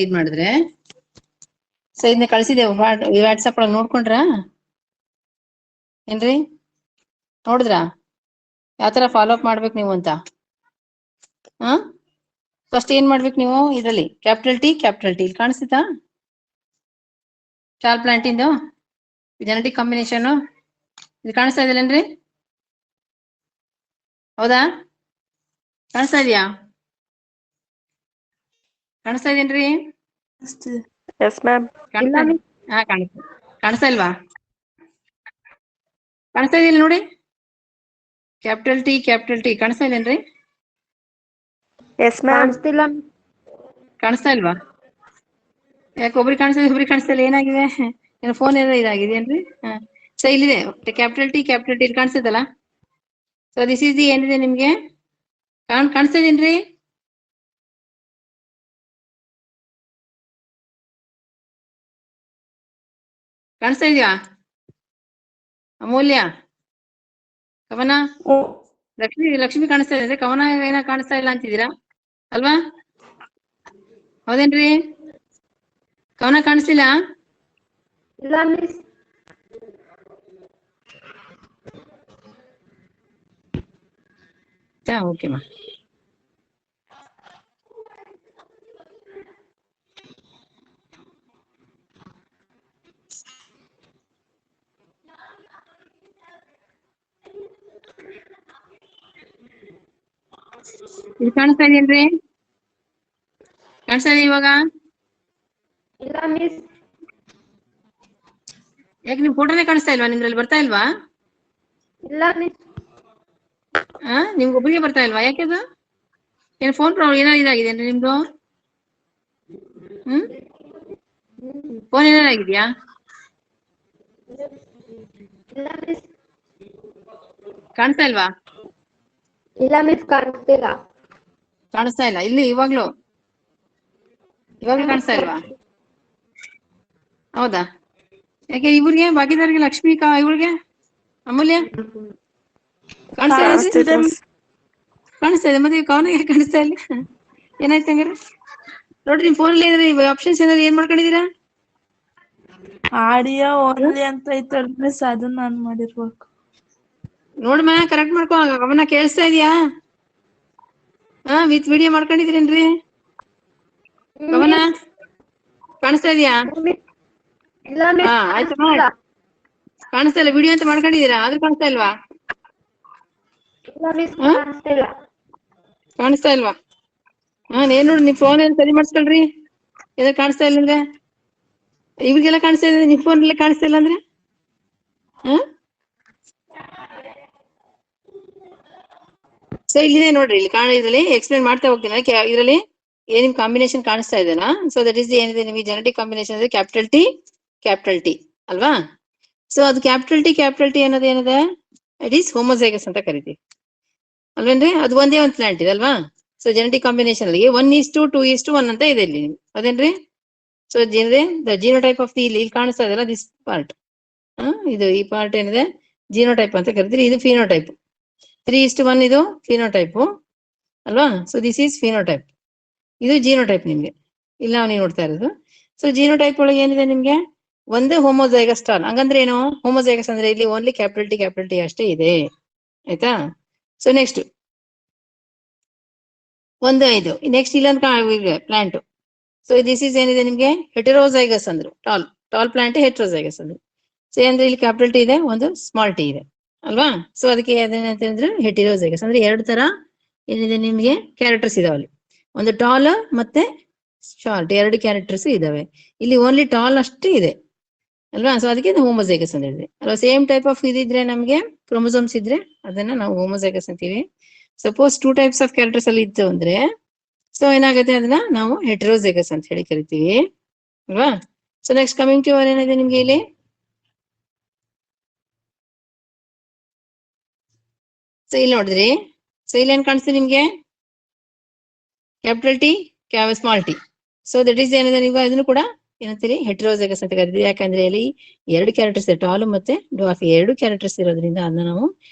ಇದ್ ಮಾಡಿದ್ರೆ ಸೊ ಇದನ್ನ ಕಳ್ಸಿದೆ ವಾಟ್ಸಪ್ ಒಳಗೆ ನೋಡ್ಕೊಂಡ್ರ ಏನ್ರಿ ನೋಡಿದ್ರ ಯಾವ ತರ ಫಾಲೋ ಅಪ್ ಮಾಡ್ಬೇಕು ನೀವು ಅಂತ ಫಸ್ಟ್ ಏನ್ ಮಾಡ್ಬೇಕು ನೀವು ಇದ್ರಲ್ಲಿ ಕ್ಯಾಪಿಟಲ್ ಟಿ ಇಲ್ಲಿ ಕಾಣಿಸ್ತಾ ಚಾಲ್ ಪ್ಲಾಂಟ್ ಇಂದು ಜೆನೆಟಿಕ್ ಕಾಂಬಿನೇಷನ್ ಇದು ಕಾಣಿಸ್ತಾ ಇದೆಯಲ್ಲೇನ್ರಿ ಹೌದಾ ಕಾಣಿಸ್ತಾ ಇದೆಯಾ ಕಾಣಿಸ್ತಾ ಇದೆಯೇನ್ರಿ ಎಸ್ ಮ್ಯಾಮ್ ಕಾಣಿಸ್ತಾ ಇಲ್ವಾ ಕಾಣಿಸ್ತಾ ಇದೆಯಲ್ಲ ನೋಡಿ ಕ್ಯಾಪಿಟಲ್ ಟಿ ಕಾಣಿಸ್ತಾ ಇದೆಯೇನ್ರಿ ಎಸ್ ಮ್ಯಾಮ್ ಕಾಣಿಸ್ತಾ ಇಲ್ವಾ ಯಾಕೆ ಒಬ್ರಿಗೆ ಕಾಣಿಸ್ತಾ ಇಲ್ಲ ಏನಾಗಿದೆ ಏನೋ ಫೋನ್ ಏನೋ ಇದಾಗಿದೆಯೇನ್ರಿ ಸೊ ಇಲ್ಲಿದೆ ಕ್ಯಾಪಿಟಲ್ ಟಿ ಇಲ್ಲಿ ಕಾಣಿಸ್ತದಲ್ಲ ಸೊ ದಿಸ್ ಇಸ್ ದಿ ಏನಿದೆ ನಿಮ್ಗೆ ಕಾಣಿಸ್ತಾ ಇದೀನ್ರಿ ಕಾಣಿಸ್ತಾ ಇದೆಯಾ ಅಮೂಲ್ಯ ಕವನ ಲಕ್ಷ್ಮಿ ಕಾಣಿಸ್ತಾ ಇದೆ ಕವನ ಏನ ಕಾಣಿಸ್ತಾ ಇಲ್ಲ ಅಂತಿದ್ದೀರಾ ಅಲ್ವಾ ಹೌದೇನ್ರಿ ಕವನ ಕಾಣಿಸ್ತಿಲ್ಲ ಓಕೆ ಮಾ ಇದು ಕಾಣಿಸ್ತಾ ಇದೆಯೇನ್ರಿ ಕಾಣಿಸ್ತಾ ಇದೆ ಇವಾಗ ಯಾಕೆ ನಿಮ್ ಫೋಟೋನೇ ಕಾಣಿಸ್ತಾ ಇಲ್ವಾ ನಿಮ್ದ್ರಲ್ಲಿ ಬರ್ತಾ ಇಲ್ವಾ ನಿಮ್ಗೆ ಒಬ್ಬರಿಗೆ ಬರ್ತಾ ಇಲ್ವಾ ಯಾಕೆ ಅದು ಏನ್ ಫೋನ್ ಪ್ರಾಬ್ಲಮ್ ಏನಾದ್ರು ಇದಾಗಿದೆ ನಿಮ್ದು ಫೋನ್ ಏನಾದ್ರು ಆಗಿದ್ಯಾ ಕಾಣಿಸ್ತಾ ಇಲ್ವಾ ಕಾಣಿಸ್ತಾ ಇಲ್ಲ ಇಲ್ಲಿ ಇವಾಗ್ಲೂ ಕಾಣಿಸ್ತಾ ಇಲ್ವಾ ಹೌದಾ ಯಾಕೆ ಇವ್ರಿಗೆ ಬಾಕಿದವ್ರಿಗೆ ಲಕ್ಷ್ಮಿ ಇವ್ರಿಗೆ ಅಮೂಲ್ಯ ಕಾಣಿಸ್ತಾ ಇದೆ ಮತ್ತೆ ಕವನಿಗೆ ಕಾಣಿಸ್ತಾ ಇಲ್ಲ ಏನಾಯ್ತು ಹಂಗಾರೆ ನೋಡ್ರಿ ನಿಮ್ ಫೋನ್ ಅಲ್ಲಿ ಆಪ್ಷನ್ಸ್ ಏನಾದ್ರು ಏನ್ ಮಾಡ್ಕೊಂಡಿದೀರಾ ಆಡಿಯೋ ಓನ್ಲಿ ಅಂತ ಐತಲ್ ಮಿಸ್ ಅದನ್ನ ನಾನ್ ಮಾಡಿರ್ಬೇಕು ನೋಡ್ಮ ಕರೆಕ್ಟ್ ಮಾಡ್ಕೋ ಗಮನ ಕೇಳಿಸ್ತಾ ಇದೀಯಾ ವಿತ್ ವಿಡಿಯೋ ಮಾಡ್ಕೊಂಡಿದೀರೇನ್ರಿ ಗಮನ ಕಾಣಿಸ್ತಾ ಇದೀಯಾ ಆಯ್ತು ಕಾಣಿಸ್ತಾ ಇಲ್ಲ ವಿಡಿಯೋ ಅಂತ ಮಾಡ್ಕೊಂಡಿದೀರಾ ಆದ್ರೂ ಕಾಣಿಸ್ತಾ ಇಲ್ವಾ ಕಾಣಿಸ್ತಾ ಇಲ್ವಾ ಏನ್ ನೋಡಿ ನಿಮ್ ಫೋನ್ ಏನ್ ಸರಿ ಮಾಡ್ಸ್ಕೊಳ್ರಿ ಏನಾದ್ರು ಕಾಣಿಸ್ತಾ ಇಲ್ಲ ಅಂದ್ರೆ ಇವ್ರಿಗೆಲ್ಲ ಕಾಣಿಸ್ತಾ ಇದೆ ನಿಮ್ ಫೋನ್ ಎಲ್ಲ ಕಾಣಿಸ್ತಾ ಇಲ್ಲ ಅಂದ್ರೆ ಸೊ ಇಲ್ಲಿದೆ ನೋಡ್ರಿ ಇಲ್ಲಿ ಇದ್ರಲ್ಲಿ ಎಕ್ಸ್ಪ್ಲೇನ್ ಮಾಡ್ತಾ ಹೋಗ್ತೀನಿ ಇದರಲ್ಲಿ ಏನ್ ಕಾಂಬಿನೇಷನ್ ಕಾಣಿಸ್ತಾ ಇದೆನಾ ಸೊ ದಟ್ ಇಸ್ ಏನಿದೆ ನಿಮಗೆ ಜೆನೆಟಿಕ್ ಕಾಂಬಿನೇಷನ್ ಅಂದ್ರೆ ಕ್ಯಾಪಿಟಲ್ ಟಿ ಅಲ್ವಾ ಸೊ ಅದು ಕ್ಯಾಪಿಟಲ್ ಟಿ ಅನ್ನೋದು ಏನಿದೆ ಇಟ್ ಈಸ್ ಹೋಮೋಜೈಗಸ್ ಅಂತ ಕರಿತೀವಿ ಅಲ್ವೇನ್ರಿ ಅದು ಒಂದೇ ಒಂದು ಪ್ಲಾಂಟ್ ಇದೆ ಅಲ್ವಾ ಸೊ ಜೆನೆಟಿಕ್ ಕಾಂಬಿನೇಷನ್ ಅಲ್ಲಿ 1:2:1 ಅಂತ ಇದೆ ಇಲ್ಲಿ ಅದೇನ್ರಿ so the genotype of the ಇಲ್ಲಿ ಕಾಣಿಸ್ತಾ ಇದೆಲ್ಲ ದಿಸ್ ಪಾರ್ಟ್ ಇದು ಈ ಪಾರ್ಟ್ ಏನಿದೆ ಜೀನೋಟೈಪ್ ಅಂತ ಕರಿತೀರಿ ಇದು ಫಿನೋಟೈಪ್ 3:1 ಇದು ಫಿನೋಟೈಪ್ ಅಲ್ವಾ ಸೊ ದಿಸ್ ಈಸ್ ಫಿನೋಟೈಪ್ ಇದು ಜೀನೋಟೈಪ್ ನಿಮ್ಗೆ ಇಲ್ಲ ನೀವು ನೋಡ್ತಾ ಇರೋದು ಸೊ ಜೀನೋಟೈಪ್ ಒಳಗೆ ಏನಿದೆ ನಿಮ್ಗೆ ಒಂದೇ ಹೋಮೋಜೈಗಸ್ ಟಾಲ್ ಹಂಗಂದ್ರೆ ಏನು ಹೋಮೋಜೈಗಸ್ ಅಂದ್ರೆ ಇಲ್ಲಿ ಓನ್ಲಿ ಕ್ಯಾಪಿಟಲ್ ಟಿ ಅಷ್ಟೇ ಇದೆ ಆಯ್ತಾ ಸೊ ನೆಕ್ಸ್ಟ್ 1:5 ನೆಕ್ಸ್ಟ್ ಇಲ್ಲೊಂದು ಪ್ಲಾಂಟ್ ಸೊ ದಿಸ್ ಈಸ್ ಏನಿದೆ ನಿಮ್ಗೆ ಹೆಟೆರೋಜೈಗಸ್ ಅಂದ್ರು ಟಾಲ್ ಪ್ಲಾಂಟ್ ಹೆಟೆರೋಜೈಗಸ್ ಅಂದ್ರು ಸೊ ಅಂದ್ರೆ ಇಲ್ಲಿ ಕ್ಯಾಪಿಟಲ್ ಟಿ ಇದೆ ಒಂದು ಸ್ಮಾಲ್ ಟಿ ಇದೆ ಅಲ್ವಾ ಸೊ ಅದಕ್ಕೆ ಅದೇನಂತಂದ್ರೆ ಹೆಟೆರೋಜೈಗಸ್ ಅಂದ್ರೆ 2 ತರ ಏನಿದೆ ನಿಮ್ಗೆ ಕ್ಯಾರೆಕ್ಟರ್ಸ್ ಇದಾವೆ ಅಲ್ಲಿ ಒಂದು ಟಾಲ್ ಮತ್ತೆ ಶಾರ್ಟ್ 2 ಕ್ಯಾರೆಕ್ಟರ್ಸ್ ಇದಾವೆ ಇಲ್ಲಿ ಓನ್ಲಿ ಟಾಲ್ ಅಷ್ಟೇ ಇದೆ ಅಲ್ವಾ ಸೊ ಅದಕ್ಕೆ ಹೋಮೋಜೈಗಸ್ ಅಂತ ಹೇಳಿದೆ ಅಲ್ವಾ ಸೇಮ್ ಟೈಪ್ ಆಫ್ ಇದಿದ್ರೆ ನಮ್ಗೆ ಕ್ರೋಮೋಸೋಮ್ಸ್ ಇದ್ರೆ ಅದನ್ನ ನಾವು ಹೋಮೋಜೈಗಸ್ ಅಂತೀವಿ ಸಪೋಸ್ 2 ಟೈಪ್ಸ್ ಆಫ್ ಕ್ಯಾರೆಕ್ಟರ್ಸ್ ಅಲ್ಲಿ ಇತ್ತು ಅಂದ್ರೆ ಸೊ ಏನಾಗುತ್ತೆ ಅದನ್ನ ನಾವು ಹೆಟೆರೋಜೈಗಸ್ ಅಂತ ಹೇಳಿ ಕರಿತೀವಿ ಅಲ್ವಾ ಸೊ ನೆಕ್ಸ್ಟ್ ಕಮಿಂಗ್ ಟು ಏನಿದೆ ನಿಮ್ಗೆ ಇಲ್ಲಿ ಸೊ ಇಲ್ಲಿ ನೋಡಿದ್ರಿ ಸೊ ಇಲ್ಲಿ ಏನ್ ಕಾಣಿಸ್ತೀವಿ ನಿಮ್ಗೆ capital T small T so that is ಏನಿದೆ ನೀವು ಅದನ್ನು ಕೂಡ ಏನಂತೀರಿ ಹೆಟೆರೋಜೈಗಸ್ ಅಂತ ಕರಿತೀವಿ ಯಾಕಂದ್ರೆ ಇಲ್ಲಿ 2 ಕ್ಯಾರೆಕ್ಟರ್ಸ್ ಟಾಲ್ ಮತ್ತೆ ಡ್ವಾರ್ಫ್ 2 ಕ್ಯಾರೆಕ್ಟರ್ಸ್ ಇರೋದ್ರಿಂದ ಅದನ್ನ ನಾವು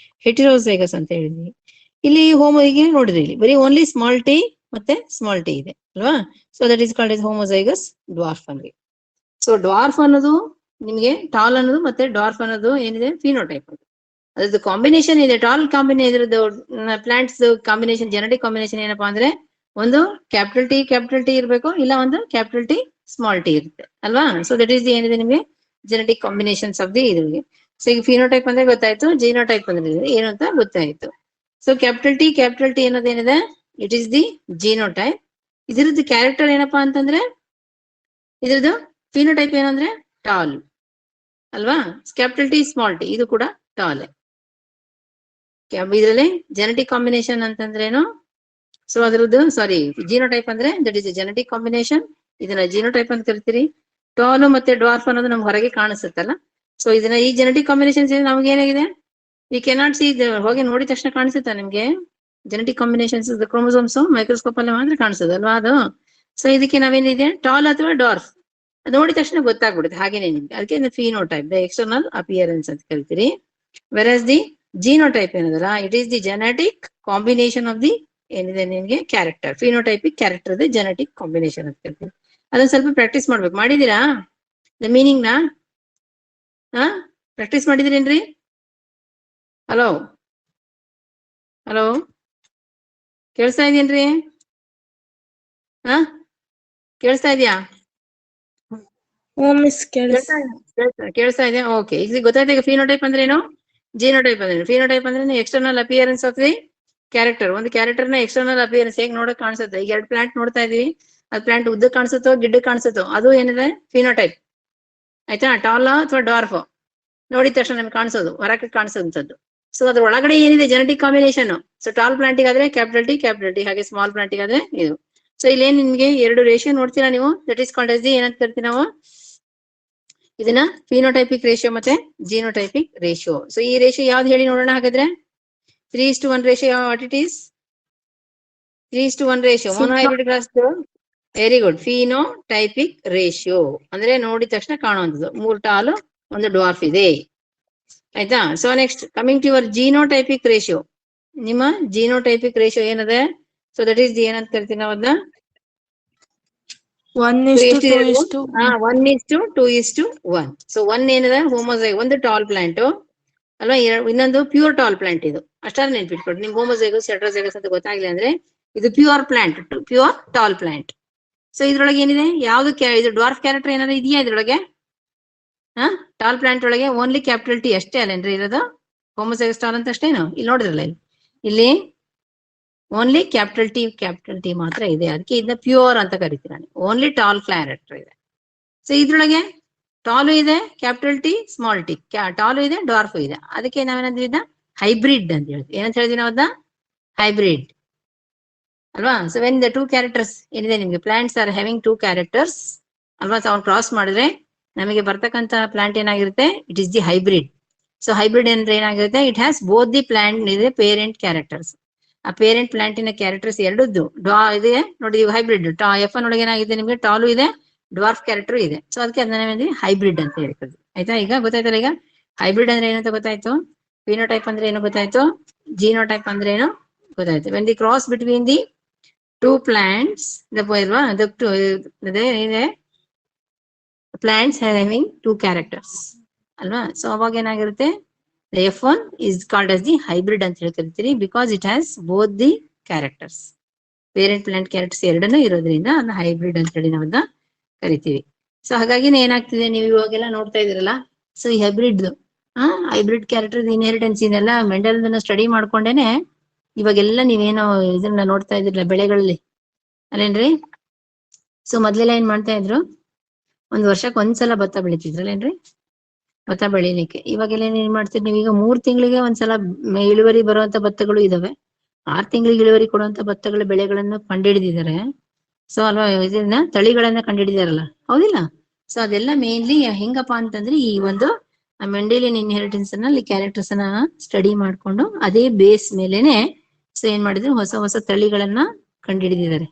ಹೆಟೆರೋಜೈಗಸ್ ಅಂತ ಹೇಳಿದ್ವಿ ಇಲ್ಲಿ ಈಗ ನೋಡಿದ್ರಿ ಇಲ್ಲಿ ಬರೀ ಓನ್ಲಿ ಸ್ಮಾಲ್ ಟಿ ಮತ್ತೆ ಸ್ಮಾಲ್ ಟಿ ಇದೆ ಅಲ್ವಾ. So that is called as homozygous dwarf ಅಂದ್ರಿ. ಸೊ ಡ್ವಾರ್ಫ್ ಅನ್ನೋದು ನಿಮ್ಗೆ ಟಾಲ್ ಅನ್ನೋದು ಮತ್ತೆ ಡ್ವಾರ್ಫ್ ಅನ್ನೋದು ಏನಿದೆ ಫಿನೋಟೈಪ್ ಅದು. ಅದ್ರದ್ದು ಕಾಂಬಿನೇಷನ್ ಇದೆ. ಟಾಲ್ ಕಾಂಬಿನೇಷನ್ ಇದ್ರದ್ದು ಪ್ಲಾಂಟ್ಸ್ ಕಾಂಬಿನೇಷನ್ ಜೆನೆಟಿಕ್ ಕಾಂಬಿನೇಷನ್ ಏನಪ್ಪಾ ಅಂದ್ರೆ ಒಂದು ಕ್ಯಾಪಿಟಲ್ ಟಿ ಇರಬೇಕು, ಇಲ್ಲ ಒಂದು ಕ್ಯಾಪಿಟಲ್ ಟಿ ಸ್ಮಾಲ್ ಟಿ ಇರುತ್ತೆ ಅಲ್ವಾ. ಸೊ ದಟ್ ಈಸ್ ಏನಿದೆ ನಿಮಗೆ ಜೆನೆಟಿಕ್ ಕಾಂಬಿನೇಷನ್ಸ್ ಆಫ್ ದಿ ಇದ್ರಿಗೆ. ಸೊ ಈಗ ಫಿನೋಟೈಪ್ ಅಂದ್ರೆ ಗೊತ್ತಾಯ್ತು, ಜಿನೋಟೈಪ್ ಅಂದ್ರೆ ಏನು ಅಂತ ಗೊತ್ತಾಯ್ತು. ಸೊ ಕ್ಯಾಪಿಟಲ್ ಟಿ ಅನ್ನೋದೇನಿದೆ ಇಟ್ ಈಸ್ ದಿ ಜಿನೋಟೈಪ್. ಇದ್ರದ್ದು ಕ್ಯಾರೆಕ್ಟರ್ ಏನಪ್ಪಾ ಅಂತಂದ್ರೆ ಇದ್ರದ್ದು ಫಿನೋಟೈಪ್ ಏನಂದ್ರೆ ಟಾಲ್ ಅಲ್ವಾ. ಕ್ಯಾಪಿಟಲ್ ಟಿ ಸ್ಮಾಲ್ ಟಿ ಇದು ಕೂಡ ಟಾಲ್. ಇದರಲ್ಲಿ ಜೆನೆಟಿಕ್ ಕಾಂಬಿನೇಷನ್ ಅಂತಂದ್ರೇನು, ಸೊ ಅದ್ರದ್ದು ಜಿನೋಟೈಪ್ ಅಂದ್ರೆ ದಟ್ ಇಸ್ ಜೆನೆಟಿಕ್ ಕಾಂಬಿನೇಷನ್. ಇದನ್ನ ಜಿನೋಟೈಪ್ ಅಂತ ಕರಿತೀರಿ. ಟಾಲ್ ಮತ್ತೆ ಡ್ವಾರ್ಫ್ ಅನ್ನೋದು ನಮ್ಗೆ ಹೊರಗೆ ಕಾಣಿಸುತ್ತಲ್ಲ. ಸೊ ಇದನ್ನ ಈ ಜೆನೆಟಿಕ್ ಕಾಂಬಿನೇಷನ್ಸ್ ನಮ್ಗೆ ಏನಾಗಿದೆ ವಿ ಕೆನಾಟ್ ಸಿ, ಹೋಗಿ ನೋಡಿದ ತಕ್ಷಣ ಕಾಣಿಸುತ್ತಾ ನಿಮ್ಗೆ ಜೆನೆಟಿಕ್ ಕಾಂಬಿನೇಷನ್ಸ್ ಕ್ರೋಮೋಸೋಮ್ಸ್ ಮೈಕ್ರೋಸ್ಕೋಪ್ ಅಲ್ಲಿ ಮಾತ್ರ ಕಾಣಿಸ್ತದೆ ಅಲ್ವಾ ಅದು. ಸೊ ಇದಕ್ಕೆ ನಾವೇನಿದೆ ಟಾಲ್ ಅಥವಾ ಡಾರ್ಫ್ ನೋಡಿದ ತಕ್ಷಣ ಗೊತ್ತಾಗ್ಬಿಡುತ್ತೆ ಹಾಗೇನೆ ನಿಮ್ಗೆ. ಅದಕ್ಕೆ ಫಿನೋಟೈಪ್ ದ ಎಕ್ಸ್ಟರ್ನಲ್ ಅಪಿಯರೆನ್ಸ್ ಅಂತ ಕರಿತೀರಿ. ವೆರಸ್ ದಿ ಜಿನೋಟೈಪ್ ಏನದಲ್ಲ it is the genetic combination of the ಏನಿದೆ ನಿಮ್ಗೆ character. Phenotypic character the genetic combination ಅಂತ ಕರಿತೀವಿ. ಅದನ್ನ ಸ್ವಲ್ಪ ಪ್ರಾಕ್ಟೀಸ್ ಮಾಡ್ಬೇಕು. ಮಾಡಿದೀರಾ ದ ಮೀನಿಂಗ್ ನ? ಪ್ರಾಕ್ಟೀಸ್ ಮಾಡಿದಿರೇನ್ರಿ? ಹಲೋ ಹಲೋ ಕೇಳಿಸ್ತಾ ಇದೀನ್ರಿ? ಕೇಳಿಸ್ತಾ ಇದೆಯಾ? ಮಿಸ್ ಕೇಳಿಸ್ತಾ ಇದೆ. ಓಕೆ, ಈಗ ಗೊತ್ತಾಯ್ತು. ಈಗ ಫಿನೋಟೈಪ್ ಅಂದ್ರೆ ಏನು, ಜಿನೋಟೈಪ್ ಅಂದ್ರೆ ಫಿನೋಟೈಪ್ ಅಂದ್ರೆ external appearance of the character. ಒಂದು ಕ್ಯಾರೆಕ್ಟರ್ ನ ಎಕ್ಸ್ಟರ್ನಲ್ ಅಪಿಯರೆನ್ಸ್ ಹೇಗೆ ನೋಡಕ್ ಕಾಣಿಸುತ್ತೆ. ಈಗ 2 ಪ್ಲಾಂಟ್ ನೋಡ್ತಾ ಇದೀವಿ, ಅದು ಪ್ಲಾಂಟ್ ಉದ್ದ ಕಾಣಿಸುತ್ತೋ ಗಿಡ್ಡ ಕಾಣಿಸುತ್ತೋ ಅದು ಏನಿದೆ ಫಿನೋಟೈಪ್. ಆಯ್ತಾ? ಟಾಲ್ ಅಥವಾ ಡಾರ್ಫ್ ನೋಡಿದ ತಕ್ಷಣ ನಮ್ಗೆ ಕಾಣಿಸೋದು, ಹೊರಕ್ಕೆ ಕಾಣಿಸೋಂಥದ್ದು. ಸೊ ಅದ್ರ ಒಳಗಡೆ ಏನಿದೆ ಜೆನೆಟಿಕ್ ಕಾಂಬಿನೇಷನ್. ಸೊ ಟಾಲ್ ಪ್ಲಾಂಟಿಗಾದ್ರೆ ಕ್ಯಾಪಿಟಲ್ ಟಿ, ಹಾಗೆ ಸ್ಮಾಲ್ ಪ್ಲಾಂಟಿಗಾದ್ರೆ ಇದು. ಸೊ ಇಲ್ಲಿ ಏನ್ ನಿಮ್ಗೆ 2 ರೇಷಿಯೋ ನೋಡ್ತೀರಾ ನೀವು, that is called as the ಏನಂತ ಕರಿತೀವಿ ನಾವು ಇದನ್ನ ಫಿನೋಟೈಪಿಕ್ ರೇಷಿಯೋ ಮತ್ತೆ ಜಿನೋಟೈಪಿಕ್ ರೇಷಿಯೋ. ಸೊ ಈ ರೇಷಿಯೋ ಯಾವ್ದು ಹೇಳಿ ನೋಡೋಣ ಹಾಗಾದ್ರೆ. 3:1 ratio what it is? 3:1 ratio monohybrid cross. Very good. Phenotypic ratio ಅಂದ್ರೆ ನೋಡಿದ ತಕ್ಷಣ ಕಾಣುವಂಥದ್ದು. 3 ಟಾಲ್ 1 ಡ್ವಾರ್ಫ್ ಇದೆ. ಆಯ್ತಾ? So next coming to your genotypic ratio. ನಿಮ್ಮ ಜಿನೋಟೈಪಿಕ್ ರೇಷಿಯೋ ಏನದೆ? ಸೊ ದಟ್ ಈಸ್ ದಿ ಏನಂತ ಕರಿತೀವಿ ನಾವು ಅದನ್ನ 1:2:1. ಸೊ 1 ಏನಿದೆ ಹೋಮೋಜೈಗ್, ಒಂದು ಟಾಲ್ ಪ್ಲಾಂಟ್ ಅಲ್ವಾ, ಇನ್ನೊಂದು ಪ್ಯೂರ್ ಟಾಲ್ ಪ್ಲಾಂಟ್. ಇದು ಅಷ್ಟಾದ್ರೆ ನೆನ್ಪಿಟ್ಕೊಡ್ರಿ. ನಿಮ್ಗೆ ಹೋಮೋಜೈಗಸ್ ಹೆಟರೋಜೈಗಸ್ ಅಂತ ಗೊತ್ತಾಗ್ಲಿಲ್ಲ ಅಂದ್ರೆ ಇದು pure plant, pure tall plant. So ಇದ್ರೊಳಗೆ ಏನಿದೆ ಯಾವ್ದು ಇದು ಡ್ವಾರ್ಫ್ ಕ್ಯಾರೆಕ್ಟರ್ ಏನಾದ್ರು ಇದೆಯಾ ಇದ್ರೊಳಗೆ? ಟಾಲ್ ಪ್ಲಾಂಟ್ ಒಳಗೆ ಓನ್ಲಿ ಕ್ಯಾಪಿಟಲ್ ಟಿ ಅಷ್ಟೇ ಅಲ್ಲೇನ್ರಿ ಇರೋದು? ಹೋಮೋಜೈಗಸ್ ಟಾಲ್ ಅಂತ ಅಷ್ಟೇನು ಇಲ್ಲಿ ನೋಡಿದ್ರಲ್ಲ, ಇಲ್ಲಿ ಓನ್ಲಿ ಕ್ಯಾಪಿಟಲ್ ಟಿ ಮಾತ್ರ ಇದೆ. ಅದಕ್ಕೆ ಇದನ್ನ ಪ್ಯೂರ್ ಅಂತ ಕರಿತೀನಿ ನಾನು. ಓನ್ಲಿ ಟಾಲ್ ಕ್ಯಾರೆಕ್ಟರ್ ಇದೆ. ಸೊ ಇದ್ರೊಳಗೆ ಟಾಲು ಇದೆ, capital T small T, tall ಇದೆ, ಡಾರ್ಫ್ ಇದೆ. ಅದಕ್ಕೆ ನಾವೇನಂದ್ರೆ ಇದನ್ನ ಹೈಬ್ರಿಡ್ ಅಂತ ಹೇಳ್ತೀವಿ. ಏನಂತ ಹೇಳ್ತೀವಿ ನಾವು ಅದನ್ನ? ಹೈಬ್ರಿಡ್ ಅಲ್ವಾ. ಸೊ ವೆನ್ ದ 2 ಕ್ಯಾರೆಕ್ಟರ್ಸ್ ಏನಿದೆ ನಿಮ್ಗೆ ಪ್ಲಾಂಟ್ಸ್ ಆರ್ ಹ್ಯಾವಿಂಗ್ 2 ಕ್ಯಾರೆಕ್ಟರ್ಸ್ ಅಲ್ವಾ. ಸೊ ಅವ್ನು ಕ್ರಾಸ್ ಮಾಡಿದ್ರೆ ನಮಗೆ ಬರ್ತಕ್ಕಂತ ಪ್ಲಾಂಟ್ ಏನಾಗಿರುತ್ತೆ, it is the hybrid. So hybrid ಅಂದ್ರೆ ಏನಾಗಿರುತ್ತೆ, it has both the plant ಇದೆ ಪೇರೆಂಟ್ ಕ್ಯಾರೆಕ್ಟರ್ಸ್. ಆ ಪೇರೆಂಟ್ ಪ್ಲಾಂಟಿನ ಕ್ಯಾರೆಕ್ಟರ್ಸ್ ಎರಡದ್ದು ಇದೆ ನೋಡಿ. ಹೈಬ್ರಿಡ್ F1 ಒಳಗೆ ಏನಾಗಿದೆ ನಿಮ್ಗೆ ಟಾಲು ಇದೆ, ಡ್ವಾರ್ಫ್ ಕ್ಯಾರೆಕ್ಟರ್ ಇದೆ. ಸೊ ಅದಕ್ಕೆ ಅದನ್ನ ಹೈಬ್ರಿಡ್ ಅಂತ ಹೇಳ್ತೀವಿ. ಆಯ್ತಾ? ಈಗ ಗೊತ್ತಾಯ್ತಲ್ಲ. ಈಗ ಹೈಬ್ರಿಡ್ ಅಂದ್ರೆ ಏನಂತ ಗೊತ್ತಾಯ್ತು, ಫಿನೋಟೈಪ್ ಅಂದ್ರೆ ಏನು ಗೊತ್ತಾಯ್ತು, ಜಿನೋಟೈಪ್ ಅಂದ್ರೆ ಏನು ಗೊತ್ತಾಯ್ತು. When the cross between the 2 plants, plants having 2 characters ಅಲ್ವಾ. ಸೊ ಅವಾಗ ಏನಾಗಿರುತ್ತೆ, F1 is called as the hybrid ಅಂತ ಹೇಳಿ ಕರಿತೀರಿ, because it has both the characters. Parent plant characters ಎರಡನ್ನೂ ಇರೋದ್ರಿಂದ ಅದನ್ನ ಹೈಬ್ರಿಡ್ ಅಂತ ಹೇಳಿ ನಾವು ಅದನ್ನ ಕರಿತೀವಿ. ಸೊ ಹಾಗಾಗಿ ಏನಾಗ್ತಿದೆ, ನೀವು ಇವಾಗೆಲ್ಲ ನೋಡ್ತಾ ಇದೀರಲ್ಲ. ಸೊ ಈ ಹೈಬ್ರಿಡ್ ಕ್ಯಾರೆಕ್ಟರ್ ಇನ್ಹೆರಿಟೆನ್ಸ್ ಇದೆಲ್ಲ ಮೆಂಡಲ್ ಸ್ಟಡಿ ಮಾಡ್ಕೊಂಡೇನೆ ಇವಾಗೆಲ್ಲ ನೀವೇನೋ ಇದನ್ನ ನೋಡ್ತಾ ಇದ್ರಲ್ಲ ಬೆಳೆಗಳಲ್ಲಿ ಅಲ್ಲೇನ್ರಿ. ಸೊ ಮೊದ್ಲೆಲ್ಲ ಏನ್ ಮಾಡ್ತಾ ಇದ್ರು, 1 ವರ್ಷಕ್ಕೆ 1 ಸಲ ಭತ್ತ ಬೆಳಿತಿದ್ರಲ್ಲೇನ್ರಿ, ಭತ್ತ ಬೆಳಿಲಿಕ್ಕೆ. ಇವಾಗೆಲ್ಲ ಏನ್ ಮಾಡ್ತೀರಿ ನೀವು, ಈಗ 3 ತಿಂಗಳಿಗೆ 1 ಸಲ ಇಳುವರಿ ಬರುವಂತ ಭತ್ತಗಳು ಇದಾವೆ. 6 ತಿಂಗಳಿಗೆ ಇಳುವರಿ ಕೊಡುವಂತ ಭತ್ತಗಳ ಬೆಳೆಗಳನ್ನ ಕಂಡುಹಿಡಿದಿದ್ದಾರೆ. ಸೊ ಅಲ್ವಾ, ಇದನ್ನ ತಳಿಗಳನ್ನ ಕಂಡುಹಿಡಿದಾರಲ್ಲ, ಹೌದಿಲ್ಲ. ಸೊ ಅದೆಲ್ಲ ಮೇನ್ಲಿ ಹೆಂಗಪ್ಪಾ ಅಂತಂದ್ರೆ ಈ ಒಂದು ಮೆಂಡೆಲಿಯನ್ ಇನ್ಹೆರಿಟೆನ್ಸ್ ನಲ್ಲಿ ಕ್ಯಾರೆಕ್ಟರ್ಸ್ ಅನ್ನ ಸ್ಟಡಿ ಮಾಡ್ಕೊಂಡು ಅದೇ ಬೇಸ್ ಮೇಲೆನೆ ಸೊ ಏನ್ ಮಾಡಿದ್ರು, ಹೊಸ ಹೊಸ ತಳಿಗಳನ್ನ ಕಂಡುಹಿಡಿದಿದ್ದಾರೆ.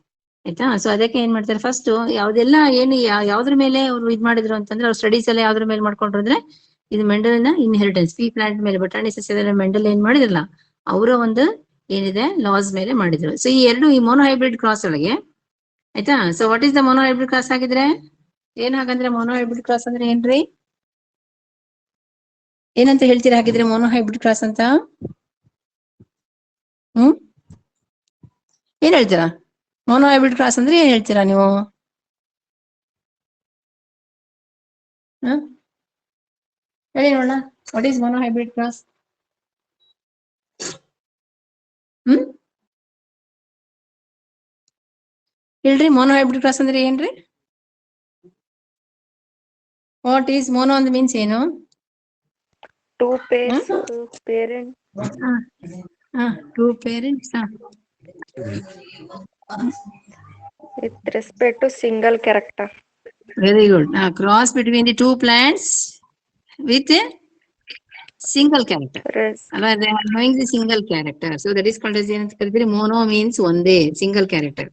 ಆಯ್ತಾ? ಸೊ ಅದಕ್ಕೆ ಏನ್ ಮಾಡ್ತಾರೆ, ಫಸ್ಟ್ ಯಾವ್ದೆಲ್ಲ ಏನು ಯಾವ್ದ್ರ ಮೇಲೆ ಅವ್ರು ಇದ್ ಮಾಡಿದ್ರು ಅಂತಂದ್ರೆ, ಅವ್ರ ಸ್ಟಡೀಸ್ ಎಲ್ಲ ಯಾವ್ದ್ರ ಮೇಲೆ ಮಾಡ್ಕೊಂಡ್ರು ಅಂದ್ರೆ ಇದು ಮೆಂಡಲಿನ ಇನ್ಹೆರಿಟೆನ್ಸ್, ಪಿ ಪ್ಲಾಂಟ್ ಮೇಲೆ, ಬಟಾಣಿ ಸಸ್ಯದ ಮೆಂಡಲ್ ಏನ್ ಮಾಡಿದ್ರಲ್ಲ ಅವರ ಒಂದು ಏನಿದೆ ಲಾಸ್ ಮೇಲೆ ಮಾಡಿದ್ರು. ಸೊ ಈ ಎರಡು ಈ ಮೋನೋ ಹೈಬ್ರಿಡ್ ಕ್ರಾಸ್ ಒಳಗೆ ಆಯ್ತಾ. So what is the mono hybrid cross ಆಗಿದ್ರೆ ಏನ್ ಹಾಗಂದ್ರೆ ಮೋನೋ ಹೈಬ್ರಿಡ್ ಕ್ರಾಸ್ ಅಂದ್ರೆ ಏನ್ರಿ, ಏನಂತ ಹೇಳ್ತೀರಾ ಹಾಗಿದ್ರೆ ಮೋನೋ ಹೈಬ್ರಿಡ್ ಕ್ರಾಸ್ ಅಂತ? ಏನ್ ಹೇಳ್ತೀರಾ? ಮೋನೋ ಹೈಬ್ರಿಡ್ ಕ್ರಾಸ್ ಅಂದ್ರೆ ಏನ್ ಹೇಳ್ತೀರಾ ನೀವು? ಹೇಳಿ ನೋಡೋಣ, what is mono hybrid cross? ಹೇಳ್ರಿ, ಮೋನೋ ಹೈಬ್ರಿಡ್ ಕ್ರಾಸ್ ಅಂದ್ರೆ ಏನ್ರಿ? ವಾಟ್ ಈಸ್ ಮೋನೋ ಅಂದ್ರೆ ಮೀನ್ಸ್ ಏನು? Two pairs parent Two parents. with respect to single character. Very good. Cross between the two plants with a single character. They are knowing the single character. So that is called as mono means one day, single character.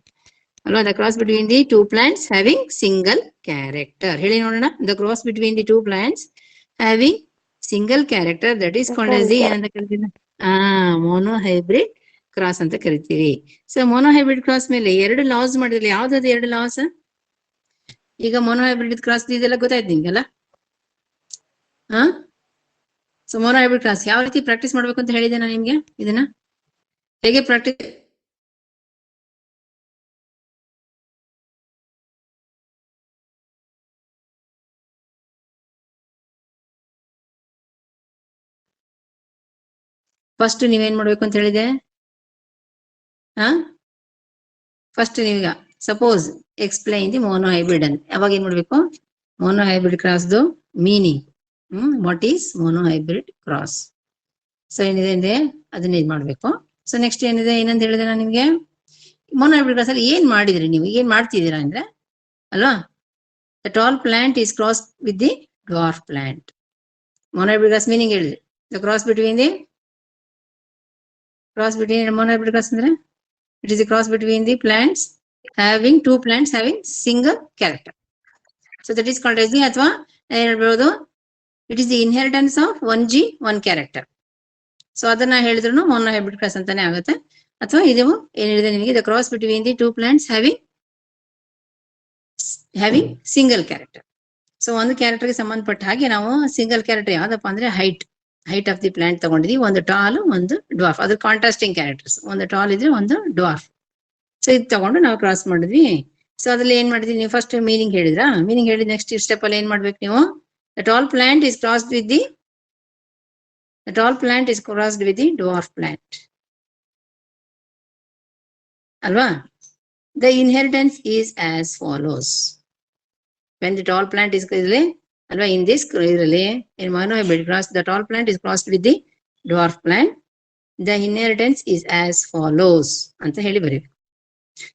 The cross between the two plants having single character. The cross between the two plants having single character, that is called as the mono hybrid cross anta ಕರಿತೀವಿ. So mono hybrid cross ಮೇಲೆ ಎರಡು loss ಮಾಡಿದ್ರಲ್ಲಿ ಯಾವ್ದಾದ್ರು ಎರಡು loss? ಈಗ mono hybrid cross ಇದೆಲ್ಲ ಗೊತ್ತಾಯ್ತು ನಿಮ್ಗೆಲ್ಲ. So mono hybrid cross ಯಾವ ರೀತಿ ಪ್ರಾಕ್ಟೀಸ್ ಮಾಡ್ಬೇಕು ಅಂತ ಹೇಳಿದೆ ನಾನು ನಿಮ್ಗೆ. ಇದನ್ನ ಹೇಗೆ ಪ್ರಾಕ್ಟೀಸ್ ಫಸ್ಟ್ ನೀವೇನ್ ಮಾಡ್ಬೇಕು ಅಂತ ಹೇಳಿದೆ? ಫಸ್ಟ್ ನೀವೀಗ suppose explain the mono hybrid ಅಂತ ಅವಾಗ ಏನ್ ಮಾಡ್ಬೇಕು? ಮೋನೋ ಹೈಬ್ರಿಡ್ ಕ್ರಾಸ್ದು meaning, what is mono hybrid cross. So ಏನಿದೆ ಅಂದ್ರೆ ಅದನ್ನ ಇದ್ ಮಾಡ್ಬೇಕು. ಸೊ ನೆಕ್ಸ್ಟ್ ಏನಿದೆ ಏನಂತ ಹೇಳಿದೆ ನಾನು ನಿಮ್ಗೆ, ಮೋನೋ ಹೈಬ್ರಿಡ್ ಕ್ರಾಸ್ ಅಲ್ಲಿ ಏನ್ ಮಾಡಿದ್ರಿ ನೀವು, ಏನ್ ಮಾಡ್ತಿದ್ದೀರಾ ಅಂದ್ರೆ ಅಲ್ವಾ, the tall plant is cross with the dwarf plant. Mono hybrid cross meaning ಹೇಳಿದ್ರಿ. The cross between mono hybrid cross ಅಂದ್ರೆ it is a cross between the plants having two plants having single character. So that is called as the ಅಥವಾ ಹೇಳ್ಬೋದು it is the inheritance of one gene one character. So ಅದನ್ನ ಹೇಳಿದ್ರು mono hybrid cross ಅಂತಾನೆ ಆಗುತ್ತೆ. ಅಥವಾ ಇದು ಏನಿದೆ ನಿಮಗೆ the cross between the two plants having single character. So ಒಂದು ಕ್ಯಾರೆಕ್ಟರ್ ಗೆ ಸಂಬಂಧಪಟ್ಟ ಹಾಗೆ ನಾವು ಸಿಂಗಲ್ ಕ್ಯಾರೆಕ್ಟರ್ ಯಾವ್ದಪ್ಪ ಅಂದ್ರೆ ಹೈಟ್ ಆಫ್ ದಿ ಪ್ಲಾಂಟ್ ತಗೊಂಡಿದೀವಿ. ಒಂದು ಟಾಲ್ ಒಂದು ಡ್ವಾರ್ಫ್, ಅದು ಕಾಂಟ್ರಾಸ್ಟಿಂಗ್ ಕ್ಯಾರೆಕ್ಟರ್ಸ್. ಒಂದು ಟಾಲ್ ಇದ್ರೆ ಒಂದು ಡ್ವಾರ್ಫ್. ಸೊ ಇದು ತಗೊಂಡು ನಾವು ಕ್ರಾಸ್ ಮಾಡಿದ್ವಿ. ಸೊ ಅದ್ರಲ್ಲಿ ಏನ್ ಮಾಡಿದ್ವಿ ನೀವು, ಫಸ್ಟ್ ಮೀನಿಂಗ್ ಹೇಳಿದ್ರಾ? ಮೀನಿಂಗ್ ಹೇಳಿದ ನೆಕ್ಸ್ಟ್ ಸ್ಟೆಪ್ ಅಲ್ಲಿ ಏನ್ ಮಾಡ್ಬೇಕು ನೀವು? The tall plant is crossed with the dwarf plant ಅಲ್ವಾ. The inheritance is as follows. when the tall plant is alwa in this really in mono hybrid cross, the tall plant is crossed with the dwarf plant. The inheritance is as follows anta heli baribeku.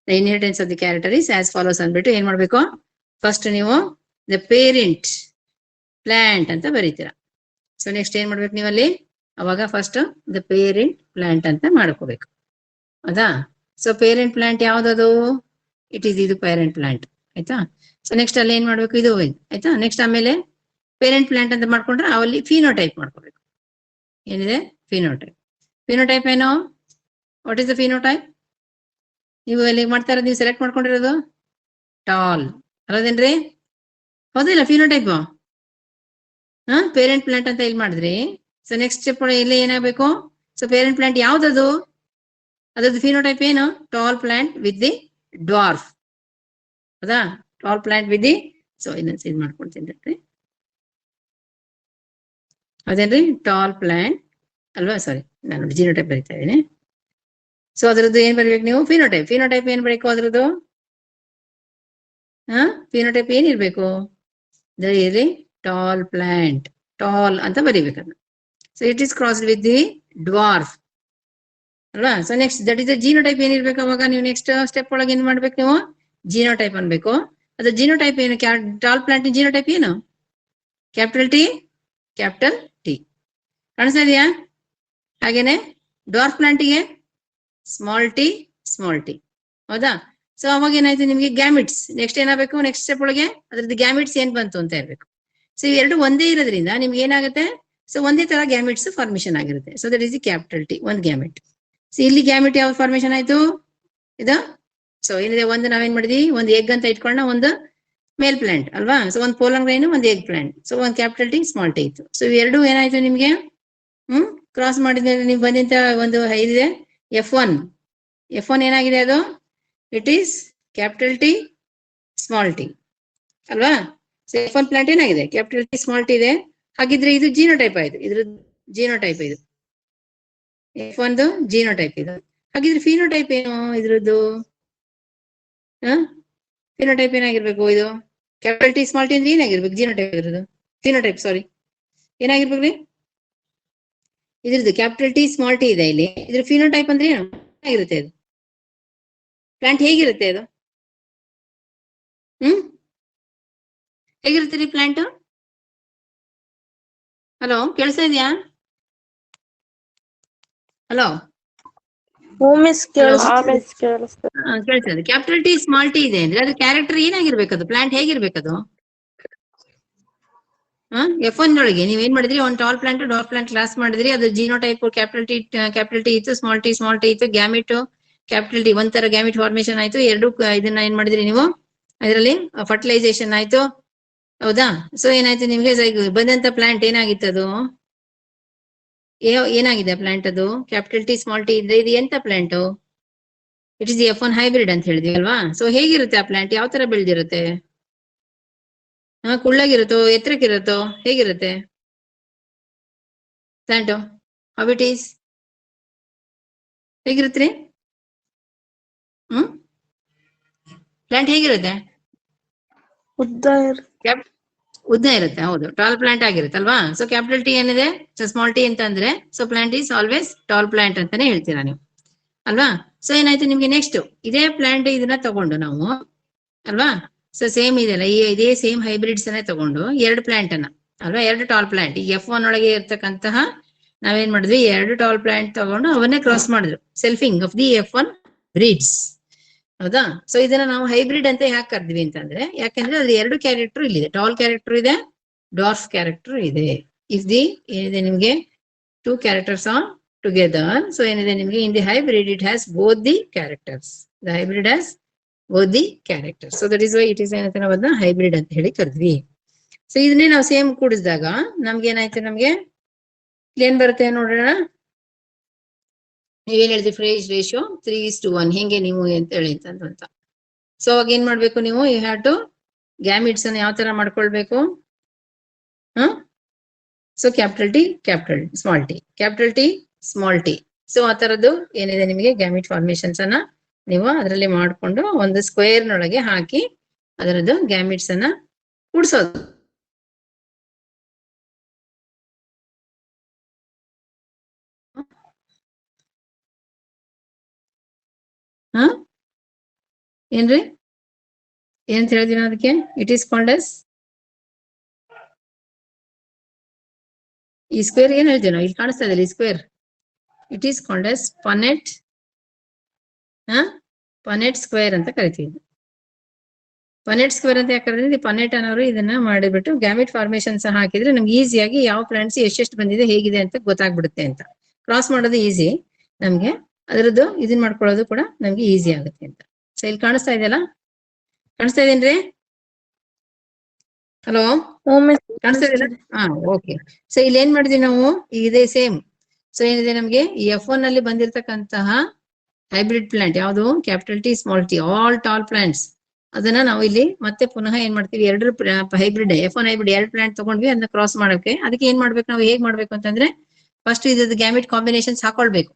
The inheritance of the character is as follows anbiಟ್ಟು ಏನ್ ಮಾಡ್ಬೇಕು, first ನೀವು the parent plant ಅಂತ ಬರೀತೀರಾ. So next ಏನ್ ಮಾಡ್ಬೇಕು ನೀವು ಅಲ್ಲಿ, ಅವಾಗ first the parent plant ಅಂತ ಮಾಡ್ಕೋಬೇಕು. ಹೌದಾ? ಸೊ ಪೇರೆಂಟ್ ಪ್ಲಾಂಟ್ ಯಾವ್ದದು? ಇಟ್ ಈಸ್ ಇದು ಪೇರೆಂಟ್ ಪ್ಲಾಂಟ್. ಆಯ್ತಾ? ಸೊ ನೆಕ್ಸ್ಟ್ ಅಲ್ಲಿ ಏನ್ ಮಾಡ್ಬೇಕು, ಇದು ಆಯ್ತಾ. ನೆಕ್ಸ್ಟ್ ಆಮೇಲೆ ಪೇರೆಂಟ್ ಪ್ಲಾಂಟ್ ಅಂತ ಮಾಡ್ಕೊಂಡ್ರೆ ಅವಲ್ಲಿ ಫಿನೋಟೈಪ್ ಮಾಡ್ಕೋಬೇಕು. ಏನಿದೆ ಫಿನೋಟೈಪ್. ಫಿನೋಟೈಪ್ ಏನು? What is the phenotype? ನೀವು ಅಲ್ಲಿ ಮಾಡ್ತಾ ಇರೋದು, ನೀವು ಸೆಲೆಕ್ಟ್ ಮಾಡ್ಕೊಂಡಿರೋದು ಟಾಲ್ ಅಲ್ಲದೇನ್ರಿ? ಹೌದಿಲ್ಲ ಫಿನೋಟೈಪ್? ಪೇರೆಂಟ್ ಪ್ಲಾಂಟ್ ಅಂತ ಇಲ್ಲಿ ಮಾಡಿದ್ರಿ. ಸೊ ನೆಕ್ಸ್ಟ್ ಸ್ಟೆಪ್ ಇಲ್ಲಿ ಏನಾಗಬೇಕು? ಸೊ ಪೇರೆಂಟ್ ಪ್ಲಾಂಟ್ ಯಾವ್ದದು? ಅದ್ರದ್ದು ಫಿನೋಟೈಪ್ ಏನು? Tall plant with the dwarf. ಹೌದಾ? Tall plant with the, so ಇನ್ನೊಂದು ಇದು ಮಾಡ್ಕೊಳ್ತೀನಿ ಅದೇನ್ರಿ ಟಾಲ್ ಪ್ಲಾಂಟ್ ಅಲ್ವಾ. ಸಾರಿ, ನಾನು ಜಿನೋಟೈಪ್ ಬರೀತಾ ಇದ್ದೀನಿ. ಸೊ ಅದ್ರದ್ದು ಏನ್ ಬರೀಬೇಕು ನೀವು? ಫಿನೋಟೈಪ್ ಏನ್ ಬರೀಬೇಕು ಅದ್ರದ್ದು? ಫಿನೋಟೈಪ್ ಏನಿರ್ಬೇಕು? ಇಲ್ಲಿ ಟಾಲ್ ಪ್ಲಾಂಟ್, ಟಾಲ್ ಅಂತ ಬರೀಬೇಕನ್ನ. So it is crossed with the dwarf ಅಲ್ವಾ. So next that is the genotype ಏನಿರ್ಬೇಕು? ಅವಾಗ ನೀವು ನೆಕ್ಸ್ಟ್ ಸ್ಟೆಪ್ ಒಳಗೆ ಏನ್ ಮಾಡ್ಬೇಕು ನೀವು? ಜಿನೋಟೈಪ್ ಅನ್ಬೇಕು. ಅದು ಜಿನೋಟೈಪ್ ಏನು? ಟಾಲ್ ಪ್ಲಾಂಟ್ ಜಿನೋಟೈಪ್ ಏನು? ಕ್ಯಾಪಿಟಲ್ ಟಿ ಕಾಣಿಸ್ತಾ ಇದೆಯಾ? ಹಾಗೇನೆ ಡ್ವಾರ್ಫ್ ಪ್ಲಾಂಟಿಗೆ ಸ್ಮಾಲ್ ಟಿ. ಹೌದಾ? ಸೊ ಅವಾಗ ಏನಾಯ್ತು ನಿಮ್ಗೆ ಗ್ಯಾಮಿಟ್ಸ್. ನೆಕ್ಸ್ಟ್ ಏನಾಗಬೇಕು? ನೆಕ್ಸ್ಟ್ ಸ್ಟೆಪ್ ಒಳಗೆ ಅದ್ರದ್ದು ಗ್ಯಾಮಿಟ್ಸ್ ಏನ್ ಬಂತು ಅಂತ ಇರ್ಬೇಕು. ಸೊ ಇವೆರಡು ಒಂದೇ ಇರೋದ್ರಿಂದ ನಿಮ್ಗೆ ಏನಾಗುತ್ತೆ? ಸೊ ಒಂದೇ ತರ ಗ್ಯಾಮಿಟ್ಸ್ ಫಾರ್ಮೇಶನ್ ಆಗಿರುತ್ತೆ. So that is the capital T, ಒಂದು ಗ್ಯಾಮಿಟ್. ಸೊ ಇಲ್ಲಿ ಗ್ಯಾಮಿಟ್ ಯಾವ ಫಾರ್ಮೇಶನ್ ಆಯ್ತು ಇದು. ಸೊ ಏನಿದೆ ಒಂದು ನಾವೇನ್ ಮಾಡಿದ್ವಿ, ಒಂದು ಎಗ್ ಅಂತ ಇಟ್ಕೊಂಡ, ಒಂದು ಮೇಲ್ ಪ್ಲಾಂಟ್ ಅಲ್ವಾ. ಸೊ ಒಂದು ಪೋಲನ್ ಗ್ರೈನ್, ಒಂದು ಎಗ್ ಪ್ಲಾಂಟ್. ಸೊ ಒಂದು ಕ್ಯಾಪಿಟಲ್ ಟಿ ಸ್ಮಾಲ್ ಟಿ ಇತ್ತು. ಸೊ ಇವೆರಡು ಏನಾಯ್ತು ನಿಮ್ಗೆ ಕ್ರಾಸ್ ಮಾಡಿದ್ರೆ ನೀವು ಬಂದಂತ ಒಂದು ಇದಿದೆ F1 ಏನಾಗಿದೆ ಅದು, it is capital T small T ಅಲ್ವಾ. ಸೊ F1 ಪ್ಲಾಂಟ್ ಏನಾಗಿದೆ, ಕ್ಯಾಪಿಟಲ್ ಟಿ ಸ್ಮಾಲ್ ಟಿ ಇದೆ. ಹಾಗಿದ್ರೆ ಇದು ಜೀನೋಟೈಪ್ ಆಯ್ತು, ಇದ್ರ ಜೀನೋಟೈಪ್ ಇದು F1 ಜೀನೋಟೈಪ್ ಇದು. ಹಾಗಿದ್ರೆ ಫಿನೋಟೈಪ್ ಏನು ಇದ್ರದ್ದು, ಫಿನೋಟೈಪ್ ಏನಾಗಿರ್ಬೇಕು, ಇದು ಕ್ಯಾಪಿಟಲ್ ಟಿ ಸ್ಮಾಲ್ ಟಿ ಅಂದ್ರೆ ಏನಾಗಿರ್ಬೇಕು, ಜೀನೋಟೈಪ್ ಇರೋದು ಫಿನೋಟೈಪ್, ಸಾರಿ ಏನಾಗಿರ್ಬೇಕ್ರಿ ಇದ್ರದ್ದು. ಕ್ಯಾಪಿಟಲ್ ಟಿ ಸ್ಮಾಲ್ ಟಿ ಇದೆ ಇಲ್ಲಿ, ಇದ್ರ ಫಿನೋಟೈಪ್ ಅಂದ್ರೆ ಏನು ಹೇಗಿರುತ್ತೆ, ಅದು ಪ್ಲಾಂಟ್ ಹೇಗಿರುತ್ತೆ, ಅದು ಹೇಗಿರುತ್ತೆ ರೀ ಪ್ಲಾಂಟ್. ಹಲೋ ಕೇಳಿಸ್ತಾ ಇದೆಯಾ, ಹಲೋ ಮಿಸ್ ಕೇಳಿಸ್ತದೆ. ಕೇಳ್ತದೆ. ಕ್ಯಾಪಿಟಲ್ ಟಿ ಸ್ಮಾಲ್ ಟಿ ಇದೆ ಅಂದ್ರೆ ಅದು ಕ್ಯಾರೆಕ್ಟರ್ ಏನಾಗಿರ್ಬೇಕದು, ಪ್ಲಾಂಟ್ ಹೇಗಿರ್ಬೇಕದು. F1 ಒಳಗೆ ನೀವ್ ಏನ್ ಮಾಡಿದ್ರಿ, ಒಂದು tall plant dark plant class ಮಾಡಿದ್ರಿ. ಅದು ಜೀನೋಟೈಪ್ ಕ್ಯಾಪಿಟಲ್ ಟಿ ಇತ್ತು, ಸ್ಮಾಲ್ ಟಿ ಇತ್ತು. ಗ್ಯಾಮಿಟ್ ಕ್ಯಾಪಿಟಲ್ ಟಿ ಒಂಥರ ಗ್ಯಾಮಿಟ್ ಫಾರ್ಮೇಶನ್ ಆಯ್ತು. ಎರಡು ಇದನ್ನ ಏನ್ ಮಾಡಿದ್ರಿ ನೀವು, ಅದರಲ್ಲಿ ಫರ್ಟಿಲೈಸೇಷನ್ ಆಯ್ತು, ಹೌದಾ. ಸೊ ಏನಾಯ್ತು ನಿಮ್ಗೆ ಬಂದಂತ ಪ್ಲಾಂಟ್ ಏನಾಗಿತ್ತು, ಅದು ಏನಾಗಿದೆ ಪ್ಲಾಂಟ್, ಅದು ಕ್ಯಾಪಿಟಲ್ ಟಿ ಸ್ಮಾಲ್ ಟಿ ಇದ್ರೆ ಇದು ಎಂತ plant, it is F1 hybrid ಅಂತ ಹೇಳಿದ್ವಿ ಅಲ್ವಾ. ಸೊ ಹೇಗಿರುತ್ತೆ ಆ ಪ್ಲಾಂಟ್, ಯಾವ ತರ ಬೆಳೆದಿರುತ್ತೆ, ಕುಳ್ಳಗಿರುತ್ತೋ ಎತ್ತರಕ್ಕಿರುತ್ತೋ ಹೇಗಿರುತ್ತೆ ಪ್ಲಾಂಟ್, ಹೌ ಇಟ್ ಈಸ್ ಹೇಗಿರುತ್ತೆ ಪ್ಲಾಂಟ್ ಹೇಗಿರುತ್ತೆ, ಉದ್ದ ಇರುತ್ತೆ, ಹೌದು ಟಾಲ್ ಪ್ಲಾಂಟ್ ಆಗಿರುತ್ತೆ ಅಲ್ವಾ. ಸೊ ಕ್ಯಾಪಿಟಲ್ ಟಿ ಏನಿದೆ, ಸ್ಮಾಲ್ ಟಿ ಅಂತ ಅಂದ್ರೆ, so plant is always tall plant ಅಂತಾನೆ ಹೇಳ್ತೀರಾ ನೀವು ಅಲ್ವಾ. ಸೊ ಏನಾಯ್ತು ನಿಮ್ಗೆ ನೆಕ್ಸ್ಟ್ ಇದೇ ಪ್ಲಾಂಟ್ ಇದನ್ನ ತಗೊಂಡು ನಾವು ಅಲ್ವಾ. ಸೊ ಸೇಮ್ ಇದೆಲ್ಲ ಇದೇ ಸೇಮ್ ಹೈಬ್ರಿಡ್ಸ್ ಅನ್ನೇ ತಗೊಂಡು ಎರಡು ಪ್ಲಾಂಟ್ ಅನ್ನ ಅಲ್ವಾ, ಎರಡು ಟಾಲ್ ಪ್ಲಾಂಟ್ ಈ F1 ಒಳಗೆ ಇರ್ತಕ್ಕಂತಹ ನಾವೇನ್ ಮಾಡಿದ್ವಿ, ಎರಡು ಟಾಲ್ ಪ್ಲಾಂಟ್ ತಗೊಂಡು ಅವನ್ನೇ ಕ್ರಾಸ್ ಮಾಡಿದ್ರು, ಸೆಲ್ಫಿಂಗ್ ಆಫ್ ದಿ F1 ಬ್ರೀಡ್ಸ್, ಹೌದಾ. ಸೊ ಇದನ್ನ ನಾವು ಹೈಬ್ರಿಡ್ ಅಂತ ಯಾಕೆ ಕರ್ದ್ವಿ ಅಂತಂದ್ರೆ, ಯಾಕಂದ್ರೆ ಅದ್ರ ಎರಡು ಕ್ಯಾರೆಕ್ಟರ್ ಇಲ್ಲಿದೆ, ಟಾಲ್ ಕ್ಯಾರೆಕ್ಟರ್ ಇದೆ, ಡಾರ್ಫ್ ಕ್ಯಾರೆಕ್ಟರ್ ಇದೆ. ಇಫ್ ದಿ ಏನಿದೆ ನಿಮ್ಗೆ two characters R together, so ಏನಿದೆ ನಿಮ್ಗೆ in the hybrid it has both the characters, the hybrid has both the characters. So that is why it is ಏನಂತ ನಾವು ಅದನ್ನ hybrid ಅಂತ ಹೇಳಿ ಕರೆದ್ವಿ. ಸೊ ಇದನ್ನೇ ನಾವು ಸೇಮ್ ಕೂಡಿಸಿದಾಗ ನಮ್ಗೆ ಏನಾಯ್ತು, ನಮ್ಗೆ ಏನ್ ಬರುತ್ತೆ ನೋಡೋಣ. ನೀವೇನ್ ಹೇಳ್ತೀವಿ, ಫ್ರೇಜ್ ರೇಷಿಯೋ 3:1 ಹೆಂಗೆ ನೀವು ಅಂತ ಹೇಳಿ ಅಂತ. ಸೊ ಅವಾಗ ಏನ್ ಮಾಡ್ಬೇಕು ನೀವು, ಯು ಹ್ಯಾವ್ ಟು ಗ್ಯಾಮಿಟ್ಸ್ ಅನ್ನ ಯಾವ ತರ ಮಾಡ್ಕೊಳ್ಬೇಕು. So capital T small t, capital T small T. So ಆ ತರದ್ದು ಏನಿದೆ ನಿಮಗೆ ಗ್ಯಾಮಿಟ್ ಫಾರ್ಮೇಶನ್ಸ್ ಅನ್ನ ನೀವು ಅದರಲ್ಲಿ ಮಾಡ್ಕೊಂಡು ಒಂದು ಸ್ಕ್ವೇರ್ ನೊಳಗೆ ಹಾಕಿ ಅದರದ್ದು ಗ್ಯಾಮಿಟ್ಸ್ ಅನ್ನ ಕೂಡ್ಸೋದು. ಏನ್ರಿ ಏನಂತ ಹೇಳಿದಿನ ಅದಕ್ಕೆ, ಇಟ್ ಈಸ್ ಕಾಲ್ಡ್ ಅಸ್, ಈ ಸ್ಕ್ವೇರ್ ಏನ್ ಹೇಳ್ತೀವಿ ನಾವು, ಇಲ್ಲಿ ಕಾಣಿಸ್ತಾ ಇದೆ ಈ square, it is called as Punnett square ಅಂತ ಕರಿತೀವಿ. ಪನೆಟ್ ಸ್ಕ್ವೇರ್ ಅಂತ ಯಾಕೆ ಕರೆದ್ರೆ, ಪನೆಟ್ ಅನ್ನೋರು ಇದನ್ನ ಮಾಡಿಬಿಟ್ಟು ಗ್ಯಾಮಿಟ್ ಫಾರ್ಮೇಶನ್ಸ್ ಹಾಕಿದ್ರೆ ನಮ್ಗೆ ಈಸಿಯಾಗಿ ಯಾವ ಪ್ಲಾಂಟ್ಸ್ ಎಷ್ಟೆಷ್ಟು ಬಂದಿದೆ ಹೇಗಿದೆ ಅಂತ ಗೊತ್ತಾಗ್ಬಿಡುತ್ತೆ ಅಂತ. ಕ್ರಾಸ್ ಮಾಡೋದು ಈಸಿ ನಮ್ಗೆ, ಅದರದ್ದು ಇದನ್ ಮಾಡ್ಕೊಳ್ಳೋದು ಕೂಡ ನಮ್ಗೆ ಈಸಿ ಆಗುತ್ತೆ ಅಂತ. ಸೊ ಇಲ್ಲಿ ಕಾಣಿಸ್ತಾ ಇದೆಯಲ್ಲ, ಕಾಣಿಸ್ತಾ ಇದೇನ್ರಿ, ಹಲೋ ಕಾಣಿಸ್ತಾ ಇದೆಯಲ್ಲ, ಓಕೆ. ಸೊ ಇಲ್ಲಿ ಏನ್ ಮಾಡಿದ್ವಿ ನಾವು, ಇದೆ ಸೇಮ್. ಸೊ ಏನಿದೆ ನಮ್ಗೆ ಈ F1 ಅಲ್ಲಿ ಬಂದಿರತಕ್ಕಂತಹ ಹೈಬ್ರಿಡ್ ಪ್ಲಾಂಟ್ ಯಾವುದು, capital T small T, all tall plants, ಅದನ್ನ ನಾವು ಇಲ್ಲಿ ಮತ್ತೆ ಪುನಃ ಏನ್ ಮಾಡ್ತೀವಿ, ಎರಡು ಹೈಬ್ರಿಡ್ F1 ಹೈಬ್ರಿಡ್ ಎರಡು ಪ್ಲಾಂಟ್ ತಗೊಂಡ್ವಿ, ಅದನ್ನ ಕ್ರಾಸ್ ಮಾಡೋಕೆ. ಅದಕ್ಕೆ ಏನ್ ಮಾಡ್ಬೇಕು ನಾವು, ಹೇಗ್ ಮಾಡ್ಬೇಕು ಅಂತಂದ್ರೆ ಫಸ್ಟ್ ಇದ್ರದ್ದು ಗ್ಯಾಮಿಟ್ ಕಾಂಬಿನೇಷನ್ಸ್ ಹಾಕೊಳ್ಬೇಕು.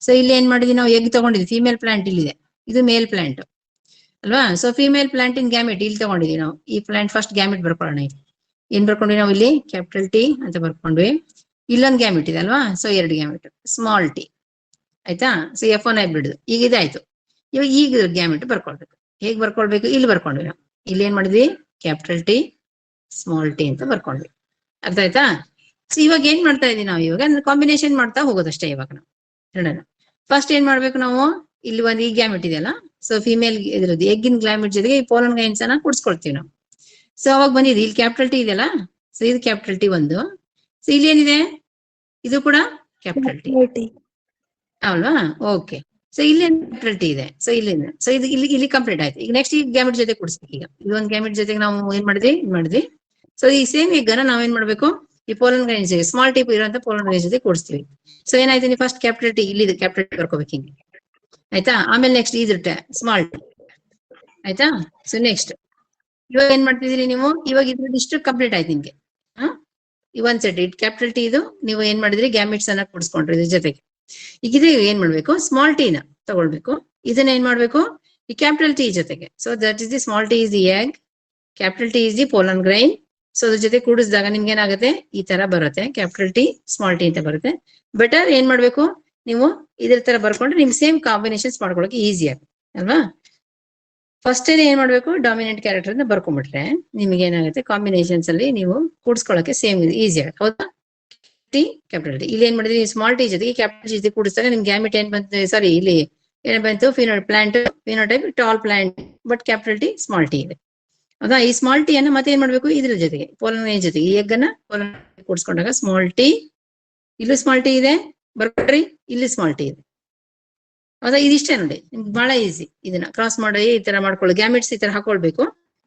ಸೊ ಇಲ್ಲಿ ಏನ್ ಮಾಡಿದ್ವಿ ನಾವು, ಎಗ್ ತಗೊಂಡಿದ್ವಿ, ಫಿಮೇಲ್ ಪ್ಲಾಂಟ್ ಇಲ್ಲಿದೆ, ಇದು ಮೇಲ್ ಪ್ಲಾಂಟ್ ಅಲ್ವಾ. ಸೊ ಫಿಮೇಲ್ ಪ್ಲಾಂಟ್ ಇನ್ ಗ್ಯಾಮಿಟ್ ಇಲ್ಲಿ ತಗೊಂಡಿದ್ವಿ ನಾವು. ಈ ಪ್ಲಾಂಟ್ ಫಸ್ಟ್ ಗ್ಯಾಮಿಟ್ ಬರ್ಕೊಳ್ಳೋಣ. ಏನ್ ಬರ್ಕೊಂಡ್ವಿ ನಾವು ಇಲ್ಲಿ, ಕ್ಯಾಪಿಟಲ್ ಟಿ ಅಂತ ಬರ್ಕೊಂಡ್ವಿ. ಇಲ್ಲೊಂದು ಗ್ಯಾಮಿಟ್ ಇದೆ ಅಲ್ವಾ, ಸೊ ಎರಡು ಗ್ಯಾಮಿಟ್ ಸ್ಮಾಲ್ ಟಿ ಆಯ್ತಾ. ಸೊ F1 ಹೈಬ್ರಿಡ್ ಈಗ ಇದಾಯ್ತು. ಇವಾಗ ಈಗ ಗ್ಯಾಮಿಟ್ ಬರ್ಕೊಳ್ಬೇಕು. ಹೇಗ್ ಬರ್ಕೊಳ್ಬೇಕು, ಇಲ್ಲಿ ಬರ್ಕೊಂಡ್ವಿ ನಾವು. ಇಲ್ಲಿ ಏನ್ ಮಾಡಿದ್ವಿ, ಕ್ಯಾಪಿಟಲ್ ಟಿ ಸ್ಮಾಲ್ ಟಿ ಅಂತ ಬರ್ಕೊಂಡ್ವಿ, ಅರ್ಥ ಆಯ್ತಾ. ಸೊ ಇವಾಗ ಏನ್ ಮಾಡ್ತಾ ಇದೀವಿ ನಾವು, ಇವಾಗ ಕಾಂಬಿನೇಷನ್ ಮಾಡ್ತಾ ಹೋಗೋದಷ್ಟೇ. ಇವಾಗ ನಾವು ಎರಡನ್ನ ಫಸ್ಟ್ ಏನ್ ಮಾಡ್ಬೇಕು ನಾವು, ಇಲ್ಲಿ ಒಂದು ಈ ಗ್ಯಾಮಿಟ್ ಇದೆಯಲ್ಲ, ಸೊ ಫಿಮೇಲ್ ಇದ್ರದ್ದು ಎಗ್ಗಿನ ಗ್ಯಾಮಿಟ್ ಜೊತೆಗೆ ಈ ಪೋಲನ್ ಗೈನ್ಸ್ ಅನ್ನ ಕೂಡ್ಸ್ಕೊಳ್ತೀವಿ ನಾವು. ಸೊ ಅವಾಗ ಬಂದಿದೆ ಇಲ್ಲಿ ಕ್ಯಾಪಿಟಲ್ ಟಿ ಇದೆಯಲ್ಲ, ಸೊ ಇದು ಕ್ಯಾಪಿಟಲ್ ಟಿ ಒಂದು. ಸೊ ಇಲ್ಲಿ ಏನಿದೆ, ಇದು ಕೂಡ ಕ್ಯಾಪಿಟಲ್ ಟಿ ಅಲ್ವಾ? ಓಕೆ. ಸೊ ಇಲ್ಲಿ ಕ್ಯಾಪಿಟಲ್ ಟಿ ಇದೆ. ಸೊ ಇಲ್ಲಿಂದ ಸೊ ಇದು ಇಲ್ಲಿ ಕಂಪ್ಲೀಟ್ ಆಯ್ತು. ಈಗ ನೆಕ್ಸ್ಟ್ ಈ ಗ್ಯಾಮೆಟ್ ಜೊತೆ ಕೂಡಿಸ್ಬೇಕು. ಈಗ ಇದೊಂದು ಗ್ಯಾಮೆಟ್ ಜೊತೆಗೆ ನಾವು ಏನ್ ಮಾಡಿದ್ವಿ. ಸೊ ಈ ಸೇಮ್ ಎಗ್ಗನ್ನ ನಾವೇನ್ ಮಾಡ್ಬೇಕು, ಈ ಪೋಲನ್ ಗ್ರೈನ್ಸ್ ಸ್ಮಾಲ್ ಟಿ ಇರುವಂತ ಪೋಲನ್ ಗ್ರೈನ್ಸ್ ಜೊತೆ ಕೂಡಿಸ್ತೀವಿ. ಸೊ ಏನಾಯ್ತು, ನೀವು ಫಸ್ಟ್ ಕ್ಯಾಪಿಟಲ್ ಟಿ ಇಲ್ಲಿ ಕ್ಯಾಪಿಟಲ್ ಟಿ ಬರ್ಕೋಬೇಕು ಹಿಂಗೆ, ಆಯ್ತಾ? ಆಮೇಲೆ ನೆಕ್ಸ್ಟ್ ಇದಿರುತ್ತೆ ಸ್ಮಾಲ್ ಟಿ, ಆಯ್ತಾ? ಸೊ ನೆಕ್ಸ್ಟ್ ಇವಾಗ ಏನ್ ಮಾಡ್ತಿದ್ದೀರಿ ನೀವು, ಇವಾಗ ಇದ್ರದ್ದು ಇಷ್ಟು ಕಂಪ್ಲೀಟ್ ಆಯ್ತು ನಿಮ್ಗೆ. ಈ ಒಂದ್ ಸೆಟ್ ಕ್ಯಾಪಿಟಲ್ ಟಿ ಇದು ನೀವು ಏನ್ ಮಾಡಿದ್ರಿ, ಗ್ಯಾಮಿಟ್ಸ್ ಅನ್ನ ಕೂಡಿಸ್ಕೊಂಡ್ರಿ ಇದ್ರ ಜೊತೆಗೆ. ಈಗ ಇದು ಏನ್ ಮಾಡ್ಬೇಕು, ಸ್ಮಾಲ್ ಟಿ ನ ತಗೊಳ್ಬೇಕು. ಇದನ್ನ ಏನ್ ಮಾಡ್ಬೇಕು, ಈ ಕ್ಯಾಪಿಟಲ್ ಟಿ ಜೊತೆಗೆ. So that is the small T is the egg, capital T is the pollen grain. So ಅದ್ರ ಜೊತೆ ಕೂಡಿಸಿದಾಗ ನಿಮ್ಗೆ ಏನಾಗುತ್ತೆ, ಈ ತರ ಬರುತ್ತೆ, ಕ್ಯಾಪಿಟಲ್ ಟಿ ಸ್ಮಾಲ್ ಟಿ ಅಂತ ಬರುತ್ತೆ. ಬೆಟರ್ ಏನ್ ಮಾಡ್ಬೇಕು, ನೀವು ಇದ್ರ ತರ ಬರ್ಕೊಂಡ್ರೆ ನಿಮ್ಗೆ ಸೇಮ್ ಕಾಂಬಿನೇಷನ್ಸ್ ಮಾಡ್ಕೊಳಕ್ಕೆ ಈಸಿ ಆಗುತ್ತೆ ಅಲ್ವಾ? ಫಸ್ಟ್ ಏನ್ ಮಾಡ್ಬೇಕು, ಡಾಮಿನೆಂಟ್ ಕ್ಯಾರೆಕ್ಟರ್ ಅಂತ ಬರ್ಕೊಂಡ್ಬಿಟ್ರೆ ನಿಮ್ಗೆ ಏನಾಗುತ್ತೆ, ಕಾಂಬಿನೇಷನ್ಸ್ ಅಲ್ಲಿ ನೀವು ಕೂಡಿಸ್ಕೊಳ್ಳಕ್ಕೆ ಸೇಮ್ ಈಸಿ ಆಗುತ್ತೆ, ಹೌದಾ? ಟಿ ಕ್ಯಾಪಿಟಲ್ ಟಿ ಇಲ್ಲಿ ಏನ್ ಮಾಡಿದ್ರಿ, ಸ್ಮಾಲ್ ಟಿ ಜೊತೆಗೆ ಕ್ಯಾಪಿಟಲ್ ಜೊತೆ ಕೂಡಿಸಿದಾಗ ನಿಮ್ಗೆ ಗ್ಯಾಮೆಟ್ ಏನ್ ಬಂತು, ಸಾರಿ ಇಲ್ಲಿ ಏನ್ ಬಂತು, phenotype tall plant, but capital T small t ಇದೆ, ಹೌದಾ? ಈ ಸ್ಮಾಲ್ ಟಿ ಅನ್ನ ಮತ್ತೆ ಏನ್ ಮಾಡ್ಬೇಕು, ಇದ್ರ ಜೊತೆಗೆ ಪೋಲನ್ ಗ್ರೈನ್ ಜೊತೆಗೆ ಈ ಎಗ್ ಅನ್ನ ಪೋಲನ್ ಕೂಡಿಸ್ಕೊಂಡಾಗ ಸ್ಮಾಲ್ ಟಿ, ಇಲ್ಲೂ ಸ್ಮಾಲ್ ಟಿ ಇದೆ ಬರ್ಕೊಟ್ರಿ, ಇಲ್ಲಿ ಸ್ಮಾಲ್ ಟಿ ಇದೆ, ಹೌದಾ? ಇದಿಷ್ಟೇ ನೋಡಿ, ನಿಮ್ಗೆ ಬಹಳ ಈಸಿ. ಇದನ್ನ ಕ್ರಾಸ್ ಮಾಡಿ ಈ ತರ ಮಾಡ್ಕೊಳ್ಳಿ, ಗ್ಯಾಮೆಟ್ಸ್ ಈ ತರ ಹಾಕೊಳ್ಬೇಕು.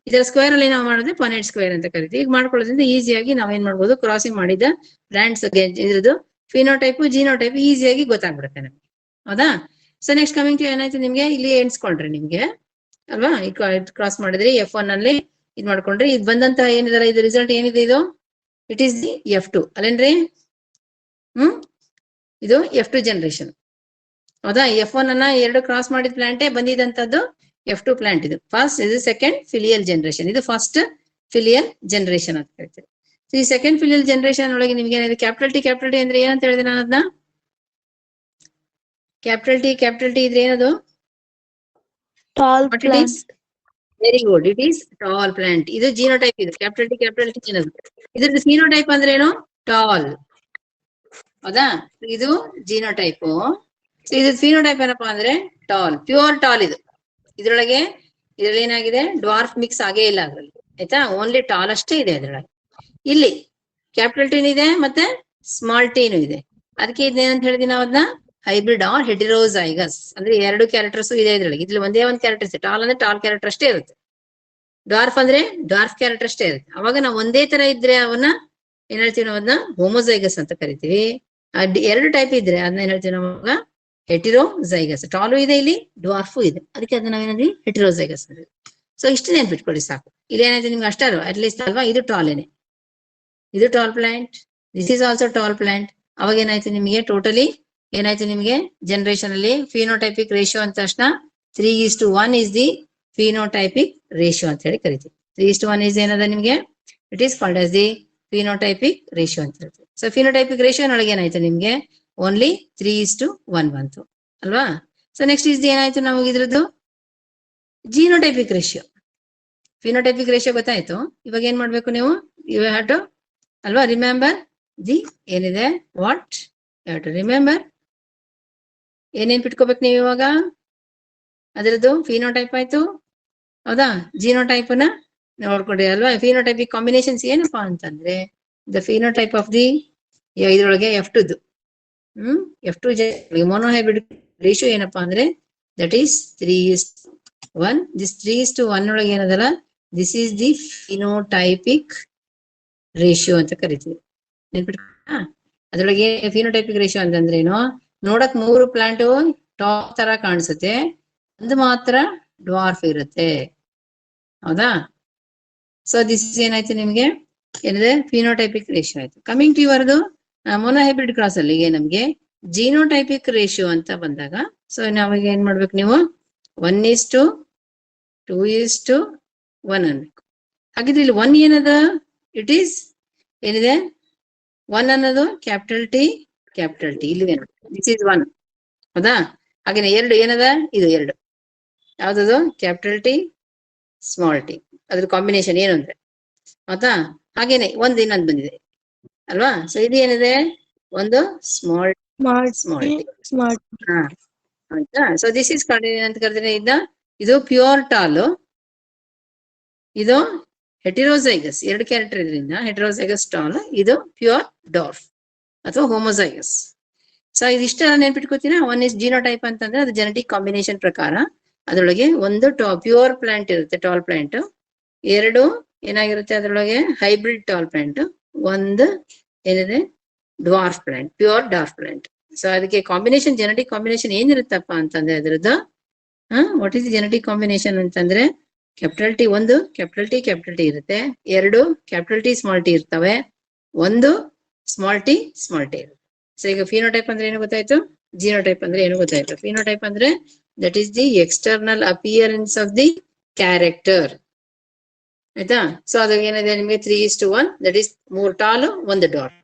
ಇದರ ಸ್ಕ್ವೇರ್ ಅಲ್ಲಿ ನಾವು ಮಾಡಿದ್ರೆ ಪಾನೆಟ್ ಸ್ಕ್ವೇರ್ ಅಂತ ಕರಿತೀವಿ. ಈಗ ಮಾಡ್ಕೊಳ್ಳೋದ್ರಿಂದ ಈಸಿಯಾಗಿ ನಾವೇನ್ ಮಾಡ್ಬೋದು, ಕ್ರಾಸಿಂಗ್ ಮಾಡಿದ ಪ್ಲಾಂಟ್ಸ್ ಇದ್ರದ್ದು ಫಿನೋಟೈಪ್ ಜಿನೋಟೈಪ್ ಈಸಿಯಾಗಿ ಗೊತ್ತಾಗ್ಬಿಡುತ್ತೆ ನಮ್ಗೆ, ಹೌದಾ? ಸೊ ನೆಕ್ಸ್ಟ್ ಕಮಿಂಗ್ ಟು ಏನಾಯ್ತು, ನಿಮ್ಗೆ ಇಲ್ಲಿ ಎಣಿಸ್ಕೊಂಡ್ರಿ ನಿಮ್ಗೆ ಅಲ್ವಾ, ಈ ಕ್ರಾಸ್ ಮಾಡಿದ್ರಿ F1 ಅಲ್ಲಿ ಇದ್ ಮಾಡ್ಕೊಂಡ್ರಿ, ಇದು ಬಂದಂತ ಏನಿದಾರೆ, ಇದು ರಿಸಲ್ಟ್ ಏನಿದೆ, ಇದು ಇಟ್ ಈಸ್ ದಿ F2 ಅಲ್ಲೇನ್ರಿ? ಇದು F2 ಜನರೇಷನ್, ಹೌದಾ? F1 ಅನ್ನ ಎರಡು ಕ್ರಾಸ್ ಮಾಡಿದ ಪ್ಲಾಂಟೇ ಬಂದಿದಂತದ್ದು F2 ಪ್ಲಾಂಟ್. ಇದು ಫಸ್ಟ್, ಇದು ಸೆಕೆಂಡ್ ಫಿಲಿಯಲ್ ಜನರೇಷನ್, ಇದು ಫಸ್ಟ್ ಫಿಲಿಯಲ್ ಜನರೇಷನ್ ಅಂತ ಹೇಳ್ತೀವಿ. ಈ ಸೆಕೆಂಡ್ ಫಿಲಿಯಲ್ ಜನರೇಷನ್ ಒಳಗೆ ನಿಮ್ಗೆ ಏನಿದೆ, ಕ್ಯಾಪಿಟಲ್ ಟಿ ಅಂದ್ರೆ ಏನಂತ ಹೇಳಿದೆ ನಾನು ಅದನ್ನ, ಕ್ಯಾಪಿಟಲ್ ಟಿ ಇದ್ರೆ ಏನದು, tall plant. Very good, it is tall plant. ಇದು ಜಿನೋಟೈಪ್, ಇದು ಕ್ಯಾಪಿಟಲ್ ಟಿ ಏನದು, ಇದ್ರದ್ದು ಫಿನೋಟೈಪ್ ಅಂದ್ರೆ ಏನು, ಟಾಲ್, ಹೌದಾ? ಇದು ಜಿನೋಟೈಪ್. ಸೊ ಇದು ಫಿನೋಟೈಪ್ ಏನಪ್ಪಾ ಅಂದ್ರೆ ಟಾಲ್, ಪ್ಯೂರ್ ಟಾಲ್. ಇದು ಇದ್ರೊಳಗೆ ಏನಾಗಿದೆ, ಡ್ವಾರ್ಫ್ ಮಿಕ್ಸ್ ಆಗೇ ಇಲ್ಲ ಅದ್ರಲ್ಲಿ, ಆಯ್ತಾ? ಓನ್ಲಿ ಟಾಲ್ ಅಷ್ಟೇ ಇದೆ ಅದ್ರೊಳಗೆ. ಇಲ್ಲಿ ಕ್ಯಾಪಿಟಲ್ ಟಿನ್ ಇದೆ ಮತ್ತೆ ಸ್ಮಾಲ್ ಟಿನು ಇದೆ, ಅದಕ್ಕೆ ಇದೇನಂತ ಹೇಳಿದ್ವಿ ನಾವು ಅದನ್ನ, ಹೈಬ್ರಿಡ್ ಆರ್ ಹೆಟಿರೋಜೈಗಸ್, ಅಂದ್ರೆ ಎರಡು ಕ್ಯಾರೆಕ್ಟರ್ಸ್ ಇದೆ ಇದ್ರೊಳಗೆ. ಇದ್ರಲ್ಲಿ ಒಂದೇ ಒಂದು ಕ್ಯಾರೆಕ್ಟರ್ ಇದೆ, ಟಾಲ್ ಅಂದ್ರೆ ಟಾಲ್ ಕ್ಯಾರೆಕ್ಟರ್ ಅಷ್ಟೇ ಇರುತ್ತೆ, ಡ್ವಾರ್ಫ್ ಅಂದ್ರೆ ಡ್ವಾರ್ಫ್ ಕ್ಯಾರೆಕ್ಟರ್ ಅಷ್ಟೇ ಇರುತ್ತೆ. ಅವಾಗ ನಾವು ಒಂದೇ ತರ ಇದ್ರೆ ಅವನ್ನ ಏನ್ ಹೇಳ್ತೀವಿ, ನಾವು ಅದನ್ನ ಹೋಮೋಜೈಗಸ್ ಅಂತ ಕರಿತೀವಿ. ಎರಡು ಟೈಪ್ ಇದ್ರೆ ಅದನ್ನ ಏನ್ ಹೇಳ್ತೀವಿ ನಾವು, ಹೆಟಿರೋಜೈಗಸ್. ಟಾಲು ಇದೆ, ಇಲ್ಲಿ ಡ್ವಾರ್ಫು ಇದೆ, ಅದಕ್ಕೆ ಅದನ್ನ ನಾವೇನಂದ್ವಿ, ಹೆಟಿರೋಜೈಗಸ್ ಅಂದ್ರೆ. ಸೊ ಇಷ್ಟು ನೆನ್ಪಿಟ್ಕೊಳ್ಳಿ ಸಾಕು. ಇಲ್ಲಿ ಏನಾಯ್ತು ನಿಮ್ಗೆ ಅಷ್ಟೇ ಅಲ್ವಾ, ಅಟ್ಲೀಸ್ಟ್ ಅಲ್ವಾ, ಇದು ಟಾಲೇನೆ, ಇದು tall plant, this is also tall plant. ಅವಾಗ ಏನಾಯ್ತು ನಿಮಗೆ, ಟೋಟಲಿ ಏನಾಯ್ತು ನಿಮ್ಗೆ, ಜನರೇಷನ್ ಅಲ್ಲಿ ಫಿನೋಟೈಪಿಕ್ ರೇಷಿಯೋ ಅಂತ ತಕ್ಷಣ 3:1 ಇಸ್ ದಿ ಫಿನೋಟೈಪಿಕ್ ರೇಷಿಯೋ ಅಂತ ಹೇಳಿ ಕರಿತೀವಿ. 3:1 ಇಸ್ ಏನದ ನಿಮ್ಗೆ, it is called as the phenotypic ratio ಅಂತ ಹೇಳ್ತೀವಿ. ಸೊ ಫಿನೋಟೈಪಿಕ್ ರೇಷಿಯೋ ಒಳಗೆ ಏನಾಯ್ತು ನಿಮ್ಗೆ, ಓನ್ಲಿ 3:1 ಬಂತು ಅಲ್ವಾ? ಸೊ ನೆಕ್ಸ್ಟ್ ಇಸ್ ಏನಾಯ್ತು ನಮಗೆ ಇದ್ರದ್ದು ಜಿನೋಟೈಪಿಕ್ ರೇಷಿಯೋ. ಫಿನೋಟೈಪಿಕ್ ರೇಷಿಯೋ ಗೊತ್ತಾಯ್ತು. ಇವಾಗ ಏನ್ ಮಾಡ್ಬೇಕು ನೀವು, ಯು ಹ್ಯಾವ್ ಟು ಅಲ್ವಾ, ರಿಮೆಂಬರ್ ದಿ ಏನಿದೆ, what you have to remember, ಏನೇನ್ ಬಿಟ್ಕೋಬೇಕು ನೀವು ಇವಾಗ, ಅದರದ್ದು ಫಿನೋಟೈಪ್ ಆಯ್ತು, ಹೌದಾ? ಜಿನೋಟೈಪ್ ನ ನೋಡ್ಕೊಡ್ರಿ ಅಲ್ವಾ. ಫಿನೋಟೈಪಿಕ್ ಕಾಂಬಿನೇಷನ್ಸ್ ಏನಪ್ಪಾ ಅಂತಂದ್ರೆ, ದ ಫಿನೋಟೈಪ್ ಆಫ್ ದಿ ಇದ್ರೊಳಗೆ F2 F2 ಮೊನೋಹೈಬ್ರಿಡ್ ರೇಷಿಯೋ ಏನಪ್ಪಾ ಅಂದ್ರೆ, ದಟ್ ಈಸ್ 3:1. ದಿಸ್ 3:1 ಒಳಗೆ ಏನದಲ್ಲ, this is the phenotypic ratio ಅಂತ ಕರಿತೀವಿ. ಅದ್ರೊಳಗೆ ಫಿನೋಟೈಪಿಕ್ ರೇಷಿಯೋ ಅಂತಂದ್ರೆ ಏನು, ನೋಡಕ್ 3 ಪ್ಲಾಂಟ್ ಟಾಪ್ ತರ ಕಾಣಿಸುತ್ತೆ, ಒಂದು ಮಾತ್ರ ಡ್ವಾರ್ಫ್ ಇರುತ್ತೆ, ಹೌದಾ? ಸೊ ದಿಸ್ ಏನಾಯ್ತು ನಿಮ್ಗೆ, ಏನಿದೆ, ಫಿನೋಟೈಪಿಕ್ ರೇಷಿಯೋ ಆಯ್ತು. ಕಮಿಂಗ್ ಟು ಇವರದು ಮೊನೋಹೈಬ್ರಿಡ್ ಕ್ರಾಸ್ ಅಲ್ಲಿ ನಮ್ಗೆ ಜಿನೋಟೈಪಿಕ್ ರೇಷಿಯೋ ಅಂತ ಬಂದಾಗ, ಸೊ ನಾವಾಗ ಏನ್ ಮಾಡ್ಬೇಕು ನೀವು, 1:2:1 ಅನ್ಬೇಕು. ಹಾಗಿದ್ರೆ ಇಲ್ಲಿ 1 ಏನದ, ಇಟ್ ಈಸ್ ಏನಿದೆ, 1 ಅನ್ನೋದು ಕ್ಯಾಪಿಟಲ್ ಟಿ ಇಲ್ಲಿ ದಿಸ್ ಈಸ್ 1, ಹೌದಾ? ಹಾಗೇನೆ 2 ಏನದ, ಇದು 2 ಯಾವ್ದದು, ಕ್ಯಾಪಿಟಲ್ ಟಿ ಸ್ಮಾಲ್ ಟಿ, ಅದ್ರ ಕಾಂಬಿನೇಷನ್ ಏನು ಅಂದ್ರೆ, ಹೌದಾ? ಹಾಗೇನೆ ಒಂದು ಇನ್ನೊಂದು ಬಂದಿದೆ ಅಲ್ವಾ. ಸೊ ಇದು ಏನಿದೆ, ಒಂದು ಸ್ಮಾಲ್ ಟಿ. ಹಾ ಆಯ್ತಾ. ಸೊ ದಿಸ್ ಇಸ್ ಅಂತ ಕರೆದ್ರೆ ಇದು ಪ್ಯೂರ್ ಟಾಲು, ಇದು ಹೆಟಿರೋಜೈಗಸ್, ಎರಡು ಕ್ಯಾರೆಕ್ಟರ್ ಇದರಿಂದ ಹೆಟಿರೋಜೈಗಸ್ ಟಾಲ್, ಇದು ಪ್ಯೂರ್ ಡಾರ್ಫ್ ಅಥವಾ ಹೋಮೋಜೈಗಸ್. ಸೊ ಇದಿಷ್ಟೆಲ್ಲ ನೆನ್ಪಿಟ್ಕೋತೀರಾ. ಒನ್ ಇಸ್ ಜಿನೋಟೈಪ್ ಅಂತಂದ್ರೆ ಅದು ಜೆನೆಟಿಕ್ ಕಾಂಬಿನೇಷನ್ ಪ್ರಕಾರ ಅದ್ರೊಳಗೆ ಒಂದು ಪ್ಯೂರ್ ಪ್ಲಾಂಟ್ ಇರುತ್ತೆ, ಟಾಲ್ ಪ್ಲಾಂಟ್. ಎರಡು ಏನಾಗಿರುತ್ತೆ ಅದ್ರೊಳಗೆ ಹೈಬ್ರಿಡ್ ಟಾಲ್ ಪ್ಲಾಂಟ್. ಒಂದು ಏನಿದೆ dwarf plant, pure dwarf plant. So ಅದಕ್ಕೆ ಕಾಂಬಿನೇಷನ್, ಜೆನೆಟಿಕ್ ಕಾಂಬಿನೇಷನ್ ಏನಿರುತ್ತಪ್ಪ ಅಂತಂದ್ರೆ ಅದ್ರದ್ದು ವಾಟ್ ಇಸ್ ಜೆನೆಟಿಕ್ ಕಾಂಬಿನೇಷನ್ ಅಂತಂದ್ರೆ ಕ್ಯಾಪಿಟಲ್ ಟಿ, ಒಂದು ಕ್ಯಾಪಿಟಲ್ ಟಿ ಇರುತ್ತೆ, ಎರಡು ಕ್ಯಾಪಿಟಲ್ ಟಿ ಸ್ಮಾಲ್ ಟಿ ಇರ್ತವೆ, ಒಂದು ಸ್ಮಾಲ್ ಟಿ ಇರುತ್ತೆ. ಸೊ ಈಗ ಫಿನೋಟೈಪ್ ಅಂದ್ರೆ ಏನು ಗೊತ್ತಾಯ್ತು, ಜಿನೋಟೈಪ್ ಅಂದ್ರೆ ಏನು ಗೊತ್ತಾಯ್ತು. ಫಿನೋಟೈಪ್ ಅಂದ್ರೆ that is the external appearance of the character, ಆಯ್ತಾ. ಸೊ ಅದಾಗ ಏನಿದೆ ನಿಮಗೆ 3:1, that is 3 tall 1 dwarf.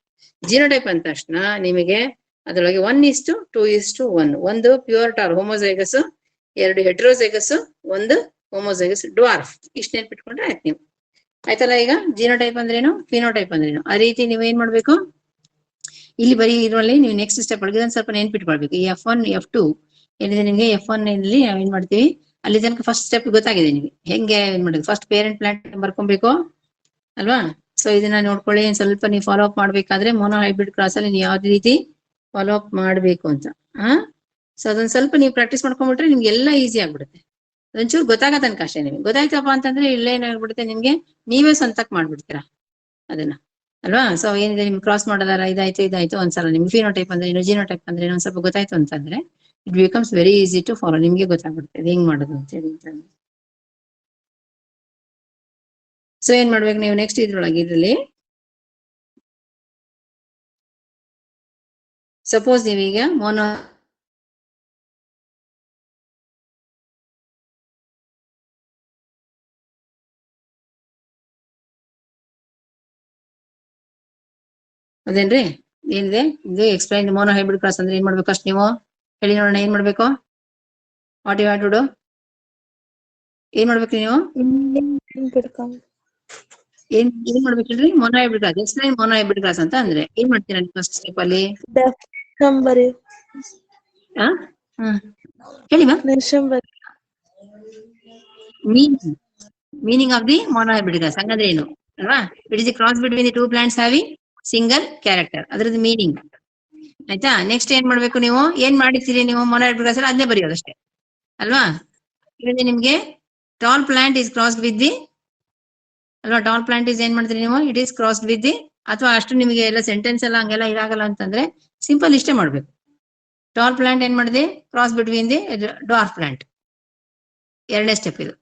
Genotype ಅಂದ ತಕ್ಷಣ ನಿಮಗೆ ಅದರೊಳಗೆ 1:2:1, ಒಂದು ಪ್ಯೂರ್ ಟಾಲ್ ಹೋಮೋಸೈಗಸ್, ಎರಡು ಹೆಟ್ರೋಸೈಗಸ್, ಒಂದು ಹೋಮೋಸೈಗಸ್ ಡ್ವಾರ್ಫ್. ಇಷ್ಟ ನೆನ್ಪಿಟ್ಕೊಂಡ್ರೆ ಆಯ್ತು ನೀವು, ಆಯ್ತಲ್ಲ. ಈಗ ಜಿನೋಟೈಪ್ ಅಂದ್ರೇನು, ಫಿನೋಟೈಪ್ ಅಂದ್ರೇನು, ಆ ರೀತಿ ನೀವು ಏನ್ ಮಾಡ್ಬೇಕು ಇಲ್ಲಿ ಬರೀ ಇದ್ರಲ್ಲಿ ನೀವು ನೆಕ್ಸ್ಟ್ ಸ್ಟೆಪ್ ಒಳಗೆ ಸ್ವಲ್ಪ ನೆನ್ಪಿಟ್ಕೊಳ್ಬೇಕು. ಈ F1 F2 ಏನಿದೆ ನಿಮ್ಗೆ, F1 ಇಲ್ಲಿ ನಾವ್ ಏನ್ ಮಾಡ್ತೀವಿ, ಅಲ್ಲಿ ತನಕ ಫಸ್ಟ್ ಸ್ಟೆಪ್ ಗೊತ್ತಾಗಿದೆ ನಿಮಗೆ ಹೆಂಗೆ ಏನ್ ಮಾಡೋದು. ಫಸ್ಟ್ ಪೇರೆಂಟ್ ಪ್ಲಾಂಟ್ ಬರ್ಕೊಬೇಕು ಅಲ್ವಾ. ಸೊ ಇದನ್ನ ನೋಡ್ಕೊಳ್ಳಿ, ಸ್ವಲ್ಪ ನೀವು ಫಾಲೋ ಅಪ್ ಮಾಡ್ಬೇಕಾದ್ರೆ ಮೋನೋ ಹೈಬ್ರಿಡ್ ಕ್ರಾಸ್ ಅಲ್ಲಿ ನೀವು ಯಾವ್ದು ರೀತಿ ಫಾಲೋ ಅಪ್ ಮಾಡ್ಬೇಕು ಅಂತ. ಸೊ ಅದೊಂದ್ ಸ್ವಲ್ಪ ನೀವು ಪ್ರಾಕ್ಟೀಸ್ ಮಾಡ್ಕೊಂಡ್ಬಿಟ್ರೆ ನಿಮ್ಗೆ ಎಲ್ಲ ಈಸಿ ಆಗ್ಬಿಡುತ್ತೆ. ಒಂಚೂರು ಗೊತ್ತಾಗೋ ತನಕ ಅಷ್ಟೇ. ನಿಮ್ಗೆ ಗೊತ್ತಾಯ್ತಪ್ಪ ಅಂತಂದ್ರೆ ಇಲ್ಲೇ ಏನಾಗ್ಬಿಡುತ್ತೆ, ನಿಮ್ಗೆ ನೀವೇ ಸ್ವಂತಕ್ ಮಾಡ್ಬಿಡ್ತೀರಾ ಅದನ್ನ ಅಲ್ವಾ. ಸೊ ಏನಿದೆ ನಿಮ್ಗೆ ಕ್ರಾಸ್ ಮಾಡೋದಾರ, ಇದಾಯ್ತು ಒಂದ್ಸಲ ನಿಮ್ಗೆ ಫಿನೋಟೈಪ್ ಅಂದ್ರೆ ಏನು, ಜಿನೋಟೈಪ್ ಅಂದ್ರೆ ಏನು ಒಂದ್ ಸ್ವಲ್ಪ ಗೊತ್ತಾಯ್ತು ಅಂತಂದ್ರೆ it becomes very easy to follow. ನಿಮ್ಗೆ ಗೊತ್ತಾಗ್ಬಿಡುತ್ತೆ ಹೆಂಗ್ ಮಾಡೋದು ಅಂತ ಹೇಳಿ. ಸೊ ಏನ್ ಮಾಡ್ಬೇಕು ನೀವು ನೆಕ್ಸ್ಟ್ ಇದ್ರೊಳಗೆ, ಇದ್ರಲ್ಲಿ ಸಪೋಸ್ ನೀವೀಗ ಮೋನೋ ಅದೇನ್ರಿ ಏನಿದೆ ಇದು ಎಕ್ಸ್ಪ್ಲೈನ್ ಮೋನೋ ಹೈಬ್ರಿಡ್ ಕ್ರಾಸ್ ಅಂದ್ರೆ ಏನ್ ಮಾಡ್ಬೇಕು ಅಷ್ಟು ನೀವು ಹೇಳಿ ನೋಡೋಣ. ಏನ್ ಮಾಡ್ಬೇಕು, what you have to do, ಏನ್ ಮಾಡ್ಬೇಕು ನೀವು, ಏನ್ ಮಾಡ್ಬೇಕು ಹೇಳ್ರಿ. Mono hybrid cross, explain mono hybrid cross ಅಂತ ಅಂದ್ರೆ ಏನ್ ಮಾಡ್ತೀರಾ ಫಸ್ಟ್ ಸ್ಟೆಪ್ ಅಲ್ಲಿ, ಹೇಳಿ meaning of the mono hybrid cross ಹಂಗಂದ್ರೆ ಏನು ಅಲ್ವಾ. It is the cross between the 2 plants having single character, ಅದ್ರದ್ದು ಮೀನಿಂಗ್ ಆಯ್ತಾ. ನೆಕ್ಸ್ಟ್ ಏನ್ ಮಾಡ್ಬೇಕು, ನೀವು ಏನ್ ಮಾಡಿರ್ತೀರಿ ನೀವು ಮೋನೋ ಹೈಬ್ರಿಡ್ ಕ್ರಾಸ್ ಅಲ್ಲಿ ಅದನ್ನೇ ಬರೆಯೋದಷ್ಟೇ ಅಲ್ವಾ. ಇಲ್ಲಿ ನಿಮ್ಗೆ tall plant is crossed with the ಅಲ್ವಾ, ಟಾಲ್ ಪ್ಲಾಂಟ್ ಇಸ್ ಏನ್ ಮಾಡ್ತೀರಿ ನೀವು, it is crossed with the, ಅಥವಾ ಅಷ್ಟು ನಿಮಗೆ ಎಲ್ಲ ಸೆಂಟೆನ್ಸ್ ಎಲ್ಲ ಹಂಗೆಲ್ಲ ಇದಾಗಲ್ಲ ಅಂತಂದ್ರೆ ಸಿಂಪಲ್ ಇಷ್ಟೇ ಮಾಡ್ಬೇಕು. ಟಾಲ್ ಪ್ಲಾಂಟ್ ಏನ್ ಮಾಡಿದೆ, cross between the dwarf plant, ಎರಡನೇ ಸ್ಟೆಪ್ ಇದು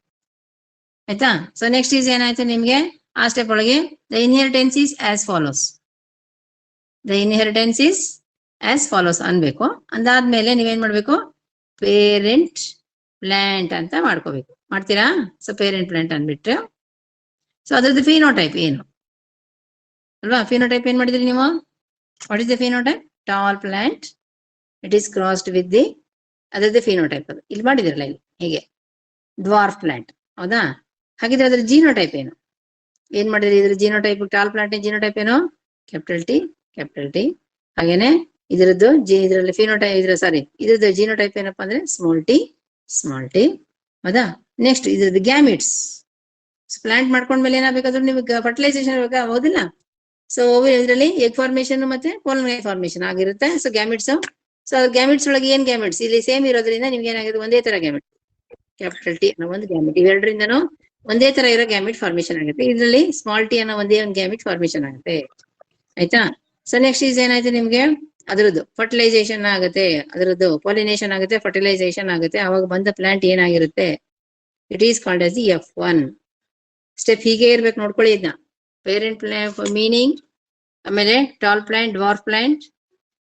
ಆಯ್ತಾ. ಸೊ ನೆಕ್ಸ್ಟ್ ಈಸ್ ಏನಾಯ್ತು ನಿಮ್ಗೆ ಆ ಸ್ಟೆಪ್ ಒಳಗೆ the inheritance is as follows, the inheritance is as follows ಅನ್ಬೇಕು. ಅದಾದ್ಮೇಲೆ ನೀವೇನ್ ಮಾಡ್ಬೇಕು, ಪೇರೆಂಟ್ ಪ್ಲಾಂಟ್ ಅಂತ ಮಾಡ್ಕೋಬೇಕು. ಮಾಡ್ತೀರಾ. ಸೊ ಪೇರೆಂಟ್ ಪ್ಲಾಂಟ್ ಅಂದ್ಬಿಟ್ರೆ ಸೊ ಅದ್ರದ್ದು ಫಿನೋಟೈಪ್ ಏನು ಅಲ್ವಾ. ಫಿನೋಟೈಪ್ ಏನ್ ಮಾಡಿದ್ರಿ ನೀವು, what is the phenotype, tall plant it is crossed with the, ಅದ್ರದ್ದು ಫಿನೋಟೈಪ್ ಅದು ಇಲ್ಲಿ ಮಾಡಿದಿರಲ್ಲ ಇಲ್ಲಿ ಹೀಗೆ ಡ್ವಾರ್ಫ್ ಪ್ಲಾಂಟ್, ಹೌದಾ. ಹಾಗಿದ್ರೆ ಅದ್ರ ಜೀನೋಟೈಪ್ ಏನು, ಏನ್ ಮಾಡಿದ್ರಿ ಇದ್ರ ಜೀನೋಟೈಪ್, ಟಾಲ್ ಪ್ಲಾಂಟ್ ಜೀನೋಟೈಪ್ ಏನು, ಕ್ಯಾಪಿಟಲ್ ಟಿ. ಹಾಗೇನೆ ಇದ್ರದ್ದು ಇದ್ರಲ್ಲಿ ಫಿನೋಟೈಪ್ ಇದ್ರದ್ದು ಜೀನೋಟೈಪ್ ಏನಪ್ಪಾ ಅಂದ್ರೆ ಸ್ಮಾಲ್ ಟಿ, ಹೌದಾ. ನೆಕ್ಸ್ಟ್ ಇದ್ರದ್ದು ಗ್ಯಾಮಿಟ್ಸ್, ಪ್ಲಾಂಟ್ ಮಾಡ್ಕೊಂಡ್ಮೇಲೆ ಏನಾಗಬೇಕಾದ್ರೂ ನಿಮ್ಗೆ ಫರ್ಟಿಲೈಸೇಷನ್ ಬೇಕಾ, ಹೌದಿಲ್ಲ. ಸೊ ಇದರಲ್ಲಿ ಎಗ್ ಫಾರ್ಮೇಶನ್ ಮತ್ತೆ ಪೋಲನ್ ಫಾರ್ಮೇಶನ್ ಆಗಿರುತ್ತೆ. ಸೊ ಗ್ಯಾಮಿಟ್ಸ್, ಸೊ ಗ್ಯಾಮಿಟ್ಸ್ ಒಳಗೆ ಏನ್ ಗ್ಯಾಮಿಟ್ಸ್ ಇಲ್ಲಿ ಸೇಮ್ ಇರೋದ್ರಿಂದ ನಿಮ್ಗೆ ಏನಾಗಿದೆ ಒಂದೇ ತರ ಗ್ಯಾಮಿಟ್, ಕ್ಯಾಪಿಟಲ್ ಟಿ ಅನ್ನೋ ಒಂದು ಗ್ಯಾಮಿಟ್, ಇವೆರಡರಿಂದನೂ ಒಂದೇ ತರ ಇರೋ ಗ್ಯಾಮಿಟ್ ಫಾರ್ಮೇಶನ್ ಆಗುತ್ತೆ. ಇದರಲ್ಲಿ ಸ್ಮಾಲ್ ಟಿ ಅನ್ನೋ ಒಂದೇ ಒಂದು ಗ್ಯಾಮಿಟ್ ಫಾರ್ಮೇಶನ್ ಆಗುತ್ತೆ ಆಯ್ತಾ. ಸೊ ನೆಕ್ಸ್ಟ್ ಈಸ್ ಏನಾಯ್ತು ನಿಮ್ಗೆ ಅದ್ರದ್ದು ಫರ್ಟಿಲೈಸೇಷನ್ ಆಗುತ್ತೆ, ಅದ್ರದ್ದು ಪಾಲಿನೇಷನ್ ಆಗುತ್ತೆ, ಫರ್ಟಿಲೈಸೇಷನ್ ಆಗುತ್ತೆ. ಅವಾಗ ಬಂದ ಪ್ಲಾಂಟ್ ಏನಾಗಿರುತ್ತೆ, it is called as the F1 step. ಹೀಗೆ ಇರ್ಬೇಕು ನೋಡ್ಕೊಳ್ಳಿ ಇದನ್ನ. ಪೇರೆಂಟ್ ಪ್ಲಾಂಟ್ ಮೀನಿಂಗ್, ಆಮೇಲೆ ಟಾಲ್ ಪ್ಲಾಂಟ್, ಡ್ವಾರ್ಫ್ ಪ್ಲಾಂಟ್,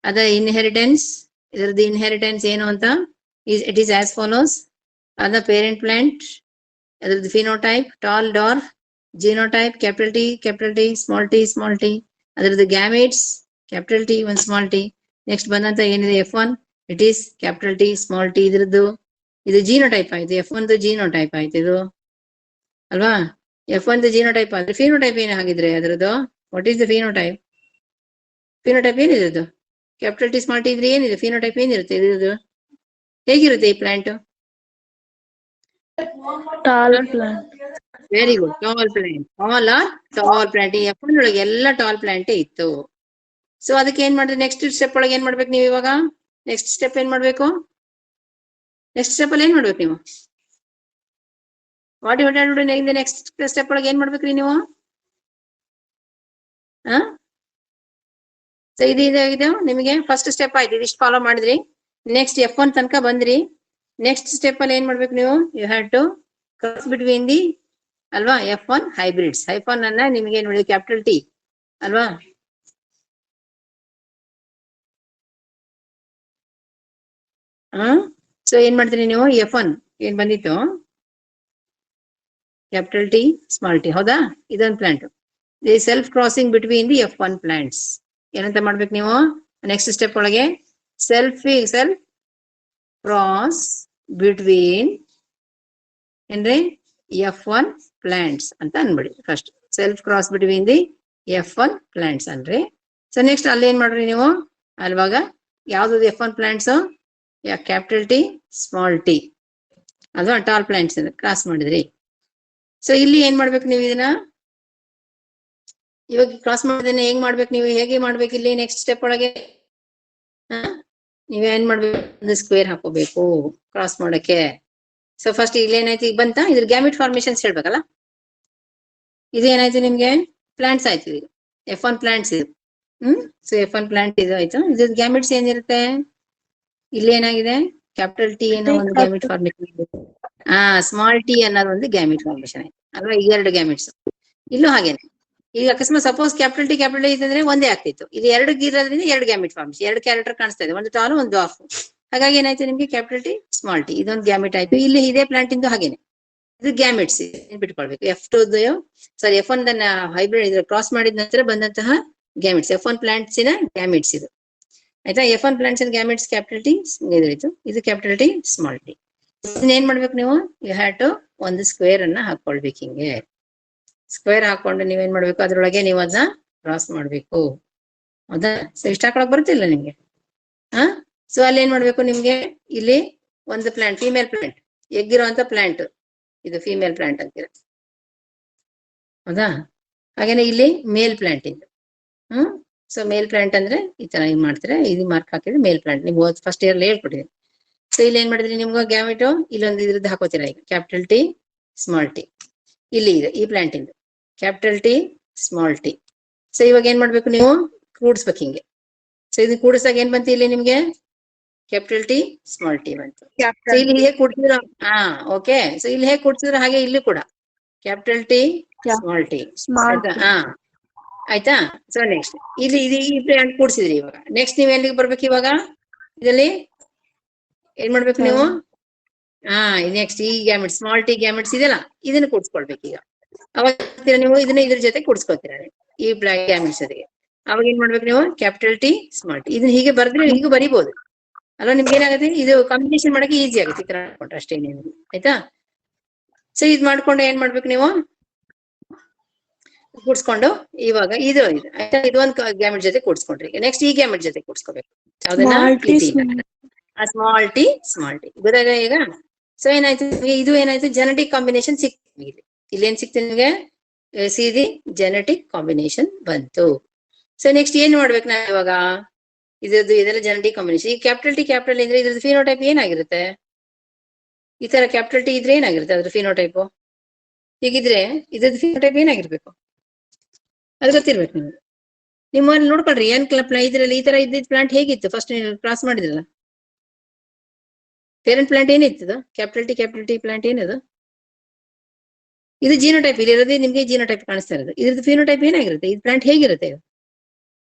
ಅದ ಇನ್ಹೆರಿಟೆನ್ಸ್, ಇದರದ್ದು ಇನ್ಹೆರಿಟೆನ್ಸ್ ಏನು ಅಂತ ಇಟ್ ಈಸ್ ಆಸ್ ಫಾಲೋಸ್. ಅದ ಪೇರೆಂಟ್ ಪ್ಲಾಂಟ್, ಅದ್ರದ್ದು phenotype tall dwarf, genotype capital T small T, ಅದ್ರದ್ದು ಗ್ಯಾಮಿಟ್ಸ್ ಕ್ಯಾಪಿಟಲ್ ಟಿ ಒಂದು ಸ್ಮಾಲ್ ಟಿ. ನೆಕ್ಸ್ಟ್ ಬಂದಂತ ಏನಿದೆ F1 it is capital T small T, ಇದ್ರದ್ದು ಇದು ಜೀನೋಟೈಪ್ ಆಯ್ತು, F1 ಜೀನೋಟೈಪ್ ಆಯ್ತು ಇದು ಅಲ್ವಾ. F1 ಜೀನೋಟೈಪ್ ಆದ್ರೆ ಫಿನೋಟೈಪ್ ಏನು ಹಾಗಿದ್ರೆ ಅದ್ರದ್ದು, what is the phenotype, phenotype ಏನಿದೆ, ಕ್ಯಾಪಿಟಲ್ ಟಿ ಸ್ಮಾಲ್ ಟಿ ಇದ್ರೆ ಏನಿದೆ ಫಿನೋಟೈಪ್ ಏನಿರುತ್ತೆ ಇದ್ರದ್ದು, ಹೇಗಿರುತ್ತೆ ಈ plant, tall plant. Very good, tall plant. Tall plant ಈ F1 ಒಳಗೆ ಎಲ್ಲ ಟಾಲ್ ಪ್ಲಾಂಟ್ ಇತ್ತು. ಸೊ ಅದಕ್ಕೆ ಏನ್ ಮಾಡಿದ್ರೆ ನೆಕ್ಸ್ಟ್ ಸ್ಟೆಪ್ ಒಳಗೆ ಏನ್ ಮಾಡ್ಬೇಕು ನೀವು ಇವಾಗ? ನೆಕ್ಸ್ಟ್ ಸ್ಟೆಪ್ ಏನ್ ಮಾಡ್ಬೇಕು? ನೆಕ್ಸ್ಟ್ ಸ್ಟೆಪ್ ಅಲ್ಲಿ ಏನ್ ಮಾಡ್ಬೇಕು ನೀವು? What you have to do in the next step ಒಳಗೆ ಏನ್ ಮಾಡ್ಬೇಕ್ರಿ ನೀವು? ಸೊ ಇದು ನಿಮಗೆ ಫಸ್ಟ್ ಸ್ಟೆಪ್ ಆಯ್ತು, ಇದಿಷ್ಟು ಫಾಲೋ ಮಾಡಿದ್ರಿ. ನೆಕ್ಸ್ಟ್ F1 ತನಕ ಬಂದ್ರಿ. ನೆಕ್ಸ್ಟ್ ಸ್ಟೆಪ್ ಅಲ್ಲಿ ಏನ್ ಮಾಡ್ಬೇಕು ನೀವು? You have to cross between the ಅಲ್ವಾ F1 ಹೈಬ್ರಿಡ್ಸ್. F1 ಅನ್ನ ನಿಮಗೆ ಏನ್ ಮಾಡಿದ್ರಿ? ಕ್ಯಾಪಿಟಲ್ T ಅಲ್ವಾ? ಸೊ ಏನ್ ಮಾಡ್ತೀರಿ ನೀವು? F1 ಏನ್ ಬಂದಿತ್ತು? ಕ್ಯಾಪಿಟಲ್ T ಸ್ಮಾಲ್ t, ಹೌದಾ? ಇದೊಂದು plant. The self crossing between the F1 plants. ಏನಂತ ಮಾಡ್ಬೇಕು ನೀವು? ನೆಕ್ಸ್ಟ್ ಸ್ಟೆಪ್ ಒಳಗೆ ಸೆಲ್ಫ್ ಕ್ರಾಸ್ ಬಿಟ್ವೀನ್ ಏನ್ರಿ F1 ಪ್ಲಾಂಟ್ಸ್ ಅಂತ ಅನ್ಬಿಡಿ. First self cross between the F1 plants ಅನ್ರಿ. ಸೊ ನೆಕ್ಸ್ಟ್ ಅಲ್ಲಿ ಏನ್ ಮಾಡ್ರಿ ನೀವು? ಅಲ್ವಾಗ ಯಾವ್ದು F1 plants? Capital T small t ಅಲ್ವಾ? ಟಾಲ್ ಪ್ಲಾಂಟ್ಸ್ ಕ್ರಾಸ್ ಮಾಡಿದ್ರಿ. ಸೊ ಇಲ್ಲಿ ಏನ್ ಮಾಡ್ಬೇಕು ನೀವು? ಇದನ್ನ ಇವಾಗ ಕ್ರಾಸ್ ಮಾಡೋದನ್ನ ಹೆಂಗ್ ಮಾಡ್ಬೇಕು ನೀವು? ಹೇಗೆ ಮಾಡ್ಬೇಕು ಇಲ್ಲಿ ನೆಕ್ಸ್ಟ್ ಸ್ಟೆಪ್ ಒಳಗೆ? ನೀವೇನ್ ಮಾಡ್ಬೇಕು? ಒಂದು ಸ್ಕ್ವೇರ್ ಹಾಕೋಬೇಕು ಕ್ರಾಸ್ ಮಾಡಕ್ಕೆ. ಸೊ ಫಸ್ಟ್ ಇಲ್ಲಿ ಏನಾಯ್ತು? ಈಗ ಬಂತ ಇದ್ರ ಗ್ಯಾಮಿಟ್ ಫಾರ್ಮೇಶನ್ಸ್ ಹೇಳ್ಬೇಕಲ್ಲ. ಇದು ಏನಾಯ್ತು ನಿಮ್ಗೆ? ಪ್ಲಾಂಟ್ಸ್ ಆಯ್ತು. ಇದು F1 ಪ್ಲಾಂಟ್ಸ್ ಇದು. ಸೊ F1 ಪ್ಲಾಂಟ್ ಇದು ಆಯ್ತು. ಇದ್ರ ಗ್ಯಾಮಿಟ್ಸ್ ಏನಿರುತ್ತೆ? ಇಲ್ಲಿ ಏನಾಗಿದೆ? ಕ್ಯಾಪಿಟಲ್ T ಅನ್ನೋ ಒಂದು ಗ್ಯಾಮಿಟ್ ಫಾರ್ಮೇಶನ್. ಸ್ಮಾಲ್ t ಅನ್ನೋದು ಒಂದು ಗ್ಯಾಮಿಟ್ ಫಾರ್ಮೇಶನ್ ಆಯ್ತು ಅಲ್ವಾ? ಎರಡು ಗ್ಯಾಮಿಟ್ಸ್. ಇಲ್ಲೂ ಹಾಗೇನೆ. ಈಗ ಅಕಸ್ಮಾತ್ ಸಪೋಸ್ ಕ್ಯಾಪಿಟಲ್ T ಇತ್ತಂದ್ರೆ ಒಂದೇ ಆಗ್ತಿತ್ತು. ಇಲ್ಲಿ ಎರಡು ಇರೋದ್ರಿಂದ ಎರಡು ಗ್ಯಾಮಿಟ್ ಫಾರ್ಮೇಶನ್, ಎರಡು ಕ್ಯಾರೆಕ್ಟರ್ ಕಾಣಿಸ್ತಾ ಇದೆ, ಒಂದು ಟಾಲ್ ಒಂದು ಡಾರ್ಫ್. ಹಾಗಾಗಿ ಏನಾಯ್ತು ನಿಮ್ಗೆ? ಕ್ಯಾಪಿಟಲ್ T ಸ್ಮಾಲ್ t ಇದೊಂದು ಗ್ಯಾಮಿಟ್ ಆಯ್ತು. ಇಲ್ಲಿ ಇದೇ ಪ್ಲಾಂಟ್ ಇಂದು ಹಾಗೇನೆ ಇದು ಗ್ಯಾಮಿಟ್ಸ್ ಬಿಟ್ಕೊಳ್ಬೇಕು. F1 ಹೈಬ್ರಿಡ್ ಕ್ರಾಸ್ ಮಾಡಿದ ನಂತರ ಬಂದಂತಹ ಗ್ಯಾಮಿಟ್ಸ್ F1 ಪ್ಲಾಂಟ್ಸ್ ಗ್ಯಾಮಿಟ್ಸ್ ಇದು ಆಯ್ತಾ? F1 plants gametes capital T ಇದಾಯ್ತು. ಇದು ಕ್ಯಾಪಿಟಲ್ T ಸ್ಮಾಲ್ t. ಇದನ್ನ ಏನ್ ಮಾಡ್ಬೇಕು ನೀವು? ಯು ಹ್ಯಾವ್ ಟು ಒಂದು ಸ್ಕ್ವೇರ್ ಅನ್ನ ಹಾಕೊಳ್ಬೇಕು. ಹಿಂಗೆ ಸ್ಕ್ವೇರ್ ಹಾಕೊಂಡು ನೀವೇನ್ ಮಾಡ್ಬೇಕು? ಅದ್ರೊಳಗೆ ನೀವು ಅದನ್ನ ಕ್ರಾಸ್ ಮಾಡ್ಬೇಕು, ಹೌದಾ? ಸೊ ಇಷ್ಟ ಹಾಕೊಳಕ್ ಬರುತ್ತಿಲ್ಲ ನಿಮ್ಗೆ? ಸೊ ಅಲ್ಲಿ ಏನ್ ಮಾಡ್ಬೇಕು ನಿಮ್ಗೆ? ಇಲ್ಲಿ ಒಂದು ಪ್ಲಾಂಟ್, ಫೀಮೇಲ್ ಪ್ಲಾಂಟ್, ಎಗ್ಗಿರುವಂತ ಪ್ಲಾಂಟ್, ಇದು ಫೀಮೇಲ್ ಪ್ಲಾಂಟ್ ಅಂತೀರ, ಹೌದಾ? ಹಾಗೇನೆ ಇಲ್ಲಿ ಮೇಲ್ ಪ್ಲಾಂಟ್ ಇದು. ಸೊ ಮೇಲ್ ಪ್ಲಾಂಟ್ ಅಂದ್ರೆ ಈ ತರ ಏನ್ ಮಾಡ್ತೀರಾ? ಇದು ಮಾರ್ಕ್ ಹಾಕಿದ್ರೆ ಮೇಲ್ ಪ್ಲಾಂಟ್. ನೀವು ಫಸ್ಟ್ ಇಯರ್ ಹೇಳ್ಕೊಟ್ಟಿದ್ದೀನಿ. ಸೊ ಇಲ್ಲಿ ಏನ್ ಮಾಡಿದ್ರಿ? ನಿಮ್ಗೆ ಗ್ಯಾಮಿಟು ಇಲ್ಲೊಂದು ಇದ್ರದ್ದು ಹಾಕೋತೀರಾ. ಈಗ ಕ್ಯಾಪಿಟಲ್ T ಸ್ಮಾಲ್ t ಇಲ್ಲಿ ಇದೆ ಈ ಪ್ಲಾಂಟ್ ಇಂದು capital T small t. So ಇವಾಗ ಏನ್ ಮಾಡ್ಬೇಕು ನೀವು? ಕೂಡಿಸ್ಬೇಕು ಹಿಂಗೆ. ಸೊ ಇದು ಕೂಡಿಸಾಗ ಏನ್ ಬಂತು ಇಲ್ಲಿ ನಿಮ್ಗೆ? ಕ್ಯಾಪಿಟಲ್ T ಸ್ಮಾಲ್ t ಬಂತು. ಸೊ ಇಲ್ಲಿ ಹೇಗೆ ಕೂಡ್ಸಿದ್ರ? ಓಕೆ. ಸೊ ಇಲ್ಲಿ ಹೇಗೆ ಕೂಡ್ಸಿದ್ರ ಹಾಗೆ ಇಲ್ಲಿ ಕೂಡ ಕ್ಯಾಪಿಟಲ್ T ಸ್ಮಾಲ್ t ಆಯ್ತಾ? ಸೊ ನೆಕ್ಸ್ಟ್ ಇಲ್ಲಿ ಈ ಪ್ಲಾಂಟ್ ಕೂಡ್ಸಿದ್ರಿ. ಇವಾಗ ನೆಕ್ಸ್ಟ್ ನೀವ್ ಎಲ್ಲಿಗೆ ಬರ್ಬೇಕು? ಇವಾಗ ಇದರಲ್ಲಿ ಏನ್ ಮಾಡ್ಬೇಕು ನೀವು? ನೆಕ್ಸ್ಟ್ ಈ ಗ್ಯಾಮಿಟ್ಸ್ ಸ್ಮಾಲ್ t ಗ್ಯಾಮಿಟ್ಸ್ ಇದೆಲ್ಲ ಇದನ್ನ ಕೂಡ್ಸ್ಕೊಳ್ಬೇಕು. ಈಗ ಅವಾಗ ನೀವು ಇದನ್ನ ಇದ್ರ ಜೊತೆ ಕೂಡ್ಸ್ಕೊತೀರ ಈ ಗ್ಯಾಮಿಟ್ಸ್ ಜೊತೆಗೆ. ಅವಾಗ ಏನ್ ಮಾಡ್ಬೇಕು ನೀವು? ಕ್ಯಾಪಿಟಲ್ T ಸ್ಮಾಲ್ t ಇದನ್ನ ಹೀಗೆ ಬರೆದ್ರೆ ಹೀಗೂ ಬರಿಬಹುದು ಅಲ್ಲ? ನಿಮ್ಗೆ ಏನಾಗುತ್ತೆ? ಇದು ಕಾಂಬಿನೇಷನ್ ಮಾಡಕ್ಕೆ ಈಸಿ ಆಗುತ್ತೆ ಈ ತರ ಮಾಡ್ಕೊಂಡ್ರೆ ಅಷ್ಟೇ, ಆಯ್ತಾ? ಸೊ ಇದ್ ಮಾಡ್ಕೊಂಡು ಏನ್ ಮಾಡ್ಬೇಕು ನೀವು? ಕೂಡ್ಸ್ಕೊಂಡು ಇವಾಗ ಇದು ಆಯ್ತಾ? ಇದೊಂದು ಗ್ಯಾಮಿಟ್ ಜೊತೆ ಕೂಡ್ಸ್ಕೊಂಡ್ರಿ. ನೆಕ್ಸ್ಟ್ ಈ ಗ್ಯಾಮಿಟ್ ಜೊತೆ ಕೂಡ್ಸ್ಕೋಬೇಕು. ಯಾವ್ದನ್ನ? ಸ್ಮಾಲ್ t ಗೊತ್ತಾಗ ಈಗ? ಸೊ ಏನಾಯ್ತು? ಇದು ಏನಾಯ್ತು? ಜೆನೆಟಿಕ್ ಕಾಂಬಿನೇಷನ್ ಸಿಕ್ತು. ಇಲ್ಲಿ ಏನ್ ಸಿಕ್ತು ನಿಮ್ಗೆ? ದಿ ಜೆನೆಟಿಕ್ ಕಾಂಬಿನೇಷನ್ ಬಂತು. ಸೊ ನೆಕ್ಸ್ಟ್ ಏನ್ ಮಾಡ್ಬೇಕು ನಾವು ಇವಾಗ? ಇದೆಲ್ಲ ಜೆನೆಟಿಕ್ ಕಾಂಬಿನೇಷನ್. ಈ ಕ್ಯಾಪಿಟಲ್ T ಕ್ಯಾಪಿಟಲ್ ಇದ್ರೆ ಇದ್ರದ್ದು ಫಿನೋಟೈಪ್ ಏನಾಗಿರುತ್ತೆ? ಈ ತರ ಕ್ಯಾಪಿಟಲ್ T ಇದ್ರೆ ಏನಾಗಿರುತ್ತೆ ಅದ್ರ ಫಿನೋಟೈಪ್? ಹೀಗಿದ್ರೆ ಇದ್ರದ್ದು ಫಿನೋಟೈಪ್ ಏನಾಗಿರ್ಬೇಕು? ಅದು ಗೊತ್ತಿರ್ಬೇಕು ನಿಮ್ಗೆ. ನಿಮ್ಮಲ್ಲಿ ನೋಡ್ಕೊಳ್ರಿ ಏನ್ ಇದ್ರಲ್ಲಿ ಈ ತರ ಇದ್ದಿದ್ ಪ್ಲಾಂಟ್ ಹೇಗಿತ್ತು ಫಸ್ಟ್ ಕ್ರಾಸ್ ಮಾಡಿದ್ರಲ್ಲ? ಪೇರೆಂಟ್ ಪ್ಲಾಂಟ್ ಏನಿತ್ತು? ಕ್ಯಾಪಿಟಲ್ T ಪ್ಲಾಂಟ್ ಏನದು? ಇದು ಜೀನೋಟೈಪ್. ಇಲ್ಲಿ ಇರೋದೇ ನಿಮ್ಗೆ ಜೀನೋಟೈಪ್ ಕಾಣಿಸ್ತಾ ಇರೋದು. ಇದ್ರದ್ದು ಫಿನೋಟೈಪ್ ಏನಾಗಿರುತ್ತೆ? ಇದು ಪ್ಲಾಂಟ್ ಹೇಗಿರುತ್ತೆ?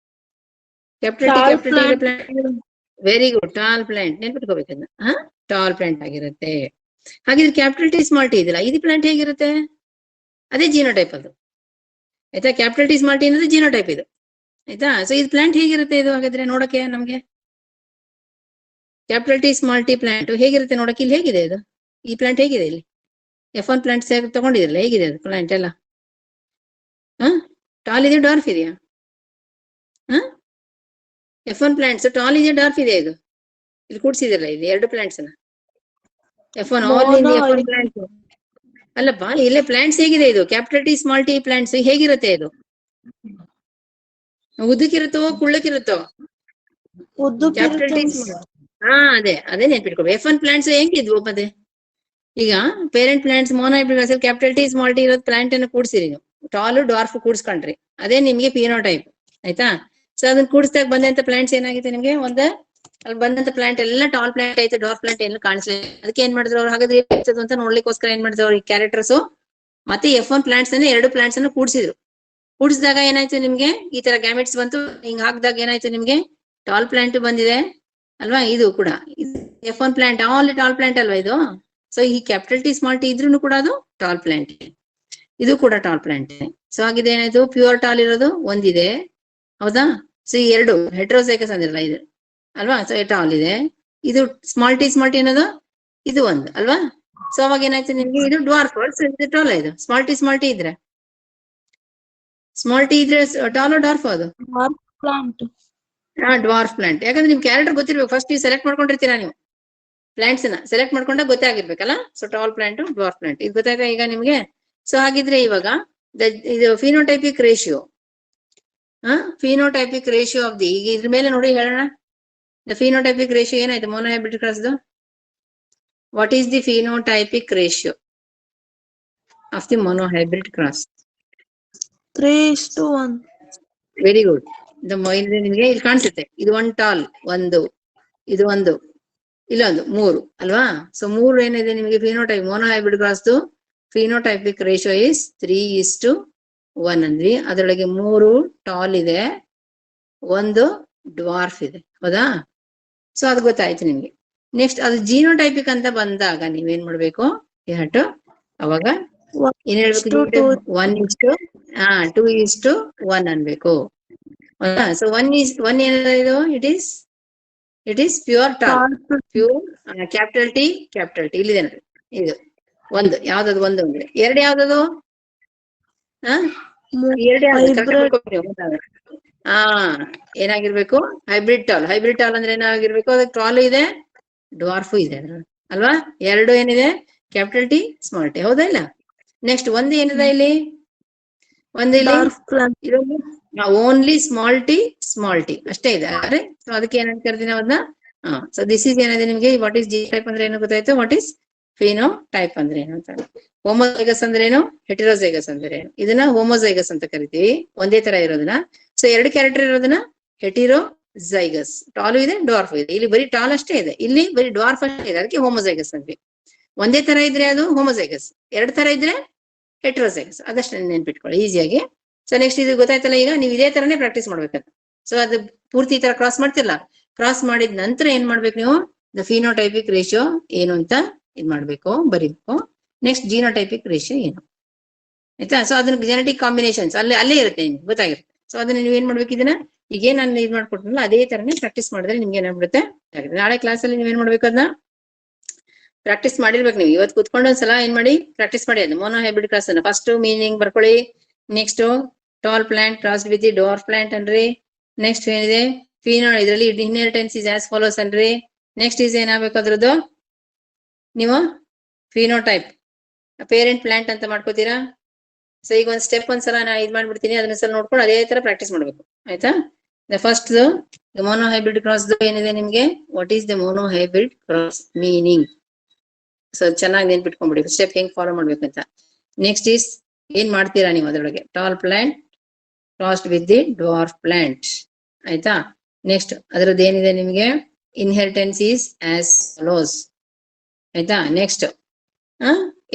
Capital T plant very good. Tall plant ನೆನ್ಪಿಟ್ಕೋಬೇಕನ್ನ. ಟಾಲ್ ಪ್ಲಾಂಟ್ ಆಗಿರುತ್ತೆ. ಹಾಗಿದ್ರೆ ಕ್ಯಾಪಿಟಲ್ T ಸ್ಮಾಲ್ t ಇದೆಯಲ್ಲ, ಇದು ಪ್ಲಾಂಟ್ ಹೇಗಿರುತ್ತೆ? ಅದೇ ಜೀನೋಟೈಪ್ ಅದು, ಆಯ್ತಾ? ಕ್ಯಾಪಿಟಲ್ T ಸ್ಮಾಲ್ t ಅನ್ನೋದು ಜೀನೋಟೈಪ್ ಇದು, ಆಯ್ತಾ? ಸೊ ಇದು ಪ್ಲಾಂಟ್ ಹೇಗಿರುತ್ತೆ? ಇದು ಹಾಗಾದ್ರೆ ನೋಡಕ್ಕೆ ನಮ್ಗೆ capital T small t plant ಹೇಗಿರುತ್ತೆ ನೋಡಕ್ಕೆ? ಇಲ್ಲಿ ಹೇಗಿದೆ ಇದು? ಈ ಪ್ಲಾಂಟ್ ಹೇಗಿದೆ? ಇಲ್ಲಿ F1 ಪ್ಲಾಂಟ್ ತಗೊಂಡಿದ್ರಲ್ಲ, ಹೇಗಿದೆ ಅದು ಪ್ಲಾಂಟ್ ಎಲ್ಲ? ಟಾಲ್ ಇದೆಯಾ ಡಾರ್ಫ್ ಇದೆಯಾ? F1 ಪ್ಲಾಂಟ್ಸ್ ಟಾಲ್ ಇದೆಯಾ ಡಾರ್ಫ್ ಇದೆ? ಇದು ಇಲ್ಲಿ ಕೂಡ್ಸಿದಿರಲ್ಲ ಇಲ್ಲಿ ಎರಡು plants F1 all in F1 plants ಅಲ್ಲಪ್ಪ. ಇಲ್ಲೇ ಪ್ಲಾಂಟ್ಸ್ ಹೇಗಿದೆ? ಇದು capital T small t plants ಹೇಗಿರುತ್ತೆ? ಇದು ಉದ್ದಕ್ಕಿರುತ್ತೋ ಕುಳ್ಳಕ್ಕಿರುತ್ತೋ? Capital T ಉದ್ದಕ್ಕಿರುತ್ತೆ. ಹಾ ಅದೇ ನೆನ್ಪಿಟ್ಕೊಳ್ಬೇಕು. F1 ಪ್ಲಾಂಟ್ಸ್ ಹೆಂಗಿದ್ವು ಮತ್ತೆ? ಈಗ parent plants monohybrid capital T small T ಇರೋದು ಪ್ಲಾಂಟ್ ಅನ್ನು ಕೂಡ್ಸಿರಿ ನೀವು, ಟಾಲ್ ಡ್ವಾರ್ಫ್ ಕೂಡ್ಸ್ಕೊಂಡ್ರಿ, ಅದೇ ನಿಮ್ಗೆ ಫಿನೋಟೈಪ್ ಆಯ್ತಾ. ಸೊ ಅದನ್ನ ಕೂಡಿಸಿದಾಗ ಬಂದಂತ ಪ್ಲಾಂಟ್ಸ್ ಏನಾಗಿದೆ ನಿಮ್ಗೆ, ಅಲ್ಲಿ ಬಂದಂತ ಪ್ಲಾಂಟ್ ಎಲ್ಲ ಟಾಲ್ ಪ್ಲಾಂಟ್ ಐತೆ, ಡಾರ್ಫ್ ಪ್ಲಾಂಟ್ ಎಲ್ಲ ಕಾಣಿಸ್ಲಿಲ್ಲ. ಅದಕ್ಕೆ ಏನ್ ಮಾಡಿದ್ರು ಅವ್ರು, ಹಾಗಾದ್ರೆ ಏನ್ ಅಂತ ನೋಡ್ಲಿಕ್ಕೋಸ್ಕರ ಏನ್ ಮಾಡಿದ್ರು ಅವ್ರ ಕ್ಯಾರೆಕ್ಟರ್ಸ್ ಮತ್ತೆ F1 ಪ್ಲಾಂಟ್ಸ್ ಅನ್ನ 2 ಪ್ಲಾಂಟ್ಸ್ ಅನ್ನು ಕೂಡಿಸಿದ್ರು. ಕೂಡಿಸಿದಾಗ ಏನಾಯ್ತು ನಿಮ್ಗೆ, ಈ ತರ ಗ್ಯಾಮೆಟ್ಸ್ ಬಂತು. ಹಿಂಗ್ ಹಾಕಿದಾಗ ಏನಾಯ್ತು ನಿಮ್ಗೆ, ಟಾಲ್ ಪ್ಲಾಂಟ್ ಬಂದಿದೆ ಅಲ್ವಾ. ಇದು ಕೂಡ F1 plant all tall plant ಅಲ್ವಾ ಇದು. ಸೊ ಈ ಕ್ಯಾಪಿಟಲ್ ಟಿ ಸ್ಮಾಲ್ ಟಿ ಇದ್ರೂ ಕೂಡ ಅದು ಟಾಲ್ ಪ್ಲಾಂಟ್, ಇದು ಕೂಡ ಟಾಲ್ ಪ್ಲಾಂಟ್. ಸೊ ಹಾಗಿದೆ ಏನಾಯ್ತು, ಪ್ಯೂರ್ ಟಾಲ್ ಇರೋದು ಒಂದಿದೆ ಹೌದಾ. ಸೊ ಈ 2 ಹೆಟ್ರೋಸೈಕಸ್ ಅಂದಿರಲ್ಲ ಇದು ಅಲ್ವಾ. ಸೊ ಟಾಲ್ ಇದೆ, ಇದು ಸ್ಮಾಲ್ ಟಿ ಅನ್ನೋದು ಇದು ಒಂದು ಅಲ್ವಾ. ಸೊ ಅವಾಗ ಏನಾಯ್ತು ನಿಮ್ಗೆ, ಇದು ಡ್ವಾರ್ಫ್, ಇದು ಟಾಲ್. ಇದು ಸ್ಮಾಲ್ ಟಿ ಇದ್ರೆ ಟಾಲ್ ಡಾರ್ಫ್ ಅದು ಪ್ಲಾಂಟ್. Dwarf plant. ಯಾಕಂದ್ರೆ ನಿಮ್ ಕ್ಯಾರೆಕ್ಟರ್ ಗೊತ್ತಿರ್ಬೇಕು. ಫಸ್ಟ್ ನೀವು ಸೆಲೆಕ್ಟ್ ಮಾಡ್ಕೊಂಡಿರ್ತೀರಾ, ನೀವು ಪ್ಲಾಂಟ್ಸ್ ನ ಸೆಲೆಕ್ಟ್ ಮಾಡ್ಕೊಂಡಾಗ ಗೊತ್ತಾಗಿರ್ಬೇಕಲ್ಲ. So tall plant, dwarf plant ಇದು ಗೊತ್ತಾಗ ಈಗ ನಿಮ್ಗೆ. ಸೊ ಹಾಗಿದ್ರೆ ಇವಾಗ ಇದು phenotypic ratio, phenotypic ratio of the, ಈಗ ಇದ್ರ ಮೇಲೆ ನೋಡಿ ಹೇಳೋಣ. ದ ಫಿನೋಟೈಪಿಕ್ ರೇಷಿಯೋ ಏನಾಯ್ತು ಮೋನೋಹೈಬ್ರಿಡ್ ಕ್ರಾಸ್ದು? What is the phenotypic ratio of the monohybrid cross? 3:1. Very good. ನಿಮ್ಗೆ ಇಲ್ಲಿ ಕಾಣಿಸುತ್ತೆ, ಇದು 1 ಟಾಲ್, ಇದು ಒಂದು, ಇಲ್ಲೊಂದು 3 ಅಲ್ವಾ. ಸೊ 3 ಏನಿದೆ ನಿಮಗೆ ಫಿನೋಟೈಪ್ ಮೋನೋಹೈಬ್ರಿಡ್ ಕ್ರಾಸ್ದು ಫಿನೋಟೈಪಿಕ್ ರೇಷಿಯೋ ಇಸ್ 3:1 ಅಂದ್ವಿ. ಅದರೊಳಗೆ 3 ಟಾಲ್ ಇದೆ, 1 ಡ್ವಾರ್ಫ್ ಇದೆ ಹೌದಾ. ಸೊ ಅದು ಗೊತ್ತಾಯ್ತು ನಿಮ್ಗೆ. ನೆಕ್ಸ್ಟ್ ಅದು ಜೀನೋಟೈಪಿಕ್ ಅಂತ ಬಂದಾಗ ನೀವೇನ್ ಮಾಡ್ಬೇಕು, ಅವಾಗ ಏನ್ ಹೇಳ್ಬೇಕು, 1:2:1 ಅನ್ಬೇಕು. ಸೊ 1 ಏನಿದೆ ಇದು, it is pure tall, pure capital T ಇಲ್ಲಿದೆ ನೋಡಿ. ಇದು 1 ಯಾವ್ದದು, 1 ಅಂದ್ರೆ 2 ಯಾವ್ದದು, 2 ಯಾವ್ದು ಏನಾಗಿರ್ಬೇಕು, ಹೈಬ್ರಿಡ್ ಟಾಲ್ ಅಂದ್ರೆ ಏನಾಗಿರ್ಬೇಕು, ಅದಕ್ಕೆ ಟಾಲ್ ಇದೆ ಡ್ವಾರ್ಫು ಇದೆ ಅಲ್ವಾ. 2 ಏನಿದೆ ಕ್ಯಾಪಿಟಲ್ ಟಿ ಸ್ಮಾಲ್ ಟಿ, ಹೌದಾ ಇಲ್ಲ. ನೆಕ್ಸ್ಟ್ 1 ಏನಿದೆ ಇಲ್ಲಿ, 1 ಇಲ್ಲಿ ಓನ್ಲಿ ಸ್ಮಾಲ್ ಟಿ ಅಷ್ಟೇ ಇದೆ. ಸೊ ಅದಕ್ಕೆ ಏನಂತ ಕರಿತೀವಿ ನಾವು ಅದನ್ನ. ಸೊ ದಿಸ್ ಇಸ್ ಏನಿದೆ ನಿಮ್ಗೆ, ವಾಟ್ ಈಸ್ ಜಿ ಟೈಪ್ ಅಂದ್ರೆ ಏನು ಗೊತ್ತಾಯ್ತು, ವಾಟ್ ಈಸ್ ಫಿನೋ ಟೈಪ್ ಅಂದ್ರೆ ಏನು ಅಂತ. ಹೋಮೋಜೈಗಸ್ ಅಂದ್ರೆ ಏನು, ಹೆಟಿರೋಜೈಗಸ್ ಅಂದ್ರೆ ಏನು. ಇದನ್ನ ಹೋಮೋಜೈಗಸ್ ಅಂತ ಕರಿತೀವಿ, ಒಂದೇ ತರ ಇರೋದನ್ನ. ಸೊ 2 ಕ್ಯಾರೆಕ್ಟರ್ ಇರೋದನ್ನ ಹೆಟಿರೋಜೈಗಸ್, ಟಾಲು ಇದೆ ಡ್ವಾರ್ಫ್ ಇದೆ. ಇಲ್ಲಿ ಬರೀ ಟಾಲ್ ಅಷ್ಟೇ ಇದೆ, ಇಲ್ಲಿ ಬರೀ ಡ್ವಾರ್ಫ್ ಅಷ್ಟೇ ಇದೆ, ಅದಕ್ಕೆ ಹೋಮೋಜೈಗಸ್ ಅಂದ್ವಿ. ಒಂದೇ ತರ ಇದ್ರೆ ಅದು ಹೋಮೋಜೈಗಸ್, 2 ತರ ಇದ್ರೆ ಹೆಟ್ರೋಸೈಗಸ್. ಅದಷ್ಟೇ ನೆನ್ಪಿಟ್ಕೊಳ್ಳಿ ಈಸಿಯಾಗಿ. ಸೊ ನೆಕ್ಸ್ಟ್ ಇದು ಗೊತ್ತಾಯ್ತಲ್ಲ, ಈಗ ನೀವು ಇದೇ ತರನೇ ಪ್ರಾಕ್ಟೀಸ್ ಮಾಡ್ಬೇಕಂತ. ಸೊ ಅದು ಪೂರ್ತಿ ಈ ತರ ಕ್ರಾಸ್ ಮಾಡ್ತಿರಲ್ಲ, ಕ್ರಾಸ್ ಮಾಡಿದ ನಂತರ ಏನ್ ಮಾಡ್ಬೇಕು ನೀವು, ದ ಫಿನೋಟೈಪಿಕ್ ರೇಷಿಯೋ ಏನು ಅಂತ ಇದ್ ಮಾಡ್ಬೇಕು, ಬರೀಬೇಕು. ನೆಕ್ಸ್ಟ್ ಜೀನೋಟೈಪಿಕ್ ರೇಷಿಯೋ ಏನು ಆಯ್ತಾ. ಸೊ ಅದನ್ನ ಜೆನೆಟಿಕ್ ಕಾಂಬಿನೇಷನ್ಸ್ ಅಲ್ಲೇ ಇರುತ್ತೆ, ನಿಮ್ಗೆ ಗೊತ್ತಾಗಿರುತ್ತೆ. ಸೊ ಅದನ್ನ ನೀವು ಏನ್ ಮಾಡ್ಬೇಕು, ಇದನ್ನ ಈಗ ನಾನು ಇದ್ ಮಾಡ್ಕೊಟ್ನಲ್ಲ ಅದೇ ತರನೇ ಪ್ರಾಕ್ಟೀಸ್ ಮಾಡಿದ್ರೆ ನಿಮ್ಗೆ ಏನಾಗ್ಬಿಡುತ್ತೆ. ನಾಳೆ ಕ್ಲಾಸಲ್ಲಿ ನೀವ್ ಏನ್ ಮಾಡ್ಬೇಕು, ಅದನ್ನ ಪ್ರಾಕ್ಟೀಸ್ ಮಾಡಿರ್ಬೇಕು ನೀವು. ಇವತ್ತು ಕುತ್ಕೊಂಡು ಒಂದ್ಸಲ ಏನ್ ಮಾಡಿ ಪ್ರಾಕ್ಟೀಸ್ ಮಾಡಿ. ಅದು ಮೋನೋಹೈಬ್ರಿಡ್ ಕ್ರಾಸ್ ಅನ್ನ ಫಸ್ಟ್ ಮೀನಿಂಗ್ ಬರ್ಕೊಳ್ಳಿ. Next tall plant cross with dwarf plant ಅನ್ರಿ. ನೆಕ್ಸ್ಟ್ ಏನಿದೆ ಫಿನೋ, ಇದರಲ್ಲಿ ಇನ್ಹೆರಿಟೆನ್ಸ್ ಇಸ್ ಆಸ್ ಫಾಲೋಸ್ ಅನ್ರಿ. ನೆಕ್ಸ್ಟ್ ಈಸ್ ಏನಾಗಬೇಕು ಅದ್ರದ್ದು, ನೀವು ಫಿನೋಟೈಪ್ ಪೇರೆಂಟ್ ಪ್ಲಾಂಟ್ ಅಂತ ಮಾಡ್ಕೋತೀರಾ. ಸೊ ಈಗ ಒಂದ್ ಸ್ಟೆಪ್ ಒಂದ್ಸಲ ನಾ ಇದ್ ಮಾಡ್ಬಿಡ್ತೀನಿ, ಅದನ್ನ ಸಲ ನೋಡ್ಕೊಂಡು ಅದೇ ತರ ಪ್ರಾಕ್ಟೀಸ್ ಮಾಡ್ಬೇಕು ಆಯ್ತಾ. ಫಸ್ಟ್ ಮೋನೋಹೈಬ್ರಿಡ್ ಕ್ರಾಸ್ ಏನಿದೆ ನಿಮ್ಗೆ, what is the monohybrid cross meaning. So ಚೆನ್ನಾಗಿ ನೆನ್ಪಿಟ್ಕೊಂಡ್ಬಿಡಿ ಸ್ಟೆಪ್ ಹೆಂಗ್ ಫಾಲೋ ಮಾಡ್ಬೇಕಂತ. ನೆಕ್ಸ್ಟ್ ಈಸ್ ಏನ್ ಮಾಡ್ತೀರಾ ನೀವು ಅದ್ರೊಳಗೆ, tall plant crossed with the dwarf plant ಆಯ್ತಾ. ನೆಕ್ಸ್ಟ್ ಅದ್ರದ್ದು ಏನಿದೆ ನಿಮ್ಗೆ, ಇನ್ಹೆರಿಟೆನ್ಸ್ ಈಸ್ ಆಸ್ ಫಾಲೋಸ್ ಆಯ್ತಾ. ನೆಕ್ಸ್ಟ್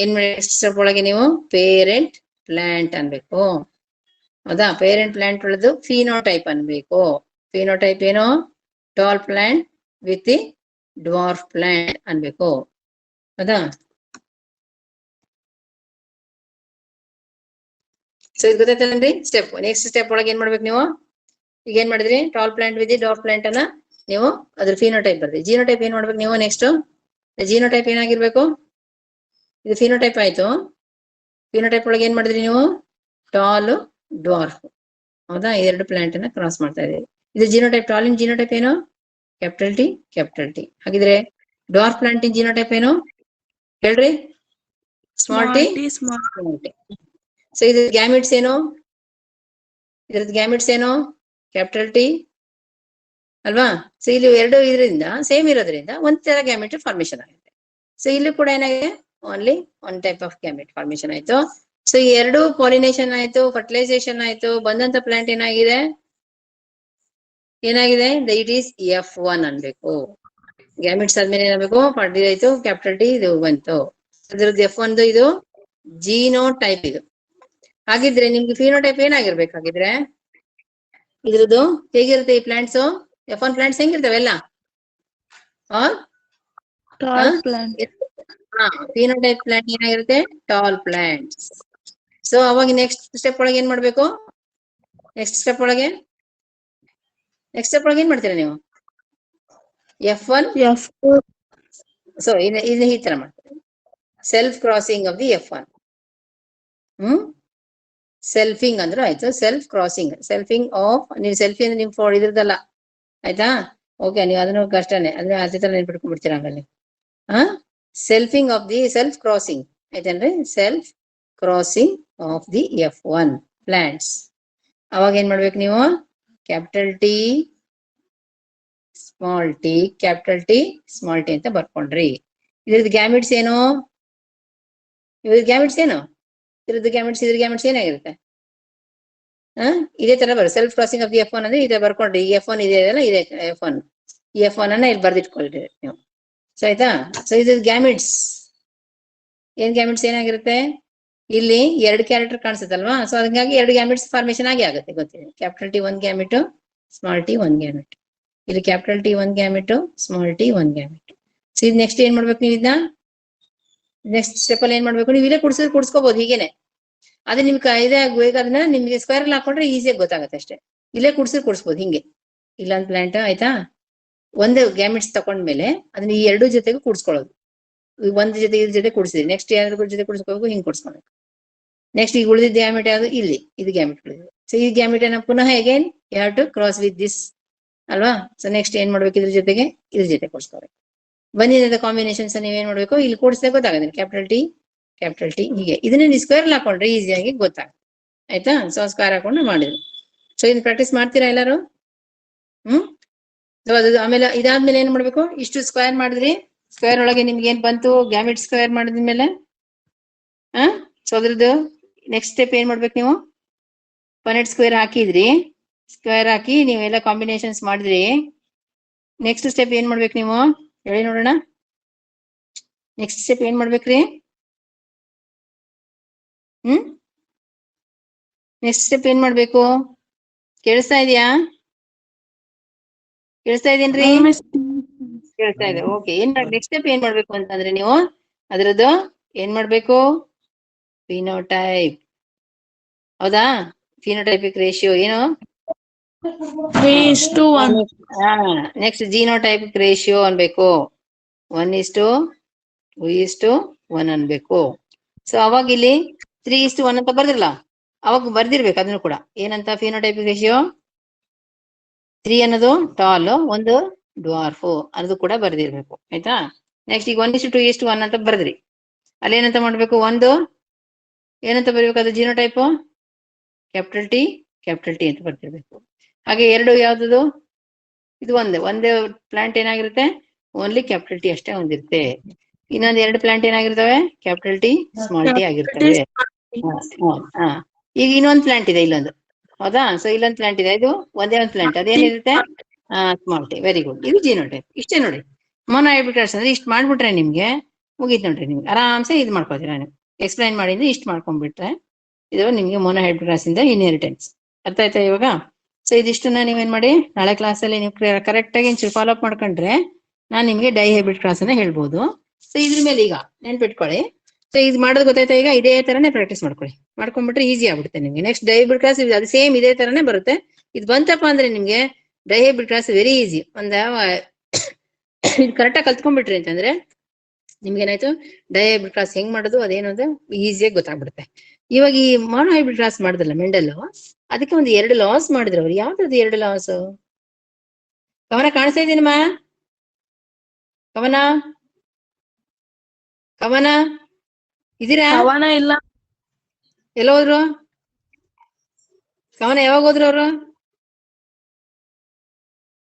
ಏನ್ ನೆಕ್ಸ್ಟ್ ಸ್ಟೆಪ್ ಒಳಗೆ ನೀವು ಪೇರೆಂಟ್ ಪ್ಲಾಂಟ್ ಅನ್ಬೇಕು ಹೌದಾ. ಪೇರೆಂಟ್ ಪ್ಲಾಂಟ್ ಒಳದು ಫಿನೋಟೈಪ್ ಅನ್ಬೇಕು. ಫಿನೋಟೈಪ್ ಏನು, tall plant with the dwarf plant ಅನ್ಬೇಕು ಹೌದಾ. ಸೊ ಇದು ಗೊತ್ತಾಯ್ತಲ್ರಿ ಸ್ಟೆಪ್. ನೆಕ್ಸ್ಟ್ ಸ್ಟೆಪ್ ಒಳಗೆ ಏನ್ ಮಾಡ್ಬೇಕು ನೀವು, ಈಗ ಏನ್ ಮಾಡಿದ್ರಿ, tall plant with dwarf plant ಅನ್ನ ನೀವು ಅದ್ರ ಫಿನೋಟೈಪ್ ಬರ್ತೀವಿ. ಜೀನೋಟೈಪ್ ಏನ್ ಮಾಡ್ಬೇಕು ನೀವು, ನೆಕ್ಸ್ಟ್ ಜೀನೋಟೈಪ್ ಏನಾಗಿರ್ಬೇಕು, ಇದು ಫಿನೋಟೈಪ್ ಆಯ್ತು. ಫಿನೋಟೈಪ್ ಒಳಗೆ ಏನ್ ಮಾಡಿದ್ರಿ ನೀವು, ಟಾಲ್ ಡ್ವಾರ್ಫ್ ಹೌದಾ. 2 ಪ್ಲಾಂಟ್ ಅನ್ನ ಕ್ರಾಸ್ ಮಾಡ್ತಾ ಇದೀವಿ. ಇದು ಜೀನೋಟೈಪ್. ಟಾಲಿನ್ ಜೀನೋಟೈಪ್ ಏನು, ಕ್ಯಾಪಿಟಲ್ ಟಿ. ಹಾಗಿದ್ರೆ ಡ್ವಾರ್ಫ್ ಪ್ಲಾಂಟ್ ಇನ್ ಜೀನೋಟೈಪ್ ಏನು ಹೇಳ್ರಿ, ಸ್ಮಾಲ್ ಟಿ. ಸೊ ಇದು ಗ್ಯಾಮಿಟ್ಸ್ ಏನು, ಇದ್ರದ್ದು ಗ್ಯಾಮಿಟ್ಸ್ ಏನು, ಕ್ಯಾಪಿಟಲ್ ಟಿ ಅಲ್ವಾ. ಸೊ ಇಲ್ಲಿ ಎರಡು ಇದರಿಂದ ಸೇಮ್ ಇರೋದ್ರಿಂದ ಒಂದ್ ತರ ಗ್ಯಾಮೆಟ್ ಫಾರ್ಮೇಶನ್ ಆಗುತ್ತೆ. ಸೊ ಇಲ್ಲಿ ಕೂಡ ಏನಾಗಿದೆ, only one type of gamete formation ಆಯ್ತು. ಸೊ ಈ ಎರಡು ಪಾಲಿನೇಷನ್ ಆಯ್ತು, ಫರ್ಟಿಲೈಸೇಷನ್ ಆಯ್ತು, ಬಂದಂತ ಪ್ಲಾಂಟ್ ಏನಾಗಿದೆ ಇಟ್ ಈಸ್ F1 ಅನ್ಬೇಕು. ಗ್ಯಾಮೆಟ್ಸ್ ಆದ್ಮೇಲೆ ಏನಾಗಬೇಕು, ಫರ್ಟಿ ಆಯ್ತು, ಕ್ಯಾಪಿಟಲ್ ಟಿ ಇದು ಬಂತು, ಅದ್ರದ್ದು F1 ಇದು ಜೀನೋ ಟೈಪ್. ಇದು ಹಾಗಿದ್ರೆ ನಿಮ್ಗೆ ಫಿನೋಟೈಪ್ ಏನಾಗಿರ್ಬೇಕಾಗಿದ್ರೆ ಇದ್ರದ್ದು ಹೇಗಿರುತ್ತೆ ಈ ಪ್ಲಾಂಟ್ಸ್, F1 ಪ್ಲಾಂಟ್ಸ್ ಹೆಂಗಿರ್ತವೆ ಎಲ್ಲ Tall plant. ಫಿನೋಟೈಪ್ ಪ್ಲಾಂಟ್ ಏನಾಗಿರುತ್ತೆ, ಟಾಲ್ ಪ್ಲಾಂಟ್ಸ್. ಸೊ ಅವಾಗ ನೆಕ್ಸ್ಟ್ ಸ್ಟೆಪ್ ಒಳಗೆ ಏನ್ ಮಾಡ್ಬೇಕು, ನೆಕ್ಸ್ಟ್ ಸ್ಟೆಪ್ ಒಳಗೆ ಏನ್ ಮಾಡ್ತೀರಾ ನೀವು, F1 F2. ಸೊ ಇದು ಈ ತರ ಮಾಡ್ತಾರೆ, self crossing of the F1. ಸೆಲ್ಫಿಂಗ್ ಅಂದ್ರೆ ಆಯ್ತು, ಸೆಲ್ಫ್ ಕ್ರಾಸಿಂಗ್, ಸೆಲ್ಫಿಂಗ್ ಆಫ್, ನೀವು ಸೆಲ್ಫಿ ಅಂದ್ರೆ ನಿಮ್ ಫೋನ್ ಇದ್ರದಲ್ಲ ಆಯ್ತಾ. ಓಕೆ, ನೀವು ಅದನ್ನು ಕಷ್ಟನೇ, ಅಂದ್ರೆ ಅದೇ ತರ ನೆನ್ಪಿಟ್ಕೊಂಡ್ಬಿಡ್ತೀರ ಹಂಗಲ್ಲಿ. Selfing of the self crossing ಆಯ್ತೇನ್ರಿ, self crossing of the F1 plants. ಅವಾಗ ಏನ್ ಮಾಡ್ಬೇಕು ನೀವು, capital T small t, capital T small t ಅಂತ ಬರ್ಕೊಂಡ್ರಿ. ಇದ್ರದ್ದು ಗ್ಯಾಮಿಟ್ಸ್ ಏನು, ಇದ್ರ ಗ್ಯಾಮಿಟ್ಸ್ ಏನು, ಇದ್ರ ಗ್ಯಾಮಿಟ್ಸ್ ಏನಾಗಿರುತ್ತೆ, ಇದೇ ತರ ಬರುತ್ತೆ. Self crossing of the F1 ಅಂದ್ರೆ ಇದೇ ಬರ್ಕೊಂಡ್ರಿ, ಈ F1 ಇದೆ ಅಲ್ಲ, ಇದೆ F1, ಈ F1 ಅನ್ನ ಇಲ್ಲಿ ಬರ್ದಿಟ್ಕೊಳ್ರಿ ನೀವು. ಸೊ ಆಯ್ತಾ. ಸೊ ಇದು ಗ್ಯಾಮಿಟ್ಸ್ ಏನಾಗಿರುತ್ತೆ, ಇಲ್ಲಿ ಎರಡು ಕ್ಯಾರೆಕ್ಟರ್ ಕಾಣಿಸುತ್ತಲ್ವಾ. ಸೊ ಹಂಗಾಗಿ ಎರಡು ಗ್ಯಾಮಿಟ್ಸ್ ಫಾರ್ಮೇಶನ್ ಆಗುತ್ತೆ, ಗೊತ್ತಿದೆ. ಕ್ಯಾಪಿಟಲ್ ಟಿ ಒಂದ್ ಗ್ಯಾಮಿಟ್, ಸ್ಮಾಲ್ ಟಿ ಒಂದ್ ಗ್ಯಾಮಿಟ್. ಇಲ್ಲಿ ಕ್ಯಾಪಿಟಲ್ ಟಿ ಒಂದ್ ಗ್ಯಾಮಿಟ್, ಸ್ಮಾಲ್ ಟಿ ಒಂದ್ ಗ್ಯಾಮಿಟ್. ಸೊ ಇದು ನೆಕ್ಸ್ಟ್ ಏನ್ ಮಾಡ್ಬೇಕು ನೀವು, ಇದನ್ನ ನೆಕ್ಸ್ಟ್ ಸ್ಟೆಪ್ ಅಲ್ಲಿ ಏನ್ ಮಾಡ್ಬೇಕು, ನೀವು ಇಲ್ಲೇ ಕುಡ್ಸ್ಕೋಬಹುದು ಹೀಗೇನೆ. ಅದೇ ನಿಮ್ ಬೇಕಾದ್ರೆ ನಿಮ್ಗೆ ಸ್ಕ್ವೇರ್ ಅಲ್ಲಿ ಹಾಕೊಂಡ್ರೆ ಈಸಿಯಾಗಿ ಗೊತ್ತಾಗುತ್ತೆ ಅಷ್ಟೇ. ಇಲ್ಲೇ ಕುಡ್ಸ್ಬೋದು ಹಿಂಗೆ, ಇಲ್ಲೊಂದ್ ಪ್ಲಾಂಟ್ ಆಯ್ತಾ. ಒಂದು ಗ್ಯಾಮಿಟ್ಸ್ ತಕೊಂಡ್ಮೇಲೆ ಅದನ್ನ ಈ ಎರಡು ಜೊತೆಗೂ ಕೂಡ್ಸ್ಕೊಳ್ಳೋದು. ಒಂದ್ ಜೊತೆ ಇದ್ರ ಜೊತೆ ಕೂಡಿಸಿದ್ರಿ, ನೆಕ್ಸ್ಟ್ ಯಾವ್ದ್ರ ಜೊತೆ ಕೂಡಿಸ್ಕೋಬೇಕು, ಹಿಂಗ್ ಕೂಡ್ಸ್ಕೊಬೇಕು. ನೆಕ್ಸ್ಟ್ ಈಗ ಉಳಿದಿದ್ದ ಗ್ಯಾಮಿಟ್ ಯಾವ್ದು, ಇಲ್ಲಿ ಇದು ಗ್ಯಾಮಿಟ್ ಉಳಿದಿದೆ. ಸೊ ಈ ಗ್ಯಾಮಿಟ್ ಅನ್ನ ಪುನಃ again you have to cross with this ಅಲ್ವಾ. ಸೊ ನೆಕ್ಸ್ಟ್ ಏನ್ ಮಾಡ್ಬೇಕು, ಇದ್ರ ಜೊತೆಗೆ ಇದ್ರ ಜೊತೆ ಕೂಡಿಸ್ಕೋಬೇಕು. ಬಂದಿದ್ದ ಕಾಂಬಿನೇಷನ್ಸ್ ನೀವೇನ್ ಮಾಡ್ಬೇಕು, ಇಲ್ಲಿ ಕೂಡಿಸಿದಾಗ ಗೊತ್ತಾಗುತ್ತೆ, ಕ್ಯಾಪಿಟಲ್ ಟಿ ಹೀಗೆ. ಇದನ್ನ ನೀವು ಸ್ಕ್ವೇರ್ ಹಾಕೊಂಡ್ರೆ ಈಸಿಯಾಗಿ ಗೊತ್ತಾಗುತ್ತೆ ಆಯ್ತಾ. ಸೊ ಸ್ಕ್ವೇರ್ ಹಾಕೊಂಡು ಮಾಡಿದ್ರು. ಸೊ ಇದನ್ನ ಪ್ರಾಕ್ಟೀಸ್ ಮಾಡ್ತೀರಾ ಎಲ್ಲರೂ. ಸೊ ಅದು ಆಮೇಲೆ ಇದಾದ್ಮೇಲೆ ಏನ್ ಮಾಡ್ಬೇಕು, ಇಷ್ಟು ಸ್ಕ್ವೇರ್ ಮಾಡಿದ್ರಿ, ಸ್ಕ್ವೇರ್ ಒಳಗೆ ನಿಮ್ಗೆ ಏನ್ ಬಂತು, ಗ್ಯಾಮಿಟ್ ಸ್ಕ್ವೇರ್ ಮಾಡಿದ್ಮೇಲೆ ಸೊ ಅದ್ರದ್ದು ನೆಕ್ಸ್ಟ್ ಸ್ಟೆಪ್ ಏನ್ ಮಾಡ್ಬೇಕು ನೀವು, ಪನೆಟ್ ಸ್ಕ್ವೇರ್ ಹಾಕಿದ್ರಿ, ಸ್ಕ್ವೇರ್ ಹಾಕಿ ನೀವೆಲ್ಲ ಕಾಂಬಿನೇಷನ್ಸ್ ಮಾಡಿದ್ರಿ. ನೆಕ್ಸ್ಟ್ ಸ್ಟೆಪ್ ಏನ್ ಮಾಡ್ಬೇಕು ನೀವು ಹೇಳಿ ನೋಡೋಣ. ನೆಕ್ಸ್ಟ್ ಸ್ಟೆಪ್ ಏನ್ ಮಾಡ್ಬೇಕ್ರಿ, ನೆಕ್ಸ್ಟ್ ಸ್ಟೆಪ್ ಏನ್ ಮಾಡ್ಬೇಕು, ಕೇಳಿಸ್ತಾ ಇದೆಯಾ, ಕೇಳಿಸ್ತಾ ಇದೀನ್ರಿ, ಕೇಳ್ತಾ ಇದೆ. ಓಕೆ, ನೆಕ್ಸ್ಟ್ ಸ್ಟೆಪ್ ಏನ್ ಮಾಡ್ಬೇಕು ಅಂತಂದ್ರೆ ನೀವು ಅದ್ರದ್ದು ಏನ್ ಮಾಡ್ಬೇಕು, ಫಿನೋಟೈಪ್. ಹೌದಾ, ಫಿನೋಟೈಪಿಕ್ ರೇಷಿಯೋ ಏನು, 3:1. ನೆಕ್ಸ್ಟ್ ಜೀನೋಟೈಪಿಕ್ ರೇಷಿಯೋ ಅನ್ಬೇಕು, 1:2:1 ಅನ್ಬೇಕು. ಸೊ ಅವಾಗ ಇಲ್ಲಿ 3:1 ಅಂತ ಬರ್ದಿರಲ್ಲ, ಅವಾಗ ಬರ್ದಿರ್ಬೇಕು ಅದನ್ನು ಕೂಡ ಏನಂತ, ಫಿನೋಟೈಪಿಕ್ ರೇಷಿಯೋ 3 ಅನ್ನೋದು ಟಾಲ್, ಒಂದು ಡ್ವಾರ್ಫು, ಅದು ಕೂಡ ಬರ್ದಿರ್ಬೇಕು ಆಯ್ತಾ. ನೆಕ್ಸ್ಟ್ ಈಗ 1:2:1 ಅಂತ ಬರ್ದ್ರಿ, ಅಲ್ಲಿ ಏನಂತ ಮಾಡ್ಬೇಕು, ಒಂದು ಏನಂತ ಬರೀಬೇಕು, ಅದು ಜೀನೋಟೈಪ್ ಕ್ಯಾಪಿಟಲ್ ಟಿ ಅಂತ ಬರ್ತಿರ್ಬೇಕು. ಹಾಗೆ ಎರಡು ಯಾವ್ದು, ಇದು ಒಂದೇ ಪ್ಲಾಂಟ್ ಏನಾಗಿರುತ್ತೆ, ಓನ್ಲಿ ಕ್ಯಾಪಿಟಲ್ ಟಿ ಅಷ್ಟೇ ಹೊಂದಿರುತ್ತೆ. ಇನ್ನೊಂದ್ ಎರಡು ಪ್ಲಾಂಟ್ ಏನಾಗಿರ್ತವೆ, ಕ್ಯಾಪಿಟಲ್ ಟಿ ಸ್ಮಾಲ್ ಟಿ ಆಗಿರ್ತವೆ. ಈಗ ಇನ್ನೊಂದ್ ಪ್ಲಾಂಟ್ ಇದೆ ಇಲ್ಲೊಂದು, ಹೌದಾ. ಸೊ ಇಲ್ಲೊಂದ್ ಪ್ಲಾಂಟ್ ಇದೆ, ಇದು ಒಂದೇ ಒಂದು ಪ್ಲಾಂಟ್, ಅದೇನಿರುತ್ತೆ ಸ್ಮಾಲ್ ಟಿ. ವೆರಿ ಗುಡ್, ಇದು ಜೀನೋಟೈಪ್. ಇಷ್ಟೇ ನೋಡಿ, ಮೊನೋ ಹೈಬ್ರಿಡ್ ಅಂದ್ರೆ ಇಷ್ಟು ಮಾಡ್ಬಿಟ್ರೆ ನಿಮ್ಗೆ ಮುಗೀತು ನೋಡ್ರಿ. ನಿಮ್ಗೆ ಆರಾಮ್ಸೆ ಇದು ಮಾಡ್ಕೋತೀರಾ, ನೀವು ಎಕ್ಸ್ಪ್ಲೈನ್ ಮಾಡಿದ್ರೆ ಇಷ್ಟು ಮಾಡ್ಕೊಂಡ್ಬಿಟ್ರೆ ಇದು ನಿಮ್ಗೆ ಮೊನೋ ಹೈಬ್ರಿಡ್ ಇಂದ ಇನ್ಹೆರಿಟೆನ್ಸ್. ಅರ್ಥ ಆಯ್ತಾ ಇವಾಗ. ಸೊ ಇದಿಷ್ಟನ್ನ ನೀವೇನ್ ಮಾಡಿ, ನಾಳೆ ಕ್ಲಾಸಲ್ಲಿ ನೀವು ಕರೆಕ್ಟ್ ಆಗಿ ಫಾಲೋ ಅಪ್ ಮಾಡ್ಕೊಂಡ್ರೆ ನಾನ್ ನಿಮ್ಗೆ ಡೈ ಹೈಬ್ರಿಡ್ ಕ್ಲಾಸ್ ಅನ್ನ ಹೇಳ್ಬೋದು. ಸೊ ಇದ್ರ ಮೇಲೆ ಈಗ ನೆನ್ಪಿಟ್ಕೊಳ್ಳಿ. ಸೊ ಇದು ಮಾಡೋದು ಗೊತ್ತಾಯ್ತಾ, ಈಗ ಇದೇ ತರನೇ ಪ್ರಾಕ್ಟೀಸ್ ಮಾಡ್ಕೊಂಡ್ಬಿಟ್ರೆ ಈಸಿ ಆಗ್ಬಿಡುತ್ತೆ ನಿಮ್ಗೆ. ನೆಕ್ಸ್ಟ್ ಡೈ ಹೈಬ್ರಿಡ್ ಕ್ಲಾಸ್ ಅದು ಸೇಮ್ ಇದೇ ತರನೇ ಬರುತ್ತೆ. ಇದು ಬಂತಪ್ಪ ಅಂದ್ರೆ ನಿಮ್ಗೆ di hybrid class very easy. ಇದು ಕರೆಕ್ಟಾಗಿ ಕಲ್ತ್ಕೊಂಡ್ಬಿಟ್ರಿ ಅಂತಂದ್ರೆ ನಿಮ್ಗೆ ಏನಾಯ್ತು, ಡೈ ಹೈಬ್ರಿಡ್ ಕ್ಲಾಸ್ ಹೆಂಗ್ ಮಾಡೋದು ಅದೇನು ಅಂತ ಈಸಿಯಾಗಿ ಗೊತ್ತಾಗ್ಬಿಡುತ್ತೆ. ಇವಾಗ ಈ ಮೊನೋ ಹೈಬ್ರಿಡ್ ಕ್ಲಾಸ್ ಮಾಡಿದ್ರಲ್ಲ ಮೆಂಡಲ್, ಅದಕ್ಕೆ ಒಂದು 2 ಲಾಸ್ ಮಾಡಿದ್ರು ಅವ್ರು. ಯಾವ್ದು 2 ಲಾಸ್, ಕವನ ಕಾಣಿಸ್ತಾ ಇದೀನಮ್ಮ, ಕವನ ಇದೀರಾ, ಅವನ ಇಲ್ಲ, ಎಲ್ಲ ಹೋದ್ರು, ಕವನ ಯಾವಾಗ ಹೋದ್ರು ಅವರು,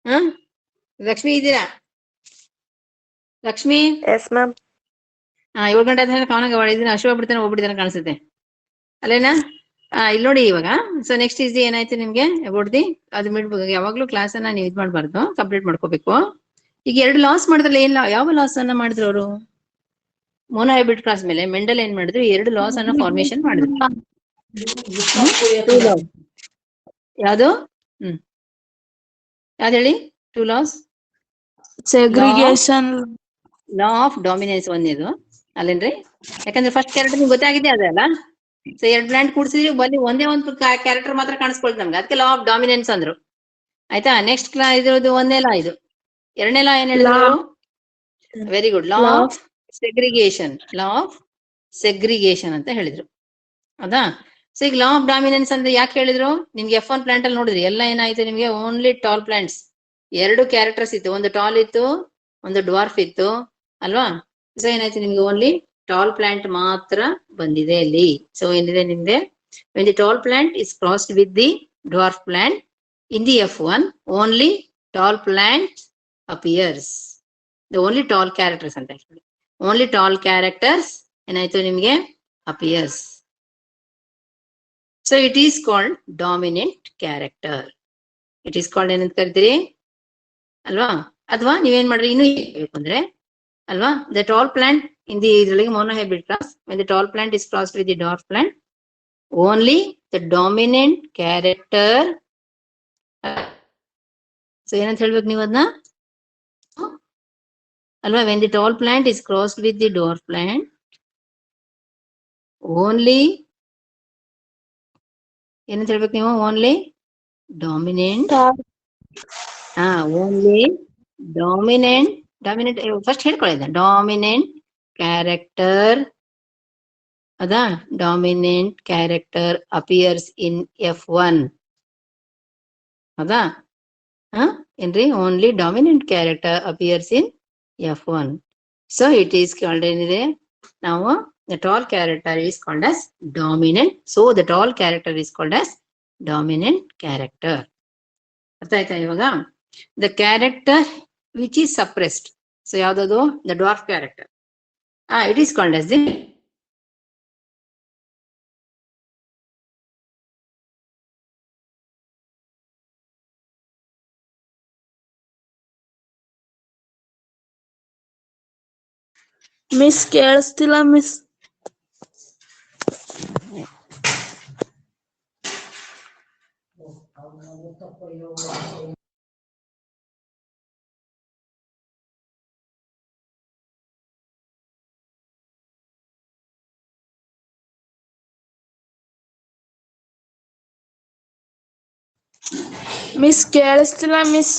ಹ ಲಕ್ಷ್ಮಿ ಇದ್ದೀರಾ? Lakshmi yes ma'am. 7 ಗಂಟೆ ಆದ್ಮೇಲೆ ಕಾಣಂಗ ಇದನ್ನ ಅಶು ಹೋಗ್ಬಿಡ್ತಾನೆ ಹೋಗ್ಬಿಡ್ತಾನೆ ಕಾಣಿಸುತ್ತೆ ಅಲ್ಲೇನಾ? ಇಲ್ಲಿ ನೋಡಿ ಇವಾಗ. ಸೊ ನೆಕ್ಸ್ಟ್ ಈಸಿ ಏನಾಯ್ತು ನಿಮ್ಗೆ ಅಬೌಟ್ ದಿ ಅದು ಬಿಡ್ಬೇಕು. ಯಾವಾಗ್ಲೂ ಕ್ಲಾಸ್ ಅನ್ನ ನೀವು ಇದು ಮಾಡ್ಬಾರ್ದು, ಕಂಪ್ಲೀಟ್ ಮಾಡ್ಕೋಬೇಕು. ಈಗ 2 ಲಾಸ್ ಮಾಡಿದ್ರಲ್ಲ, ಏನ್ ಯಾವ ಲಾಸ್ ಅನ್ನ ಮಾಡಿದ್ರು ಅವರು? ಮೋನೋ ಹೈಬ್ರಿಡ್ ಕ್ರಾಸ್ ಮೇಲೆ ಮೆಂಡಲ್ ಏನ್ ಮಾಡಿದ್ರು? 2 ಲಾಸ್ ಅನ್ನ ಫಾರ್ಮೇಶನ್ ಮಾಡಿದ್ರು. ಯಾವ್ದು? ಯಾವ್ದು ಹೇಳಿ? 2 laws. Segregation. Law of dominance ಒಂದೇದು ಅಲ್ಲೇನ್ರಿ? ಯಾಕಂದ್ರೆ ಫಸ್ಟ್ ಕ್ಯಾರೆಕ್ಟರ್ ನಿಮ್ಗೆ ಗೊತ್ತಾಗಿದೆ ಅದೇ ಅಲ್ಲ. ಸೊ 2 ಪ್ಲಾಂಟ್ ಕೂಡಿಸಿದ್ರಿ ಬನ್ನಿ ಒಂದೇ ಒಂದು ಕ್ಯಾರೆಕ್ಟರ್ ಮಾತ್ರ ಕಾಣಿಸ್ಕೊಳ್ತು ನಮ್ಗೆ, ಅದಕ್ಕೆ ಲಾ ಆಫ್ ಡಾಮಿನೆನ್ಸ್ ಅಂದ್ರು. ಆಯ್ತಾ? ನೆಕ್ಸ್ಟ್ ಇದ್ರದ್ದು ಒಂದೇ ಲಾ ಇದು. 2ನೇ ಲಾ ಏನ್ ಹೇಳಿದ್ರು? Very good. Law of segregation. Law of segregation ಅಂತ ಹೇಳಿದ್ರು. ಹೌದಾ? ಸೊ ಈಗ ಲಾ ಆಫ್ ಡಾಮಿನೆನ್ಸ್ ಅಂದ್ರೆ ಯಾಕೆ ಹೇಳಿದ್ರು? ನಿಮ್ಗೆ F1 ಪ್ಲಾಂಟ್ ಅಲ್ಲಿ ನೋಡಿದ್ರಿ ಎಲ್ಲ ಏನಾಯ್ತು ನಿಮ್ಗೆ? Only tall plants. 2 ಕ್ಯಾರೆಕ್ಟರ್ಸ್ ಇತ್ತು, ಒಂದು ಟಾಲ್ ಇತ್ತು, ಒಂದು ಡ್ವಾರ್ಫ್ ಇತ್ತು ಅಲ್ವಾ? ಸೊ ಏನಾಯ್ತು ನಿಮ್ಗೆ? ಓನ್ಲಿ ಟಾಲ್ ಪ್ಲಾಂಟ್ ಮಾತ್ರ ಬಂದಿದೆ ಅಲ್ಲಿ. ಸೊ ಏನಿದೆ ನಿಮ್ಗೆ? when the tall plant is crossed with the dwarf plant in the F1, only tall plant appears. The only tall characters ಅಂತ ಹೇಳಿ, only tall characters ಏನಾಯ್ತು ನಿಮ್ಗೆ? appears. So it is called dominant character. It is called ಏನಂತ ಕರಿತೀರಿ ಅಲ್ವಾ? ಅಥವಾ ನೀವೇನ್ ಮಾಡ್ರಿ ಇನ್ನು ಹೇಳ್ಬೇಕು ಅಂದ್ರೆ ಅಲ್ವಾ? The tall plant in the ಇದ್ರೊಳಗೆ monohybrid class, when the tall plant is crossed with the dwarf plant, only the dominant character. So ಏನಂತ ಹೇಳ್ಬೇಕು ನೀವು ಅದನ್ನ ಅಲ್ವಾ? when the tall plant is crossed with the dwarf plant, only ಏನಂತ ಹೇಳ್ಬೇಕು ನೀವು? Only dominant. Only dominant. Dominant first ಹೇಳ್ಕೊಳ್ಳಿ. Dominant character ಅದಾ? Dominant character appears in F1 ಅದಾ? ಏನ್ರಿ? Only dominant character appears in F1. So it is called ಏನಿದೆ ನಾವು? the tall character is called as dominant. So the tall character is called as dominant character. ಅರ್ಥ ಆಯ್ತಾ ಇವಾಗ? the character which is suppressed. So ಯಾವ್ದದು? the dwarf character. It is called as the miss ಕೇಳಿಸ್ತಿಲ್ಲ miss. Miss ಕೇಳಿಸ್ತಿಲ್ಲ miss.